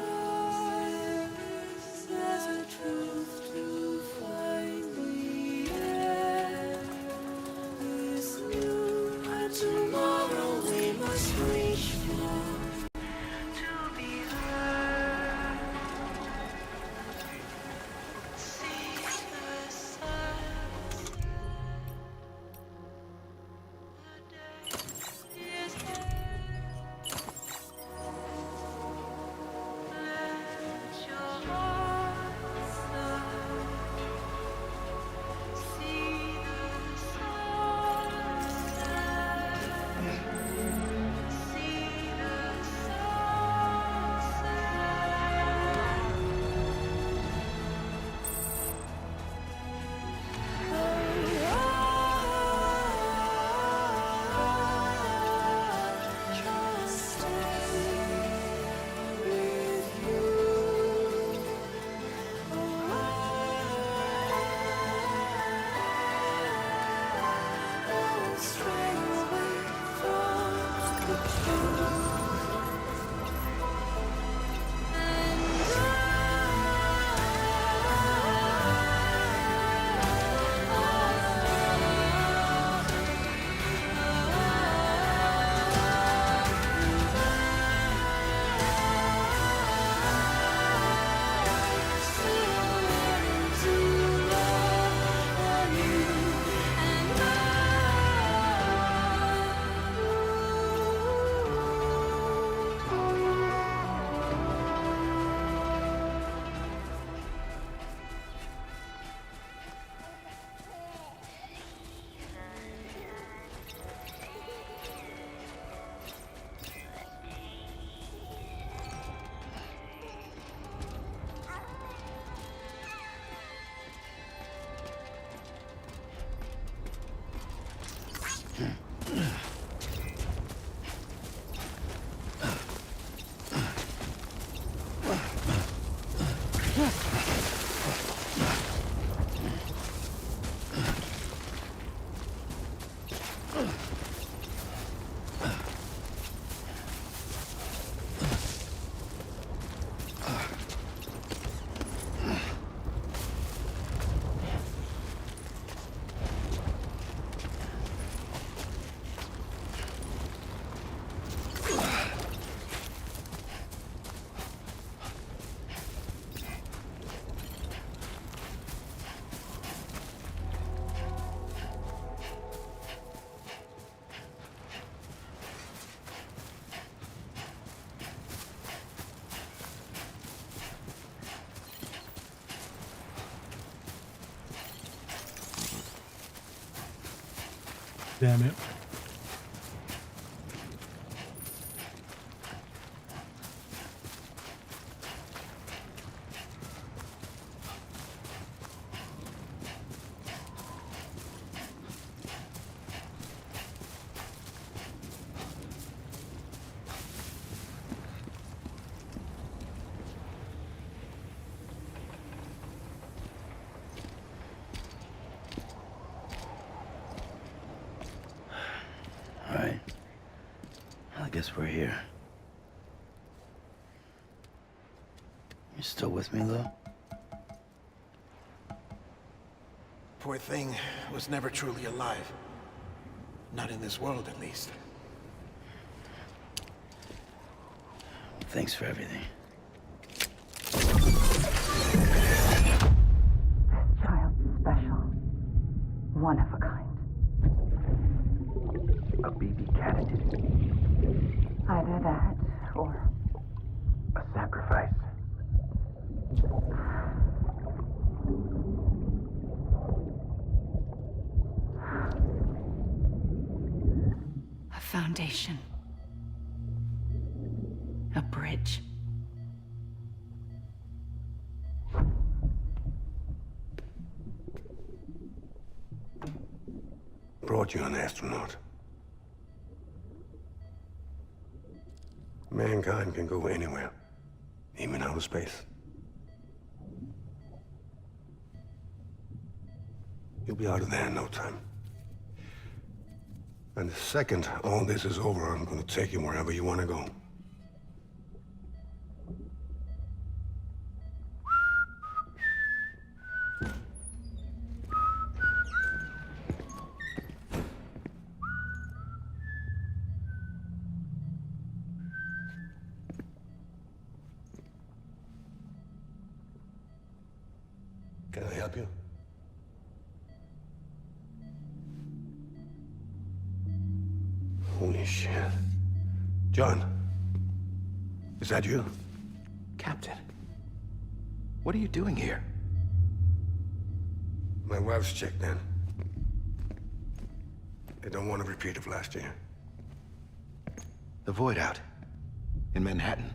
lives there's a truth to find the end is new, and tomorrow we must reach for to be heard. See the sunset, the day is here. Let your heart start. See the sunset. See the sunset. Trust with you. Don't stray away from the truth. Damn it. All right. I guess we're here. You still with me, Lou? Poor thing was never truly alive. Not in this world, at least. Thanks for everything. Child special. One of a kind. A BB candidate. Either that, or A sacrifice. A foundation. A bridge. Brought you an astronaut. Mankind can go anywhere, even outer space. You'll be out of there in no time. And the second all this is over, I'm gonna take you wherever you want to go. Can I help you? Holy shit. John, is that you? Captain, what are you doing here? My wife's checked in. They don't want a repeat of last year. The void out in Manhattan.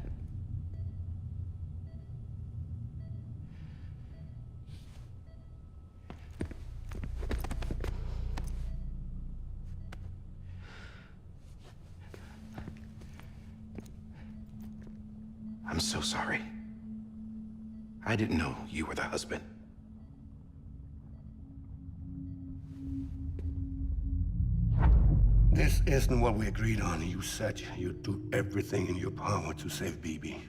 I'm so sorry. I didn't know you were the husband. This isn't what we agreed on. You said you'd do everything in your power to save BB.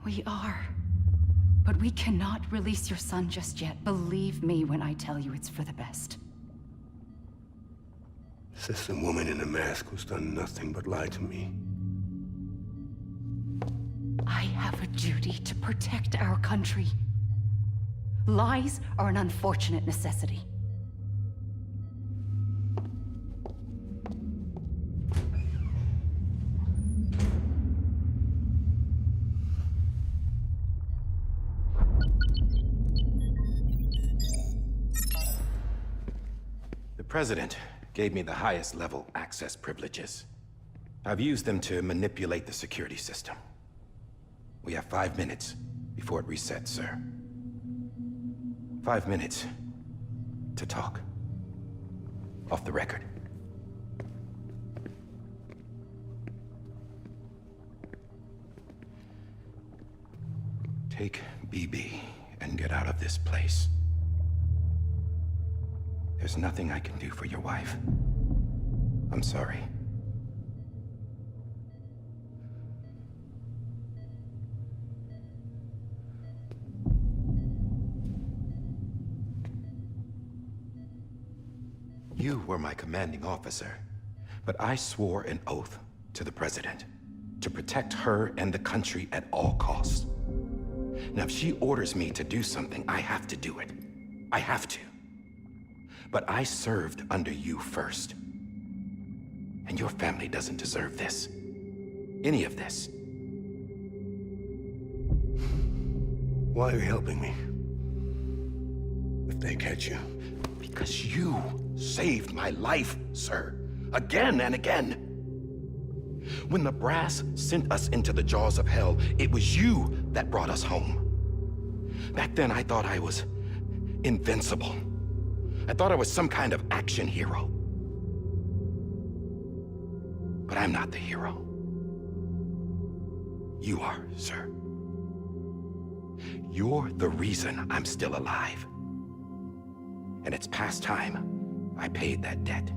We are. But we cannot release your son just yet. Believe me when I tell you it's for the best. This is a woman in a mask who's done nothing but lie to me. I have a duty to protect our country. Lies are an unfortunate necessity. The President gave me the highest level access privileges. I've used them to manipulate the security system. We have 5 minutes before it resets, sir. 5 minutes to talk. Off the record. Take BB and get out of this place. There's nothing I can do for your wife. I'm sorry. You were my commanding officer, but I swore an oath to the President to protect her and the country at all costs. Now, if she orders me to do something, I have to do it. I have to. But I served under you first. And your family doesn't deserve this. Any of this. Why are you helping me? If they catch you. Because you saved my life, sir. Again and again. When the brass sent us into the jaws of hell, it was you that brought us home. Back then, I thought I was invincible. I thought I was some kind of action hero. But I'm not the hero. You are, sir. You're the reason I'm still alive. And it's past time I paid that debt.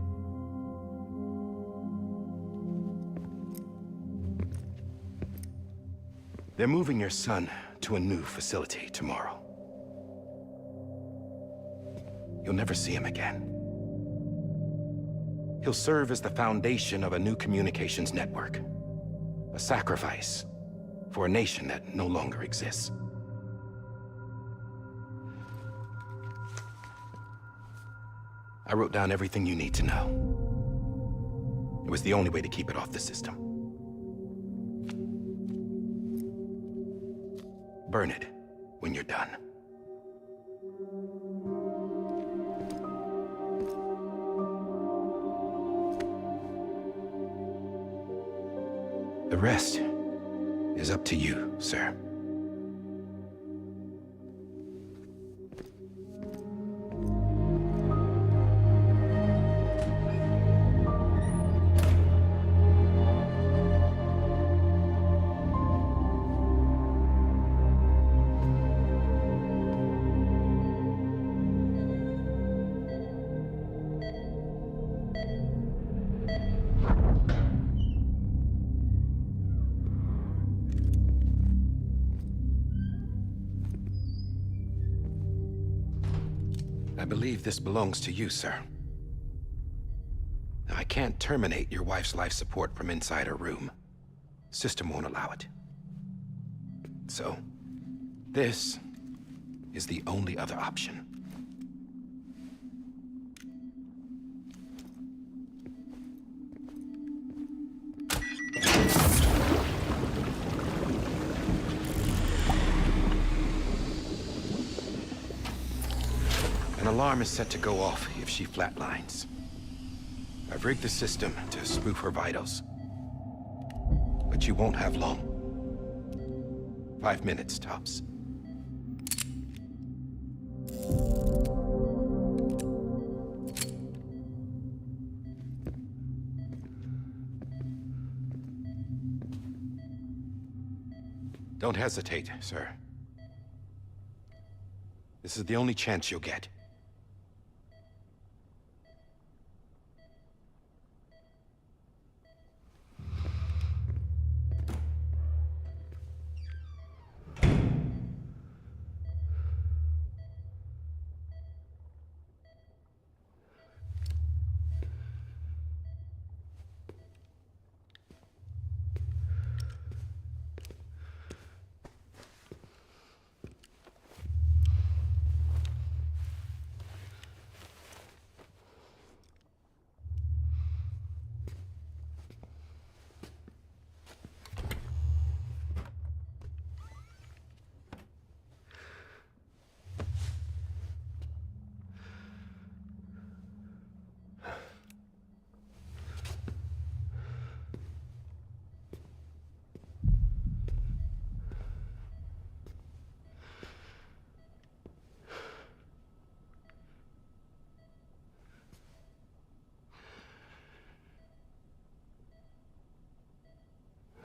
They're moving your son to a new facility tomorrow. You'll never see him again. He'll serve as the foundation of a new communications network. A sacrifice for a nation that no longer exists. I wrote down everything you need to know. It was the only way to keep it off the system. Burn it when you're done. The rest is up to you, sir. I believe this belongs to you, sir. Now, I can't terminate your wife's life support from inside her room. System won't allow it. So, this is the only other option. An alarm is set to go off if she flatlines. I've rigged the system to spoof her vitals. But you won't have long. 5 minutes, tops. Don't hesitate, sir. This is the only chance you'll get.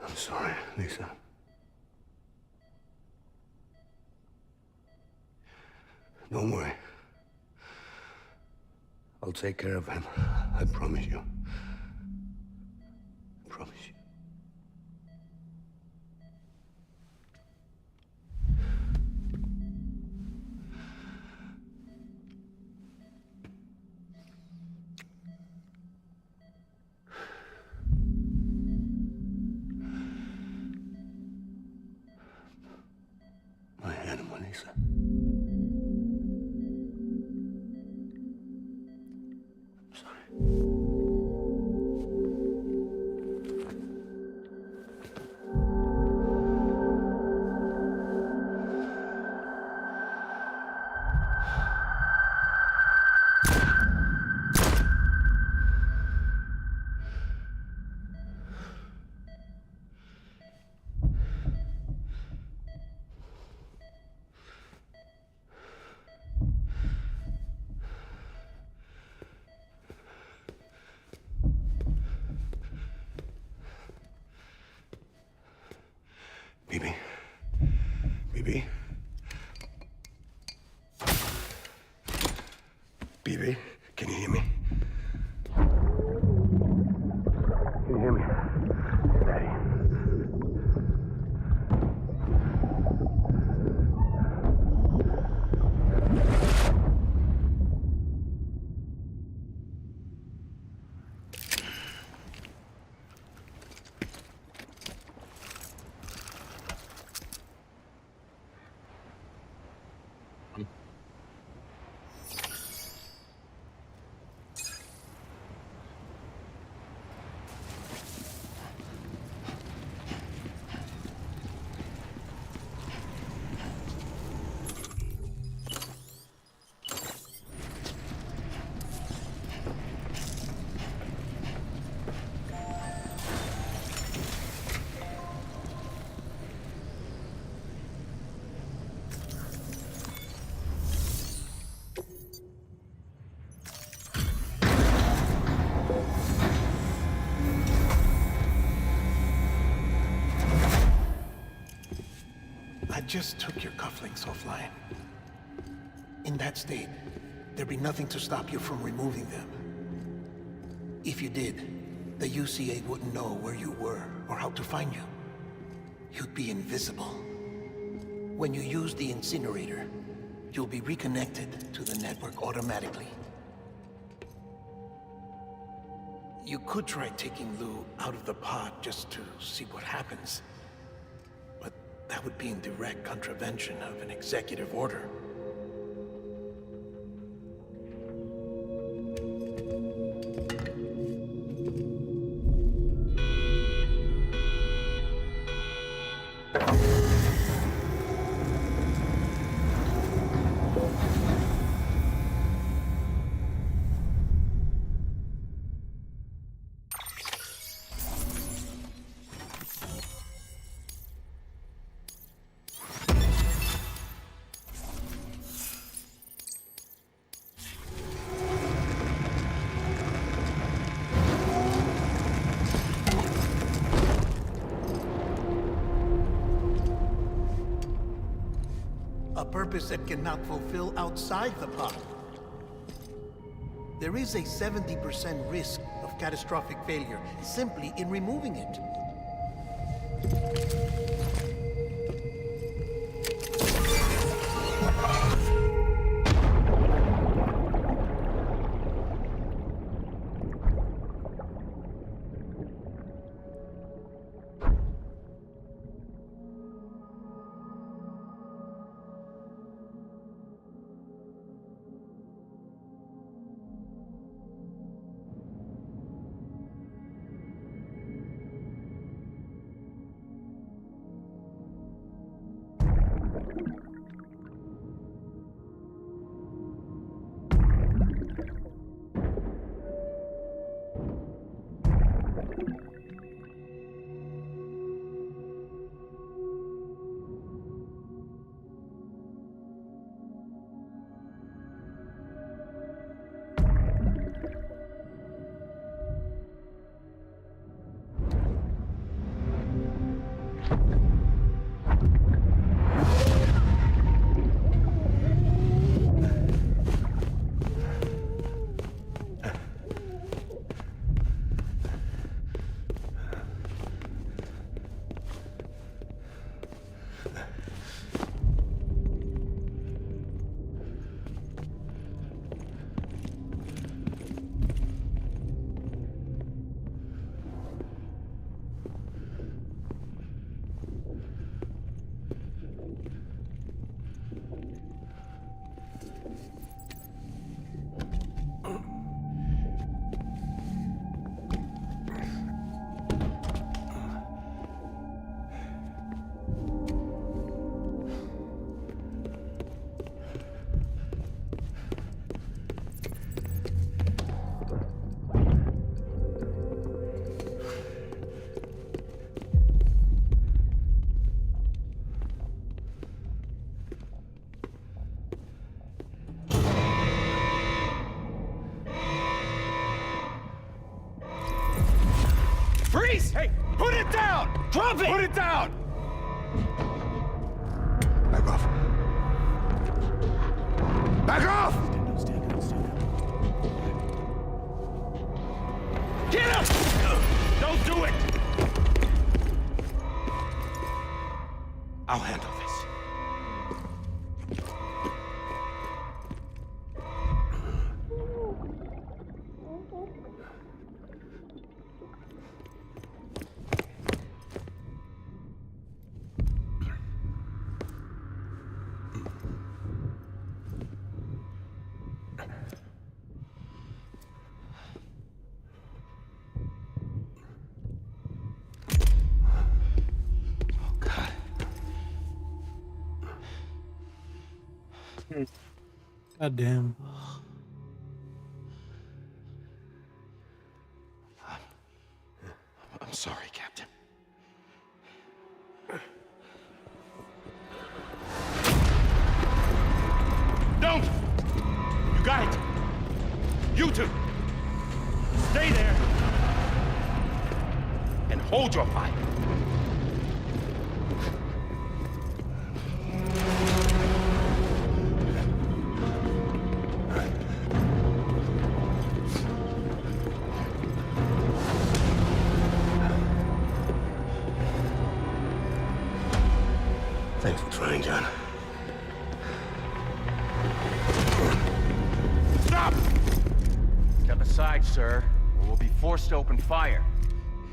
I'm sorry, Lisa. Don't worry. I'll take care of him. I promise you. I promise you. My animal, Lisa. I'm sorry. BB? BB, can you hear me? Can you hear me? Daddy. I just took your cufflinks offline. In that state, there'd be nothing to stop you from removing them. If you did, the UCA wouldn't know where you were or how to find you. You'd be invisible. When you use the incinerator, you'll be reconnected to the network automatically. You could try taking Lou out of the pod just to see what happens. But that would be in direct contravention of an executive order. A purpose that cannot fulfill outside the pod. There is a 70% risk of catastrophic failure simply in removing it. Freeze! Hey, put it down! Drop it! Put it down! I Back off! Get him! Don't do it! I'll handle this. God damn. I'm sorry, Captain. Don't! You got it! You two! Stay there! And hold your fire! Thanks for trying, John. Stop! Step aside, sir, or we'll be forced to open fire.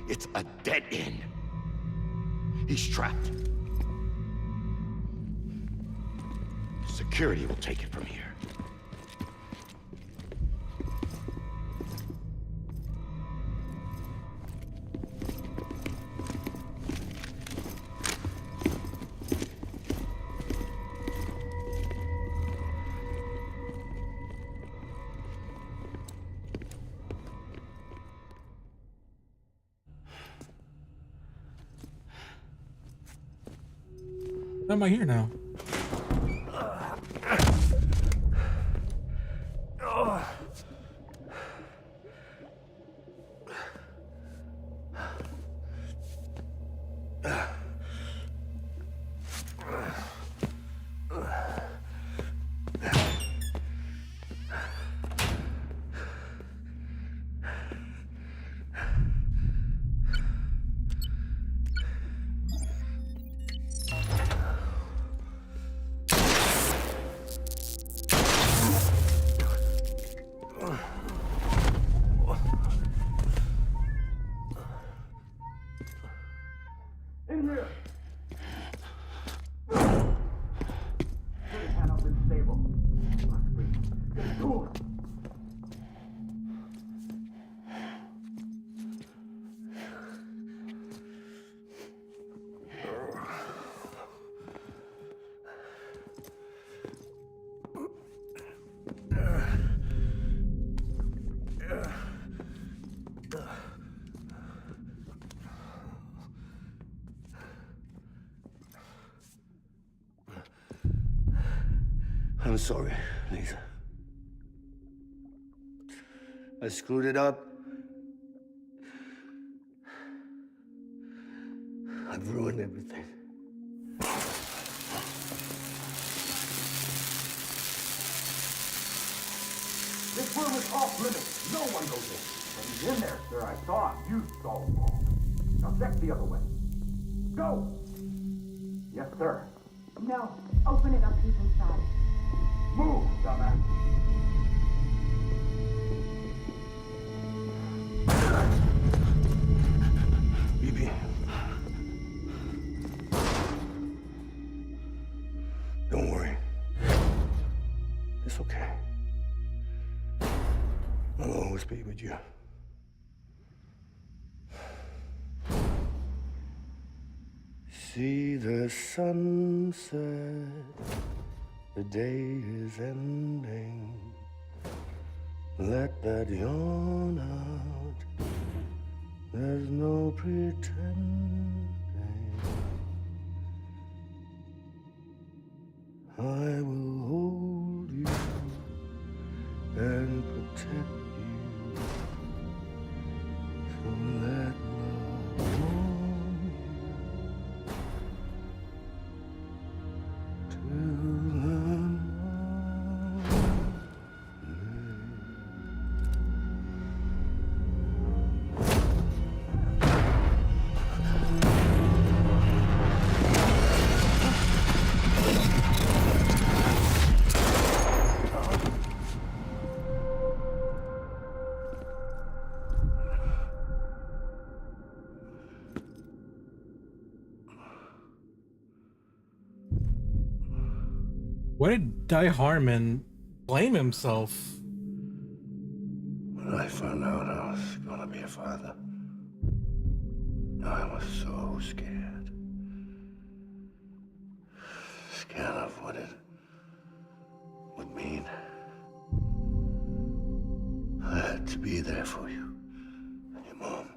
It's a dead end. He's trapped. Security will take it from here. Why am I here now? In here! Put his hand up and stable. Must be. Get to him. I'm sorry, Lisa. I screwed it up. I've ruined everything. This room is off limits. No one goes in. But he's in there, sir. I saw him. You saw him all. Now check the other way. Go! Yes, sir. No. Open it up. He's inside. Move, dumbass. BB. Don't worry. It's okay. I'll always be with you. See the sunset. The day is ending. Let that yawn out. There's no pretending. I will hold you and protect you. So let love warm you till the night. Why did Die Harmon blame himself? When I found out I was gonna be a father, I was so scared. Scared of what it would mean. I had to be there for you and your mom.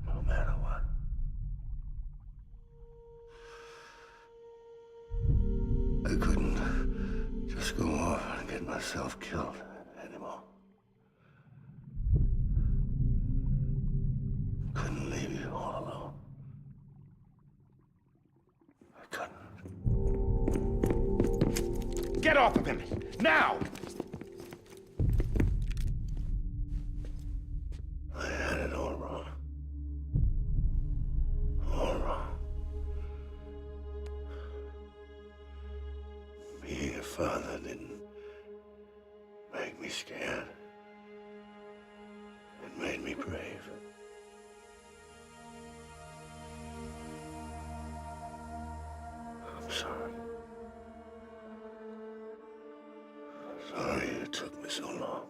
No matter what. I couldn't just go off and get myself killed anymore. Couldn't leave you all alone. I couldn't. Get off of him! Now! I had it all wrong. All wrong. Being a father didn't make me scared. It made me brave. I'm sorry. Sorry it took me so long.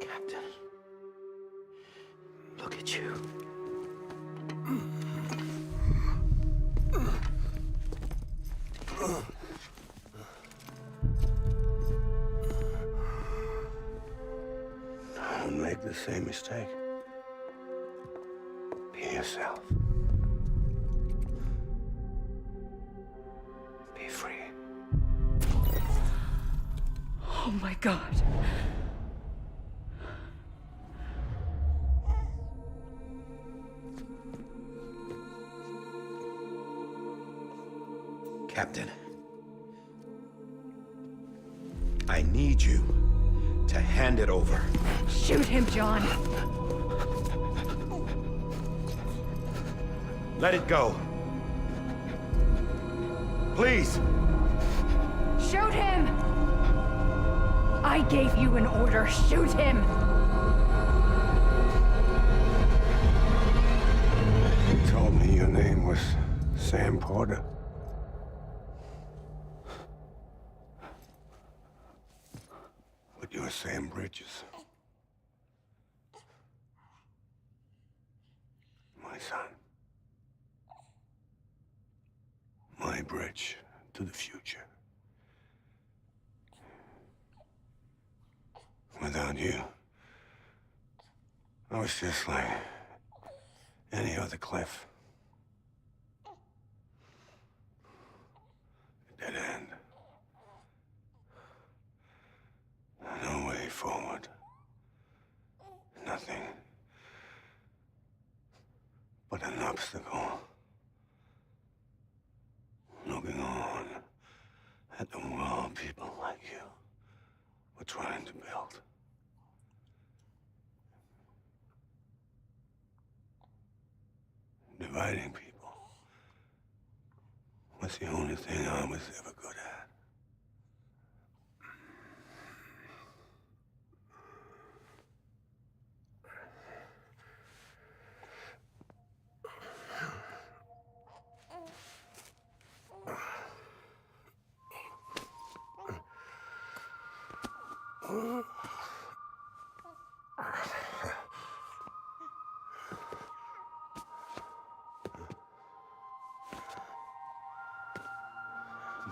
Captain, look at you. Don't make the same mistake. Be yourself. Be free. Oh my God. Captain, I need you to hand it over. Shoot him, John. Let it go. Please. Shoot him! I gave you an order. Shoot him! You told me your name was Sam Porter. But you're Sam Bridges. My son. My bridge to the future. Without you, I was just like any other Cliff. A dead end. No way forward. Nothing but an obstacle. Looking on at the world people like you were trying to build. Dividing people was the only thing I was ever good at.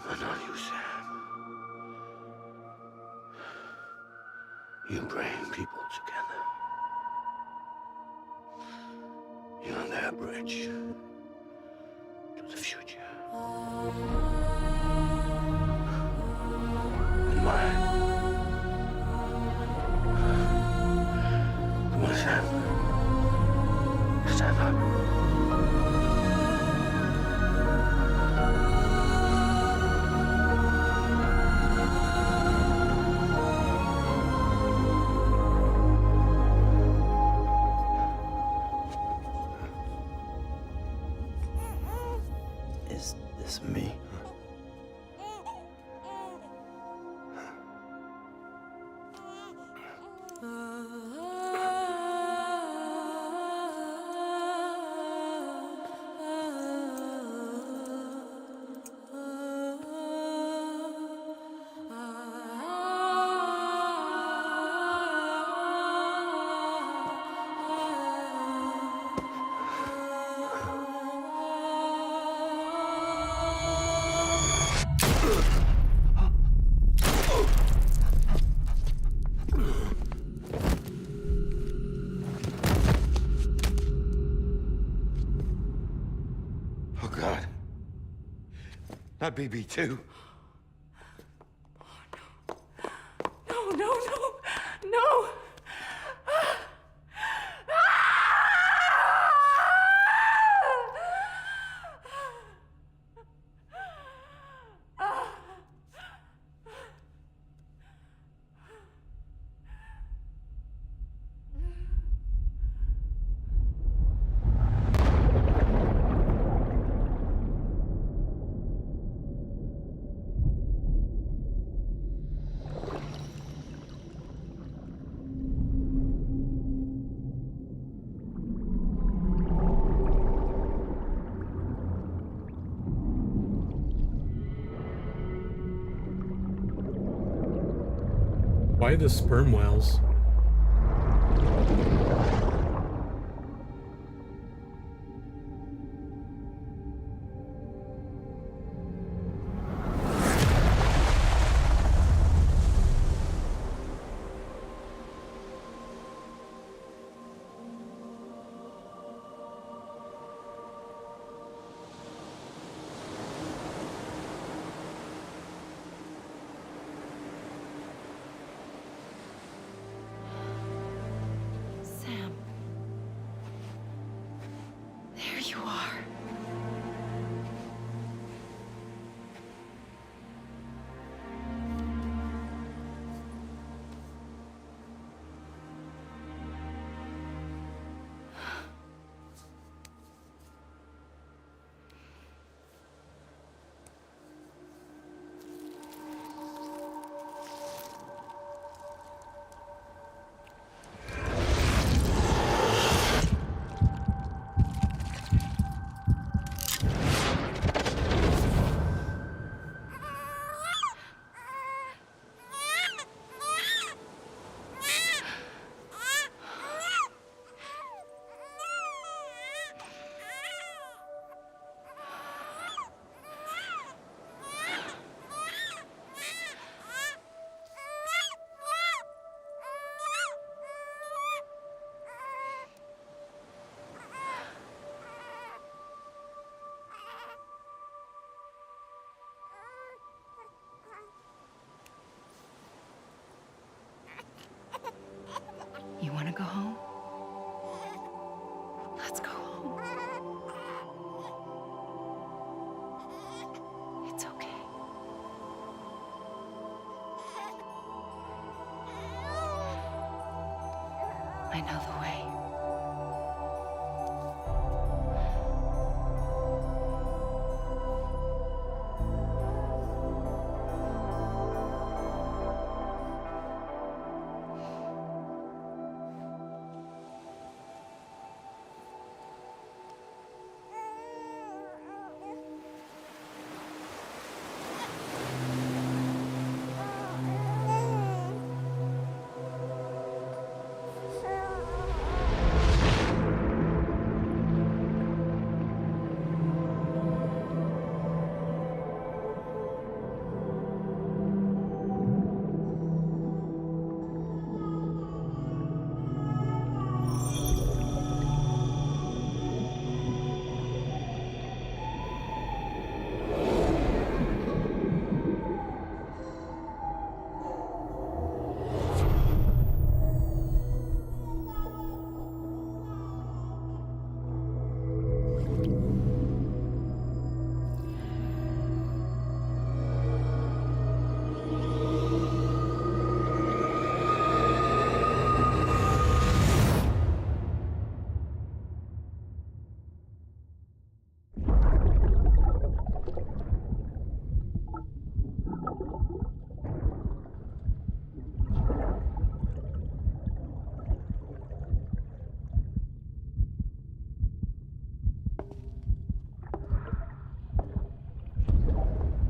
But not you, Sam. You bring people together. You're their bridge to the future. And mine. Come on, Sam. Stand up. Is this me? God. Not BB2. No, no, no, no! Why the sperm whales? Sam. There you are. You want to go home? Let's go home. It's okay. I know the way.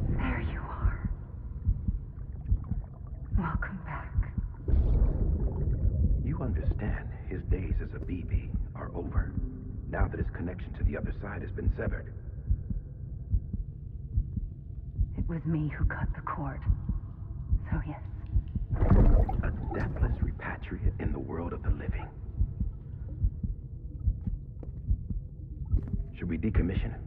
There you are. Welcome back. You understand his days as a BB are over, now that his connection to the other side has been severed. It was me who cut the cord. So yes. A deathless repatriate in the world of the living. Should we decommission him?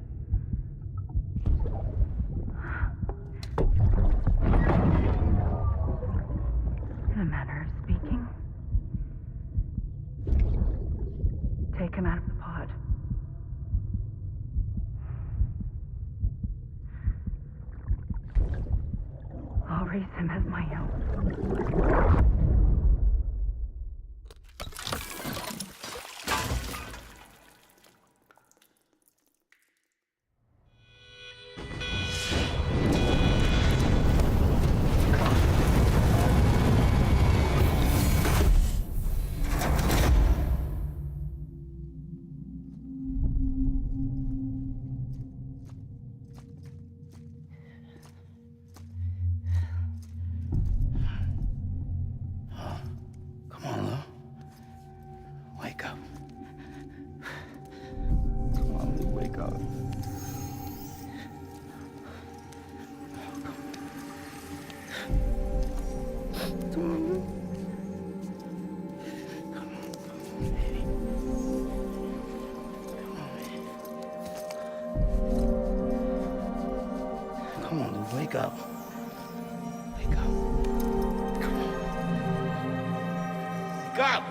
I'll raise him as my own. Come on, Lou. Wake up. Come on, Lou, wake up. Come on. Come on, Lou, wake up. Wake up. Come on. Wake up!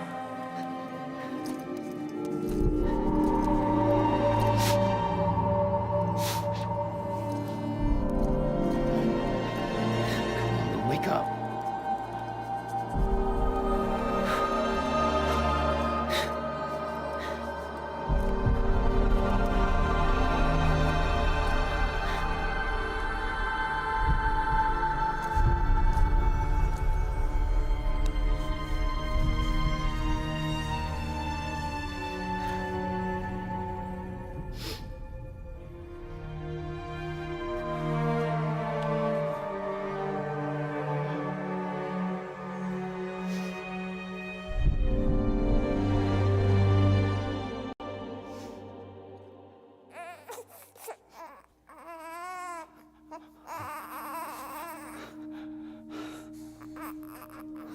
Wake up.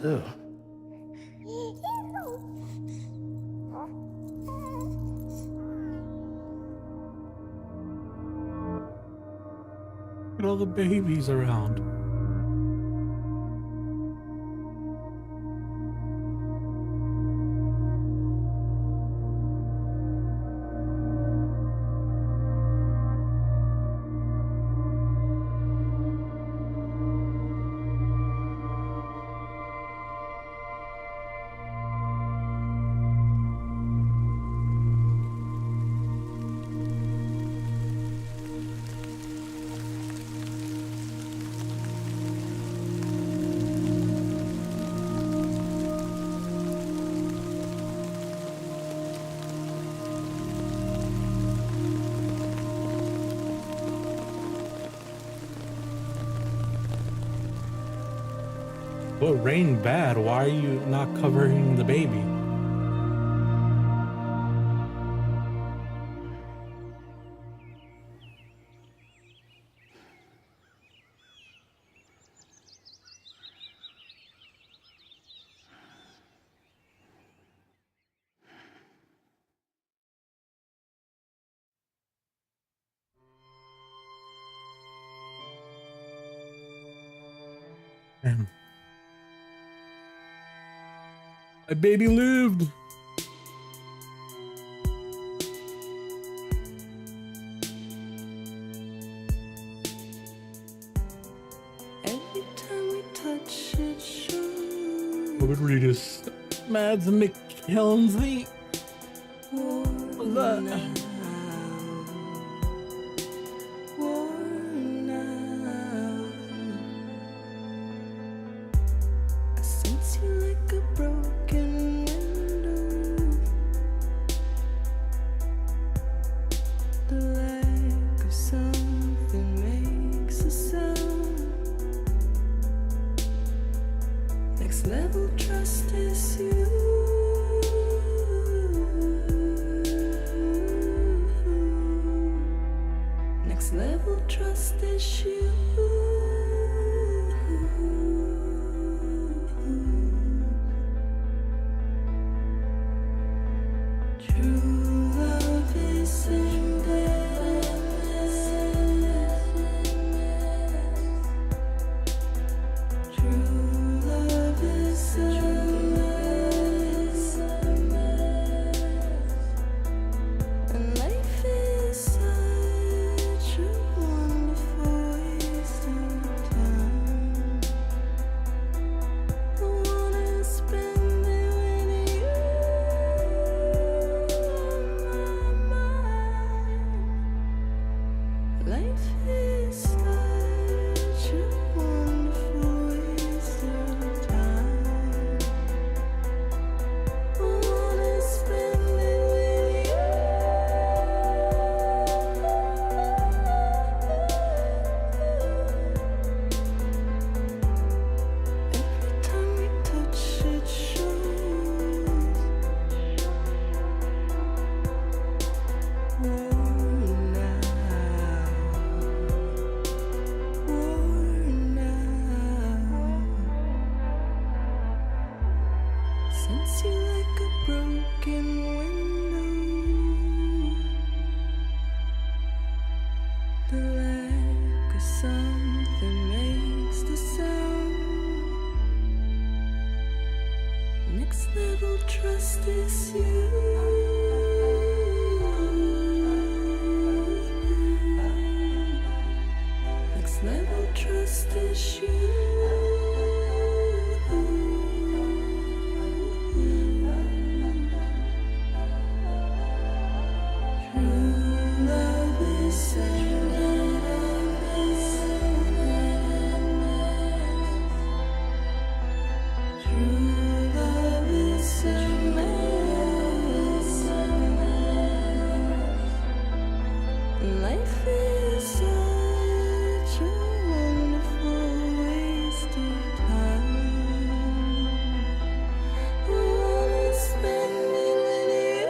Lou. Look at all the babies around. Well, it rained bad. Why are you not covering the baby? Damn. My baby lived. Every time we touch it, shows. Robert Reedus. Mads Mikkelsen. What's that? I sense you like a broken window. The lack of something makes a sound. Next level trust is you. Next level trust is you. True love is True love is And life is such a wonderful waste. is such a wonderful waste of time. I wanna spend it with you. Every time we touch it shows. Worn out. Sense you like a broken window. The lack of something makes the sound. Next level trust is you. Next level trust is you. True love is True love is a mess. Life is such a wonderful waste of time. I wanna spend it with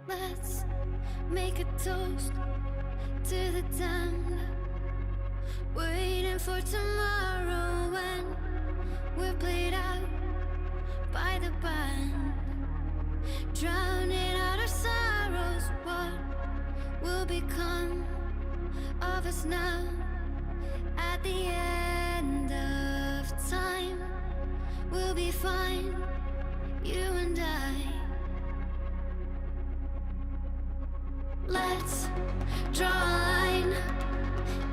Let's make a toast to the damned. Waiting for tomorrow when we're played out by the band. Drowning out our sorrows, what will become of us now? At the end of time, we'll be fine, you and I. Let's draw a line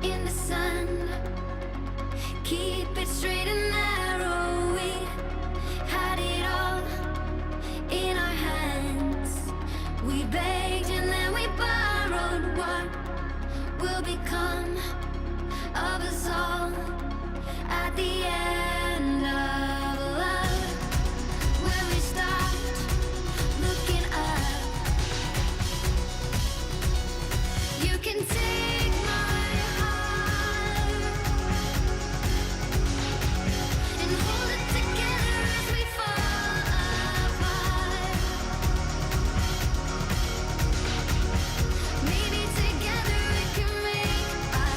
in the sand. Keep it straight and narrow. We had it all in our hands. We begged and then we borrowed. What will become of us all at the end of love? When we stopped looking up. You can take my heart and hold it together as we fall apart. Maybe together we can make a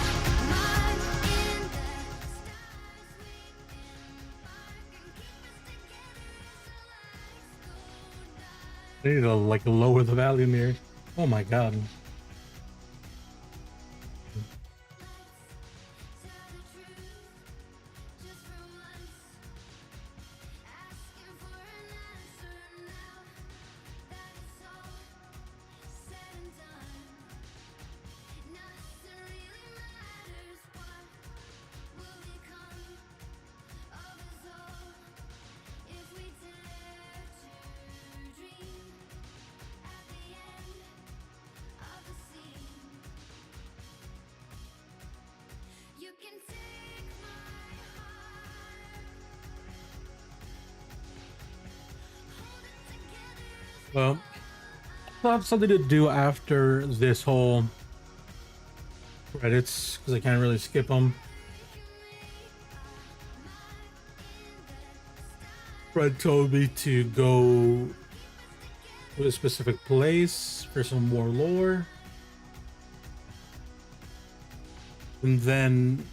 mark in the stars we embark and keep us together as the lights go dark. I need to like lower the volume here. Oh my god. Well, I'll have something to do after this whole credits because I can't really skip them. Fred told me to go to a specific place for some more lore. And then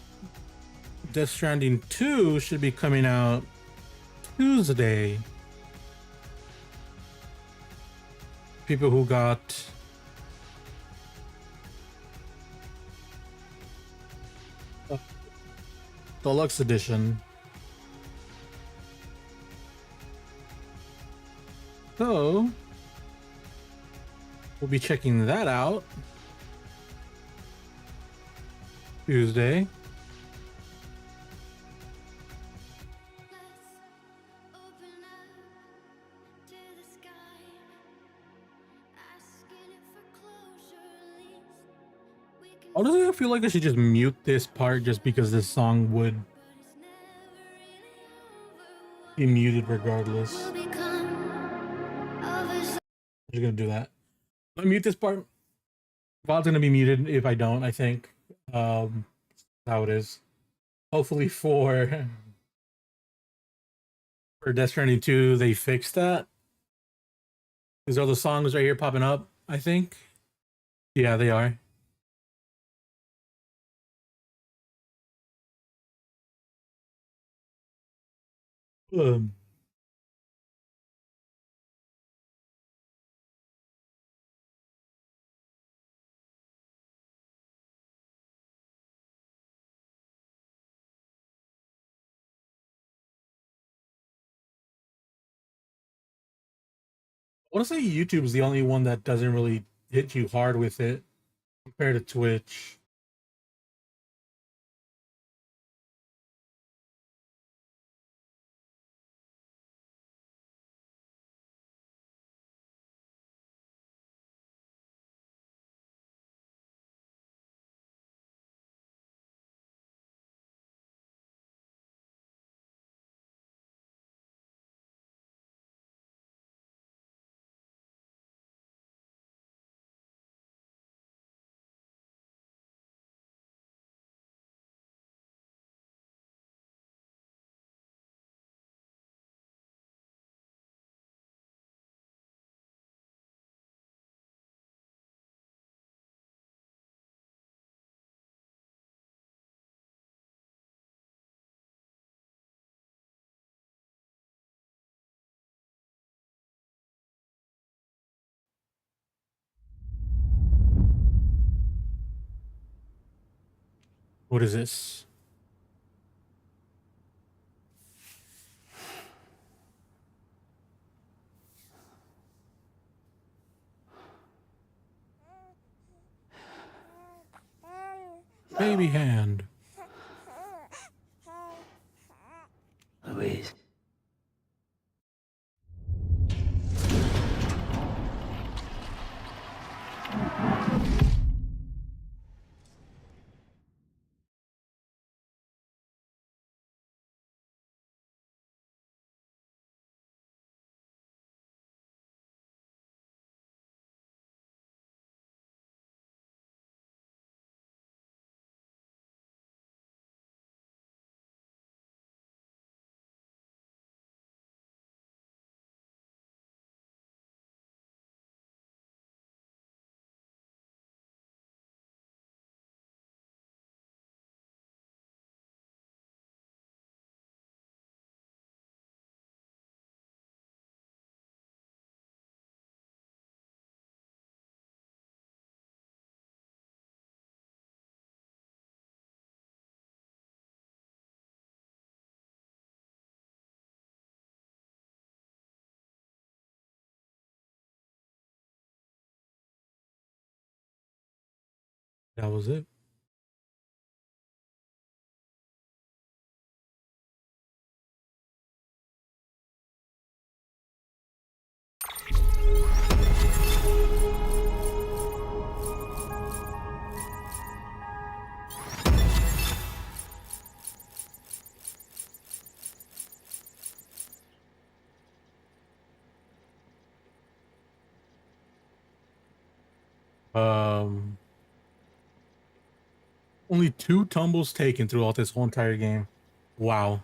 Death Stranding 2 should be coming out Tuesday. People who got Deluxe Edition. So, we'll be checking that out Tuesday. Honestly, I feel like I should just mute this part just because this song would be muted regardless. I'm just gonna do that. I'll mute this part. VOD's gonna be muted if I don't, I think. How it is. Hopefully for Death Stranding 2, they fixed that. These are the songs right here popping up, I think. Yeah, they are. Um, I want to say YouTube is the only one that doesn't really hit you hard with it compared to Twitch. What is this? Baby hand. Louise. That was it. Um, only 2 tumbles taken throughout this whole entire game. Wow.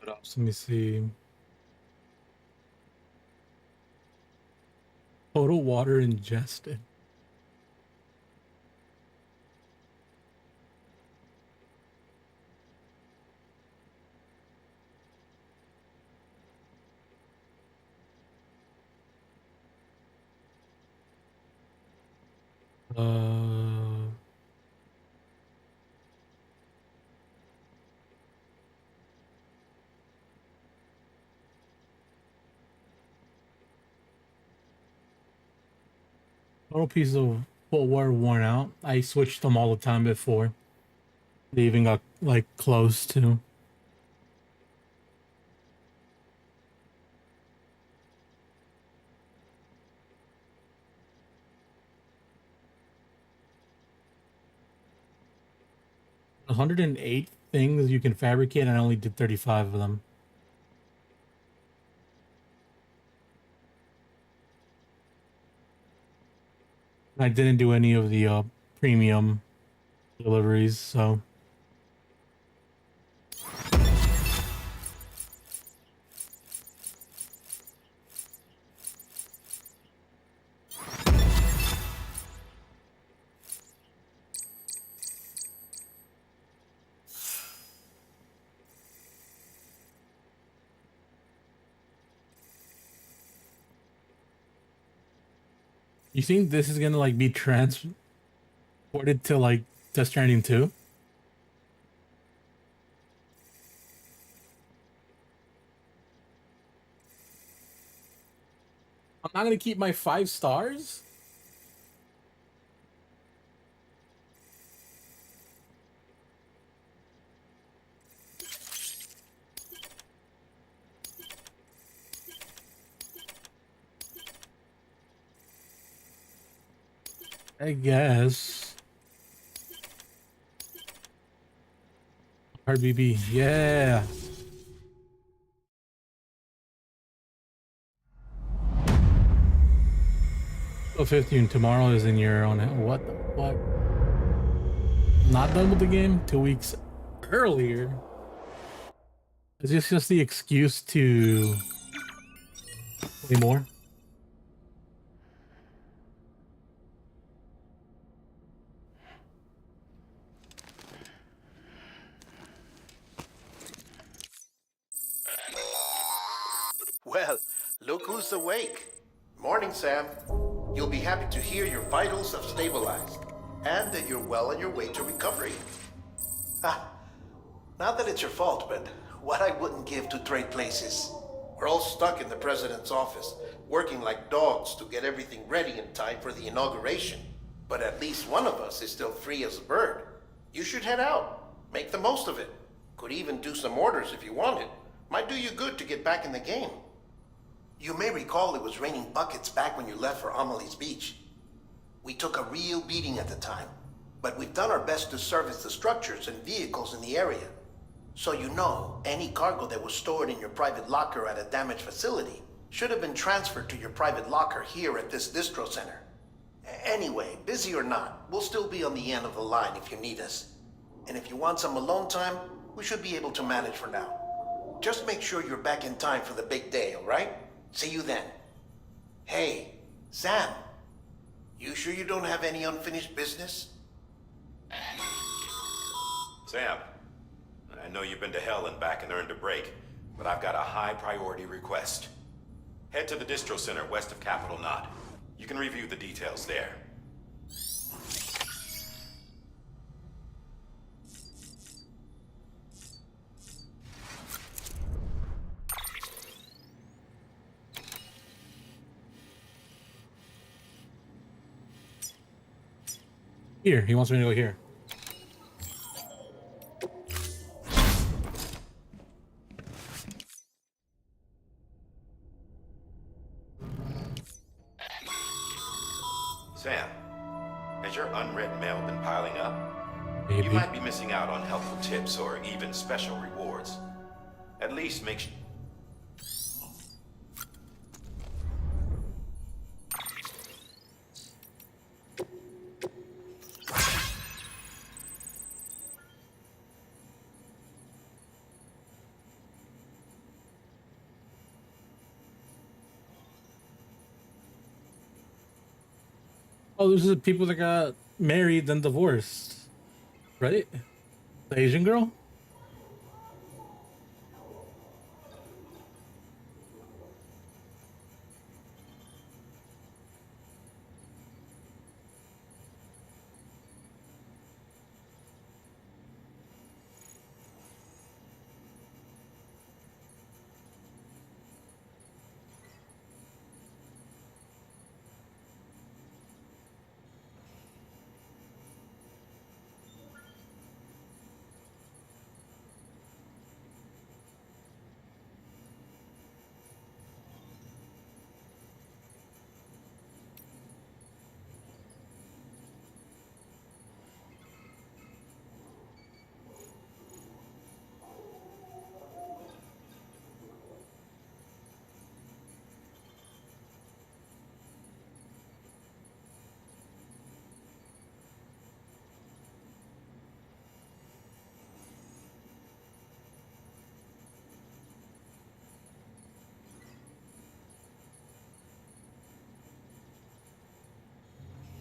What else? Let me see. Total water ingested. Uh, Total pieces of footwear worn out. I switched them all the time before. They even got like close to. A 108 things you can fabricate, and I only did 35 of them. I didn't do any of the premium deliveries, so. You think this is gonna like be transported to like Death Stranding 2? I'm not gonna keep my 5 stars? I guess. RBB, yeah. So 15 tomorrow is in your own. What the fuck? Not done with the game 2 weeks earlier. Is this just the excuse to play more? Well, look who's awake. Morning, Sam. You'll be happy to hear your vitals have stabilized and that you're well on your way to recovery. Ah, not that it's your fault, but what I wouldn't give to trade places. We're all stuck in the president's office, working like dogs to get everything ready in time for the inauguration. But at least one of us is still free as a bird. You should head out. Make the most of it. Could even do some orders if you wanted. Might do you good to get back in the game. You may recall it was raining buckets back when you left for Amelie's Beach. We took a real beating at the time, but we've done our best to service the structures and vehicles in the area. So you know, any cargo that was stored in your private locker at a damaged facility should have been transferred to your private locker here at this distro center. Anyway, busy or not, we'll still be on the end of the line if you need us. And if you want some alone time, we should be able to manage for now. Just make sure you're back in time for the big day, all right? See you then. Hey, Sam. You sure you don't have any unfinished business? Sam, I know you've been to hell and back and earned a break, but I've got a high priority request. Head to the distro center west of Capitol Knot. You can review the details there. Here, he wants me to go here. Sam, has your unread mail been piling up? Maybe. You might be missing out on helpful tips or even special rewards. At least make sure. Oh, this is the people that got married then divorced, right? The Asian girl.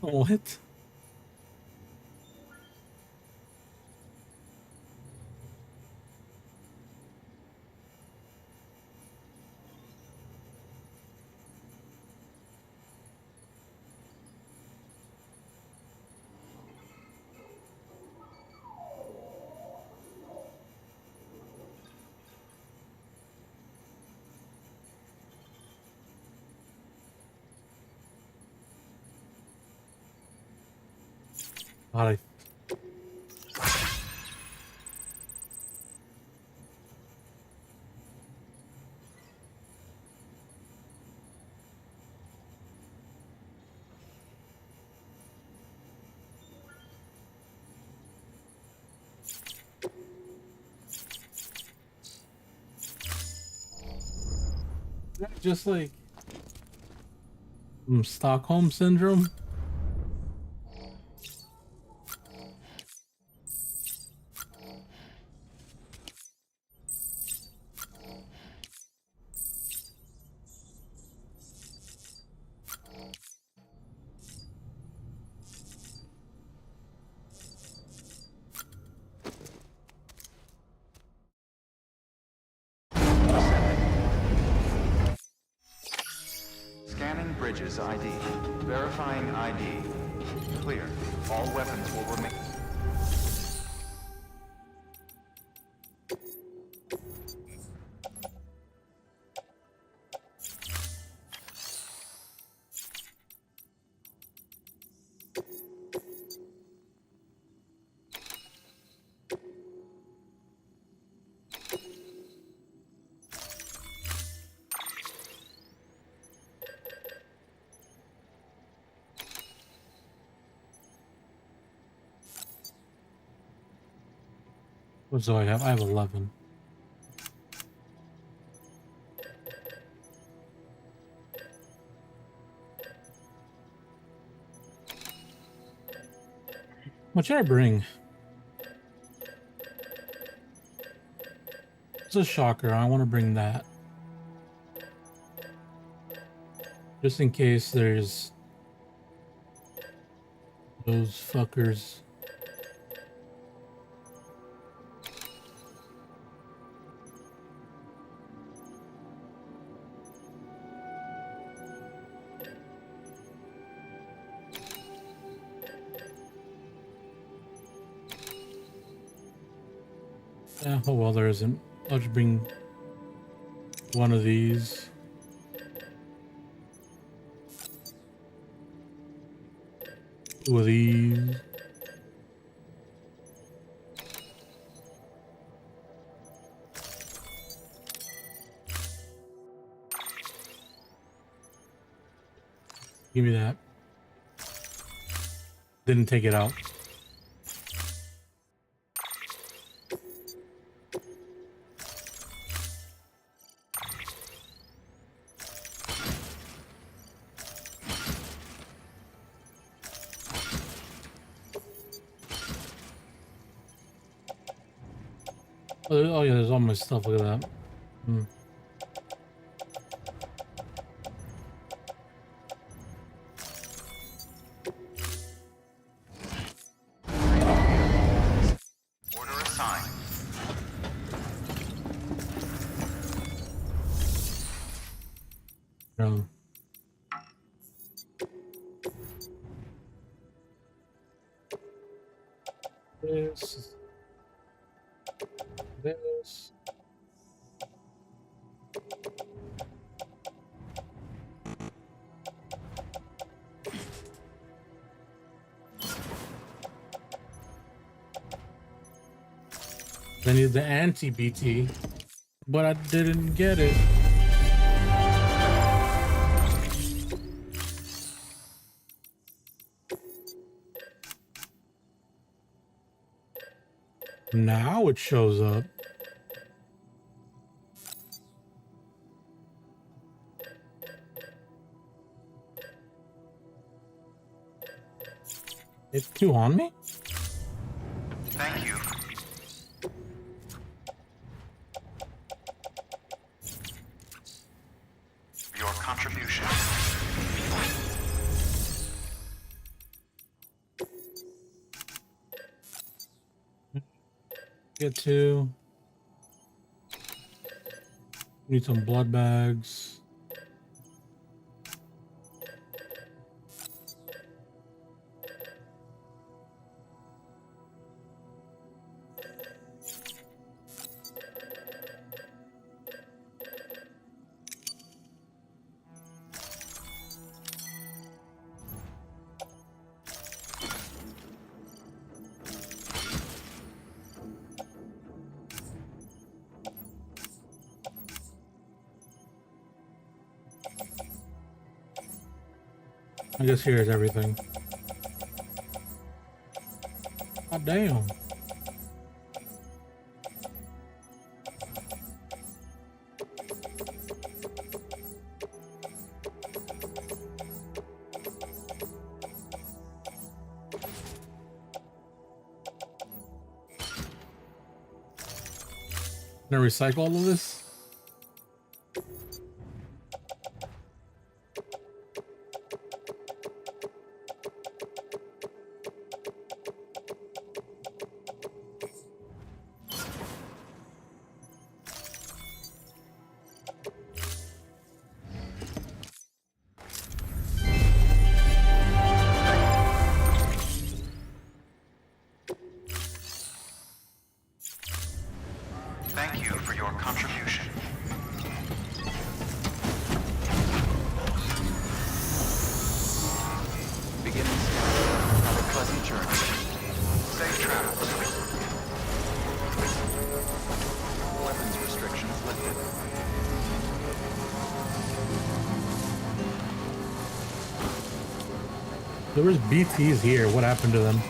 What? God, just like Stockholm syndrome. Scanning bridges ID. Verifying ID. Clear. All weapons will remain. What do I have? I have 11. What should I bring? It's a shocker. I want to bring that. Just in case there's those fuckers. Yeah, oh well, there isn't. I'll just bring one of these. Two of these. Give me that. Didn't take it out. Oh yeah, there's all my stuff. Look at that. Hmm. Order assigned. Um, this. This. I need the anti-BT, but I didn't get it. Now it shows up. It's too on me? Thank you. Your contribution. Get to. Need some blood bags. I guess here's everything. God damn. Can I recycle all of this? Thank you for your contribution. Beginning scan. Have a pleasant journey. Safe travels. Weapons restrictions lifted. There was BTs here. What happened to them?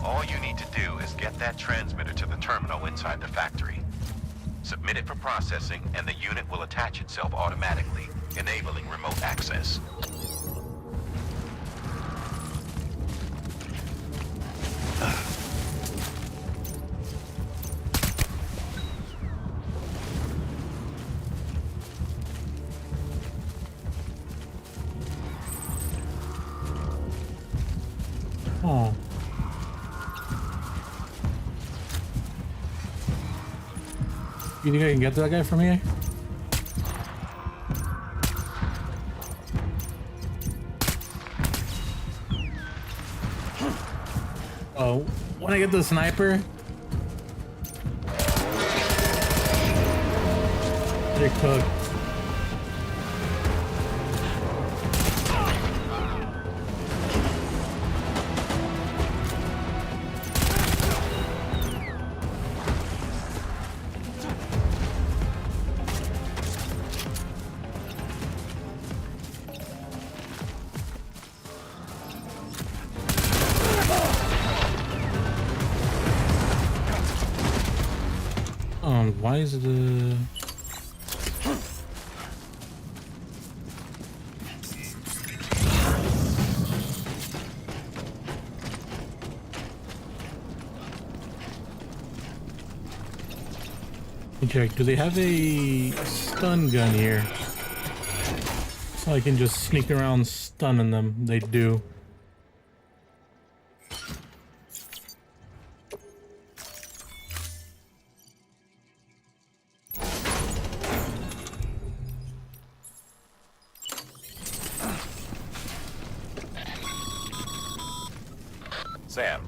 All you need to do is get that transmitter to the terminal inside the factory. Submit it for processing, and the unit will attach itself automatically, enabling remote access. Oh. You think I can get to that guy from here? Oh, when I get the sniper, they're cooked. Why is the check? Do they have a stun gun here? So I can just sneak around stunning them. They do. Sam,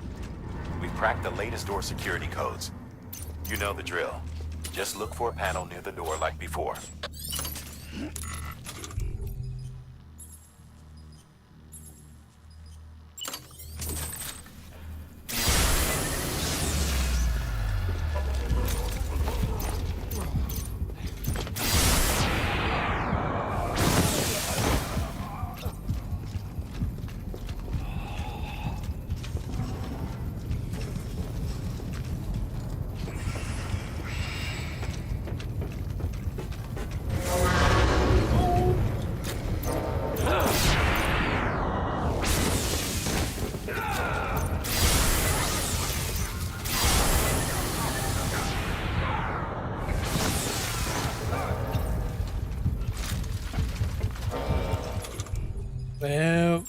we've cracked the latest door security codes. You know the drill. Just look for a panel near the door like before. Well,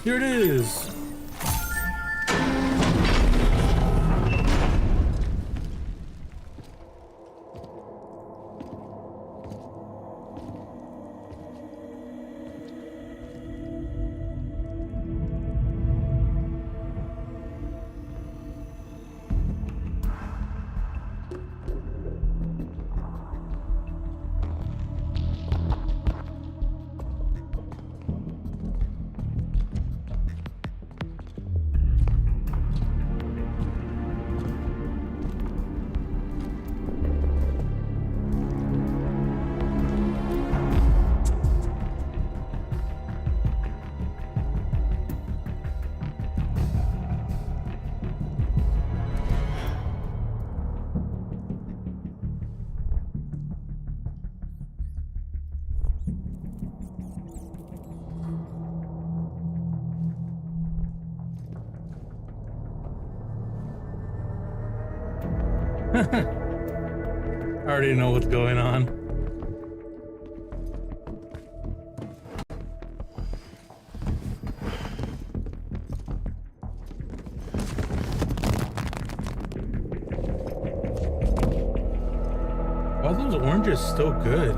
here it is. I already know what's going on. those oranges still good?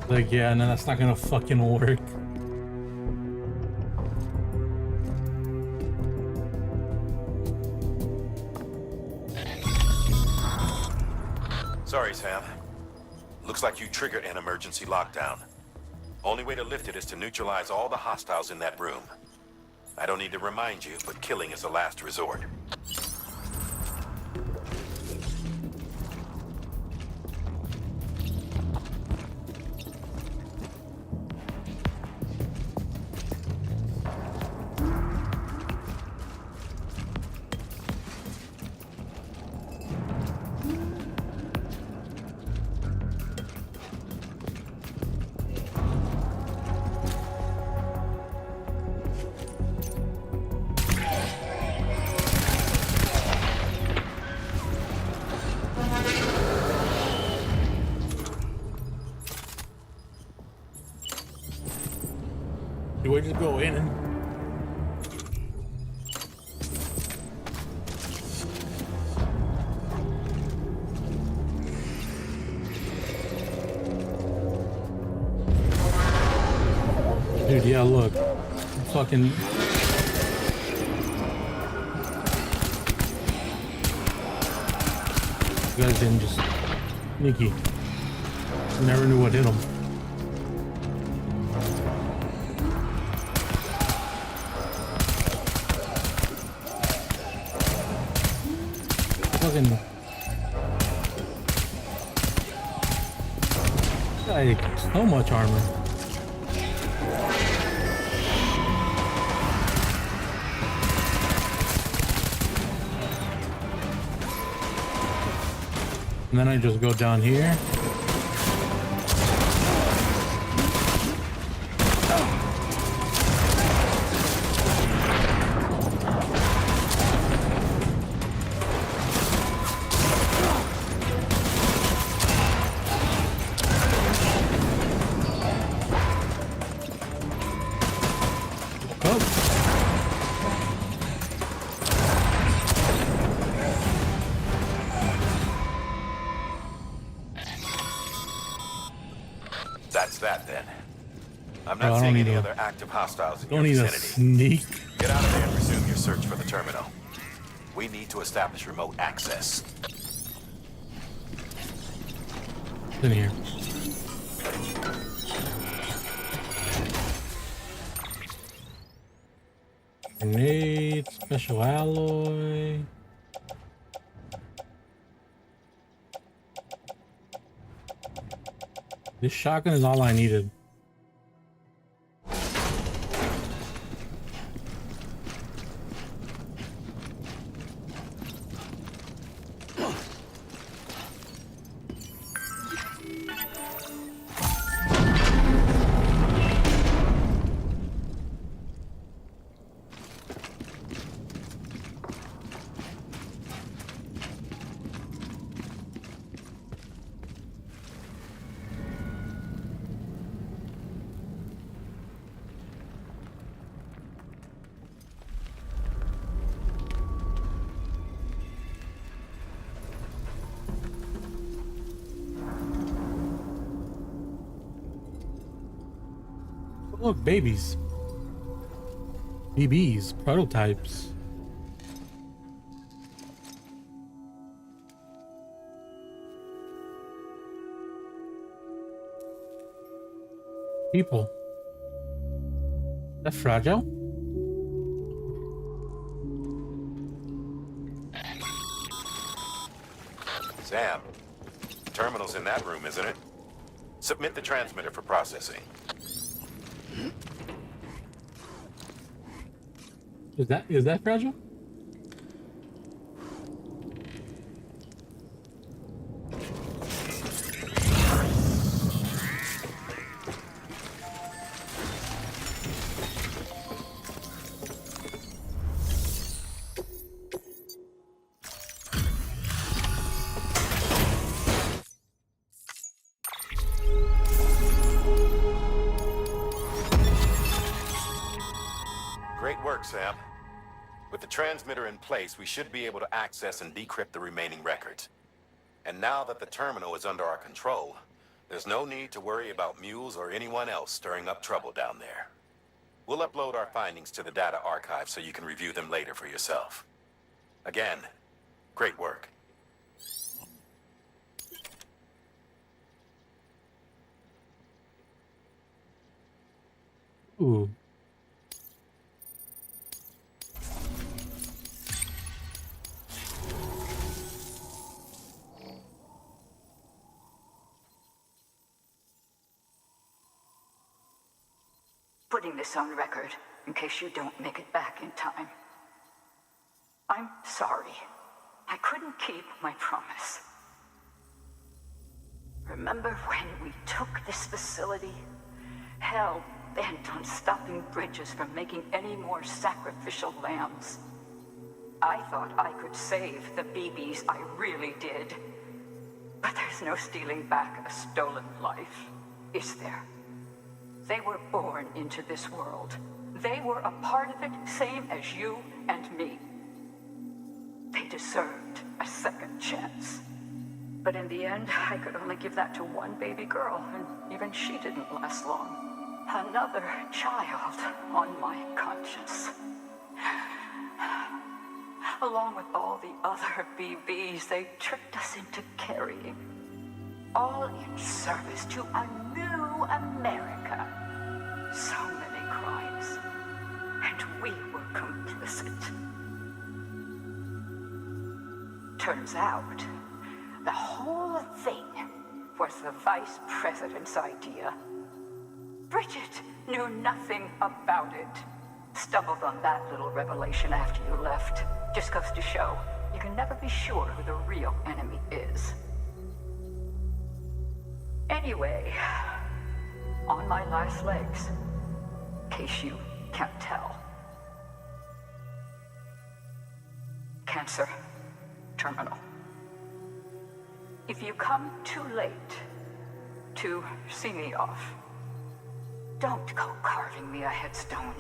Like, yeah, no, that's not gonna fucking work. Sorry, Sam. Looks like you triggered an emergency lockdown. Only way to lift it is to neutralize all the hostiles in that room. I don't need to remind you, but killing is a last resort. Do I just go in and... Dude, yeah, look. Fucking... You guys didn't just... Sneaky. Never knew what hit him. Fucking... Like, so much armor. And then I just go down here. That's that then. I'm Oh, I not don't seeing need any a- other active hostiles in Don't your need a vicinity. sneak. Get out of there and resume your search for the terminal. We need to establish remote access. It's in here. Grenade, special alloy. This shotgun is all I needed. Look, babies. BBs, prototypes. People. That's fragile. Sam, terminal's in that room, isn't it? Submit the transmitter for processing. Is that fragile? Great work, Sam. With the transmitter in place, we should be able to access and decrypt the remaining records. And now that the terminal is under our control, there's no need to worry about mules or anyone else stirring up trouble down there. We'll upload our findings to the data archive so you can review them later for yourself. Again, great work. Ooh. Putting this on record in case you don't make it back in time. I'm sorry. I couldn't keep my promise. Remember when we took this facility? Hell bent on stopping Bridges from making any more sacrificial lambs. I thought I could save the BBs, I really did. But there's no stealing back a stolen life, is there? They were born into this world. They were a part of it, same as you and me. They deserved a second chance. But in the end, I could only give that to one baby girl, and even she didn't last long. Another child on my conscience. Along with all the other BBs they tricked us into carrying. All in service to a new America. So many crimes. And we were complicit. Turns out, the whole thing was the Vice President's idea. Bridget knew nothing about it. Stumbled on that little revelation after you left. Just goes to show, you can never be sure who the real enemy is. Anyway, on my last legs, in case you can't tell. Cancer, terminal. If you come too late to see me off, don't go carving me a headstone.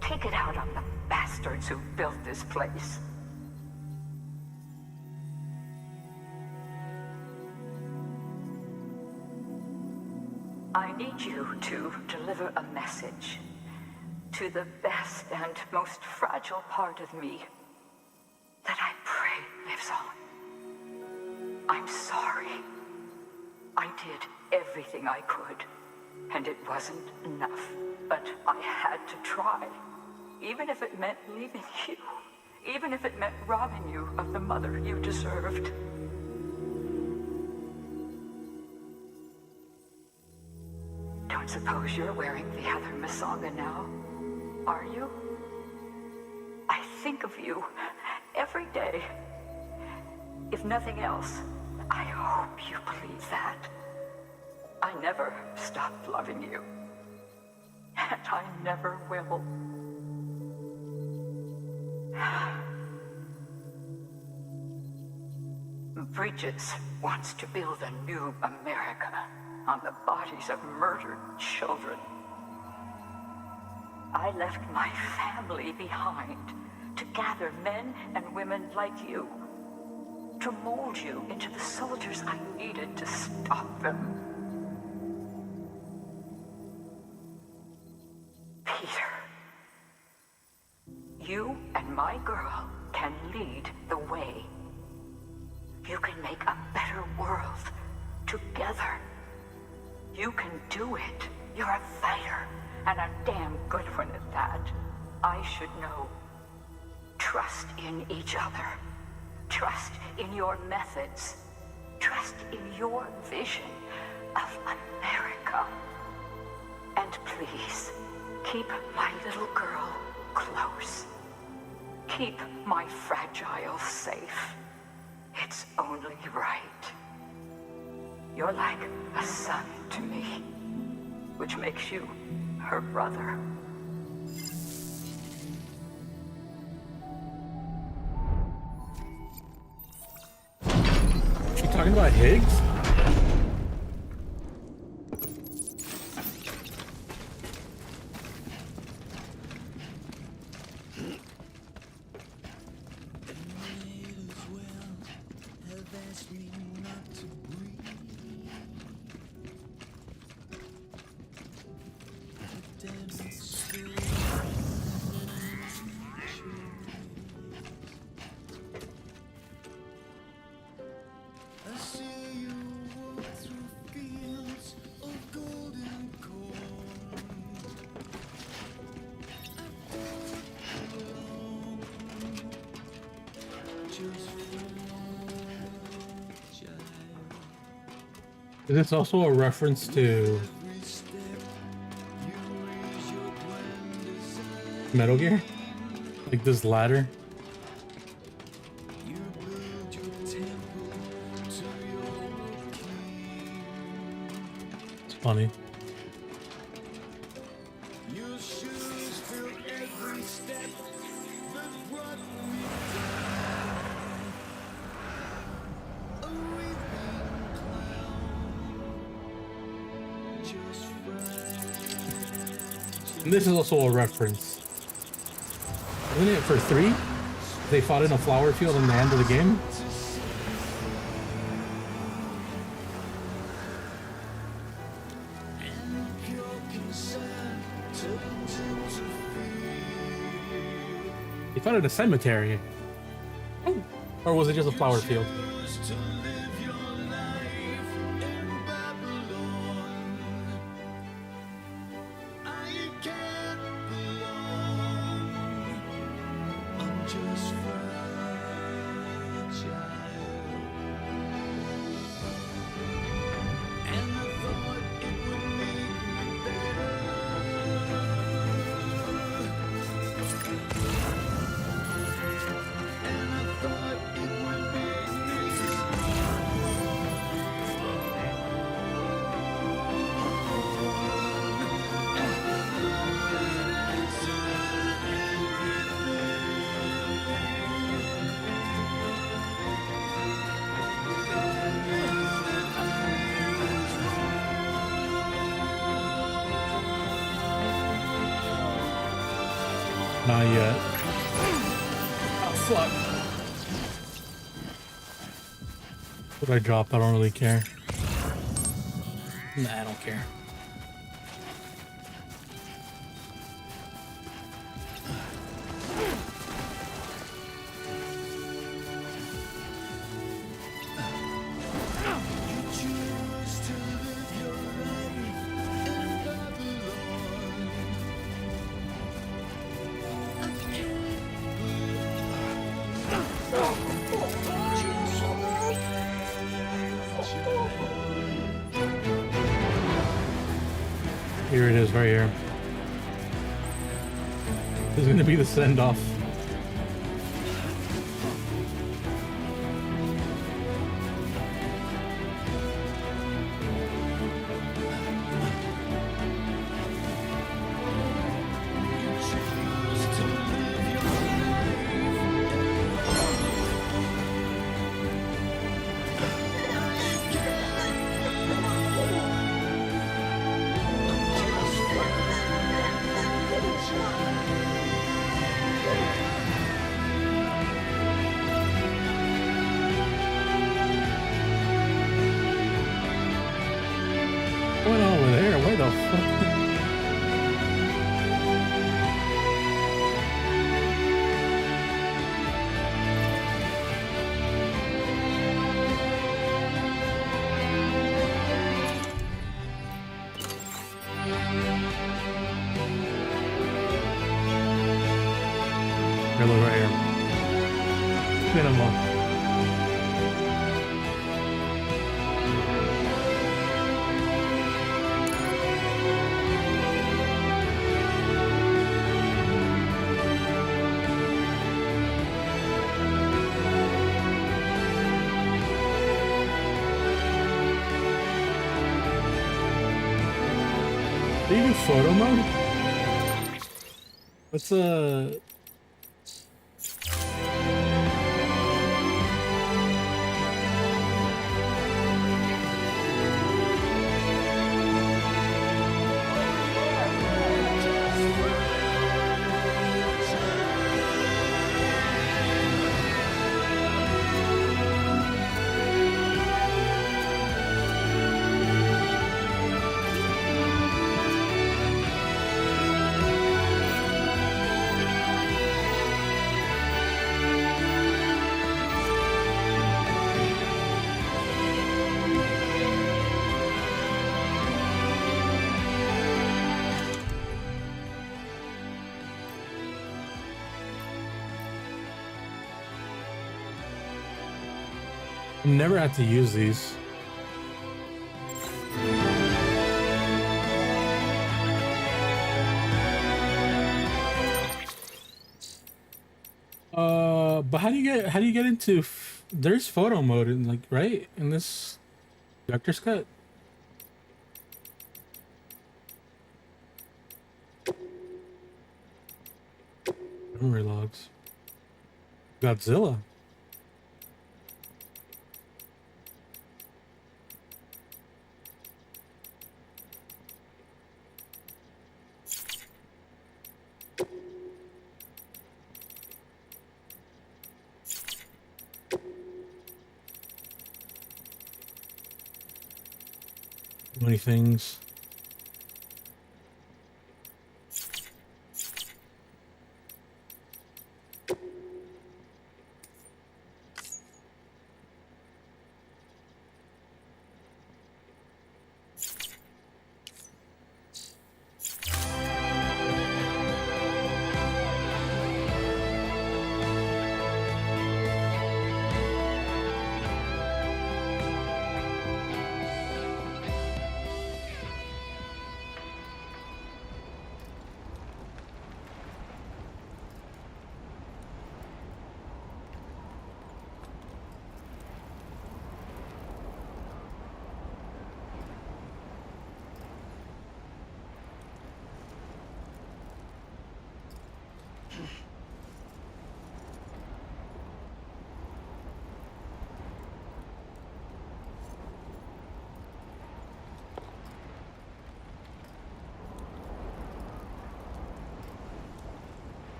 Take it out on the bastards who built this place. I need you to deliver a message to the best and most fragile part of me that I pray lives on. I'm sorry. I did everything I could, and it wasn't enough, but I had to try. Even if it meant leaving you. Even if it meant robbing you of the mother you deserved. Don't suppose you're wearing the other Masanga now, are you? I think of you every day. If nothing else, I hope you believe that. I never stopped loving you. And I never will. Bridges wants to build a new America on the bodies of murdered children. I left my family behind to gather men and women like you, to mold you into the soldiers I needed to stop them. Peter, you and my girl can lead the way. You can make a better world together. You can do it. You're a fighter, and a damn good one at that. I should know. Trust in each other. Trust in your methods. Trust in your vision. of America. And please, keep my little girl close. Keep my fragile safe. It's only right. You're like a son to me, which makes you her brother. She talking about Higgs? Is this also a reference to Metal Gear? Like this ladder? It's funny. And this is also a reference. Isn't it for 3? They fought in a flower field in the end of the game? They fought in a cemetery. Or was it just a flower field? Not yet. Oh, fuck. What I dropped, I don't really care. Nah, I don't care. Here it is, right here. This is going to be the send-off. What's going on over there? Where the fuck? Here, look right here. Cinema. Are you in photo mode? What's never had to use these. But how do you get into there's photo mode in like right in this director's cut? Memory logs. Godzilla. Many things.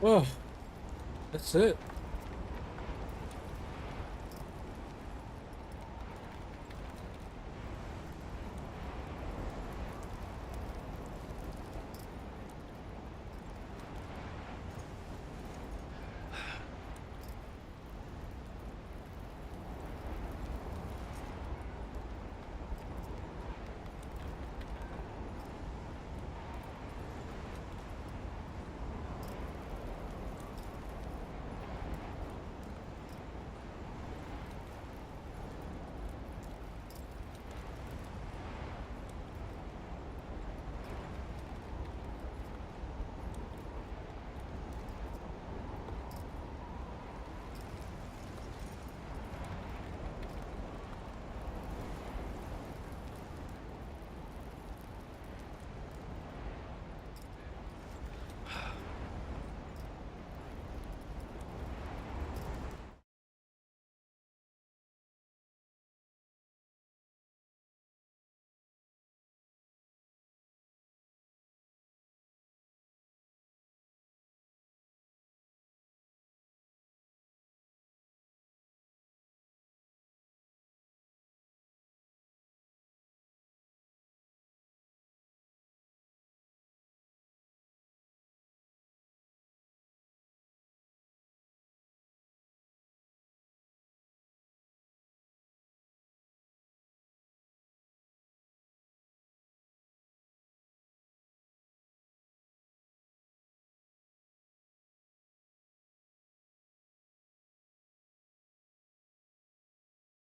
Oh, that's it.